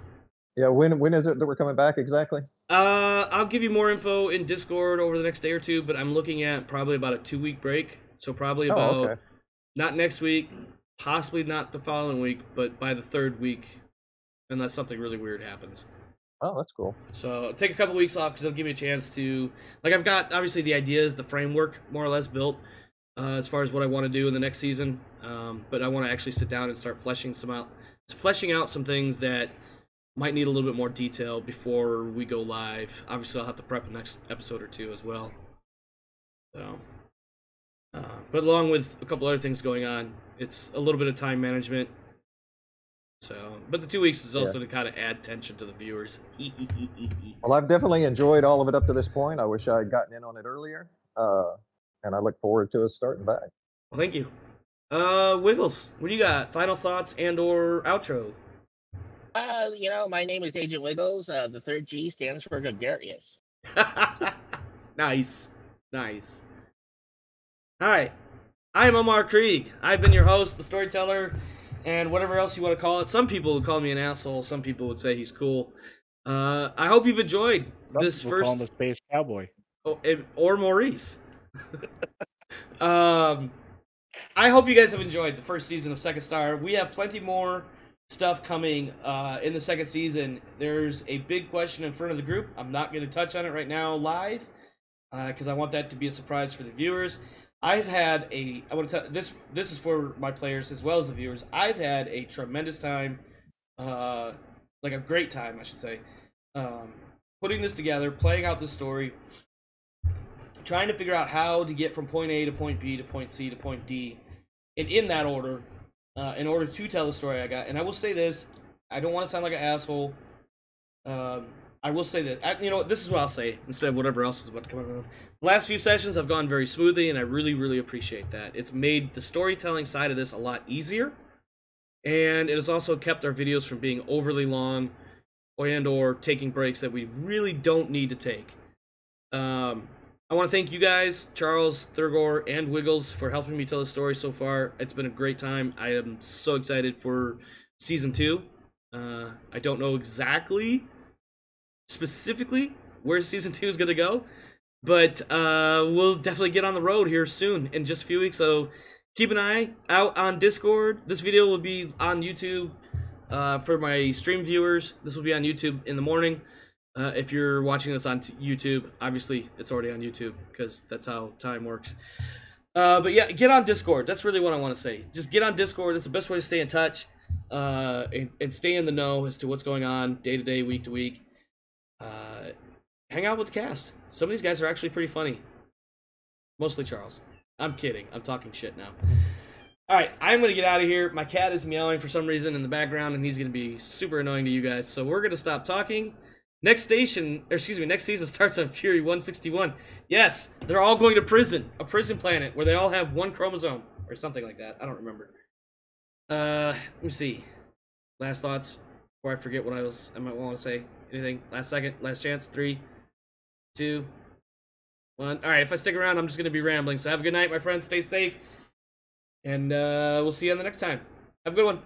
Yeah, when is it that we're coming back exactly? I'll give you more info in Discord over the next day or two, but I'm looking at probably about a 2-week break. So probably about okay. not next week, possibly not the following week, but by the 3rd week, unless something really weird happens. Oh, that's cool. So I'll take a couple weeks off because it'll give me a chance to, like, I've got obviously the ideas, the framework more or less built as far as what I want to do in the next season, but I want to actually sit down and start fleshing out some things that might need a little bit more detail before we go live. Obviously, I'll have to prep the next episode or two as well. So, but along with a couple other things going on, it's a little bit of time management. So, but the 2 weeks is also to kind of add tension to the viewers. Well, I've definitely enjoyed all of it up to this point. I wish I had gotten in on it earlier. And I look forward to us starting back. Well, thank you. Wiggles, what do you got? Final thoughts and or outro? My name is Agent Wiggles. The 3rd G stands for gregarious. Nice. All right. I'm Omar Krieg. I've been your host, the storyteller, and whatever else you want to call it. Some people would call me an asshole. Some people would say he's cool. I hope you've enjoyed this We'll call him first... the Space Cowboy. Or Maurice. I hope you guys have enjoyed the first season of Second Star. We have plenty more stuff coming in the second season. There's a big question in front of the group. I'm not going to touch on it right now live because I want that to be a surprise for the viewers. This is for my players as well as the viewers. I've had a tremendous time, like a great time, I should say, putting this together, playing out this story, trying to figure out how to get from point A to point B to point C to point D, and in that order, in order to tell the story I got. And I will say this, I don't want to sound like an asshole. I will say that, this is what I'll say instead of whatever else is about to come out of my mouth. The last few sessions have gone very smoothly, and I really, really appreciate that. It's made the storytelling side of this a lot easier, and it has also kept our videos from being overly long or taking breaks that we really don't need to take. I want to thank you guys, Charles, Thurgor, and Wiggles, for helping me tell the story so far. It's been a great time. I am so excited for Season 2. I don't know specifically where Season 2 is going to go, But we'll definitely get on the road here soon in just a few weeks. So keep an eye out on Discord. This video will be on YouTube for my stream viewers. This will be on YouTube in the morning. If you're watching this on YouTube, obviously it's already on YouTube because that's how time works. But yeah, get on Discord. That's really what I want to say. Just get on Discord. It's the best way to stay in touch and stay in the know as to what's going on day to day, week to week. Hang out with the cast. Some of these guys are actually pretty funny. Mostly Charles. I'm kidding. I'm talking shit now. Alright, I'm going to get out of here. My cat is meowing for some reason in the background, and he's going to be super annoying to you guys. So we're going to stop talking. Next season starts on Fury 161. Yes, they're all going to prison. A prison planet where they all have one chromosome. Or something like that. I don't remember. Let me see. Last thoughts before I forget what I might want to say. Anything? Last second? Last chance? 3, 2, 1. Alright, if I stick around, I'm just going to be rambling. So have a good night, my friends. Stay safe. And we'll see you on the next time. Have a good one.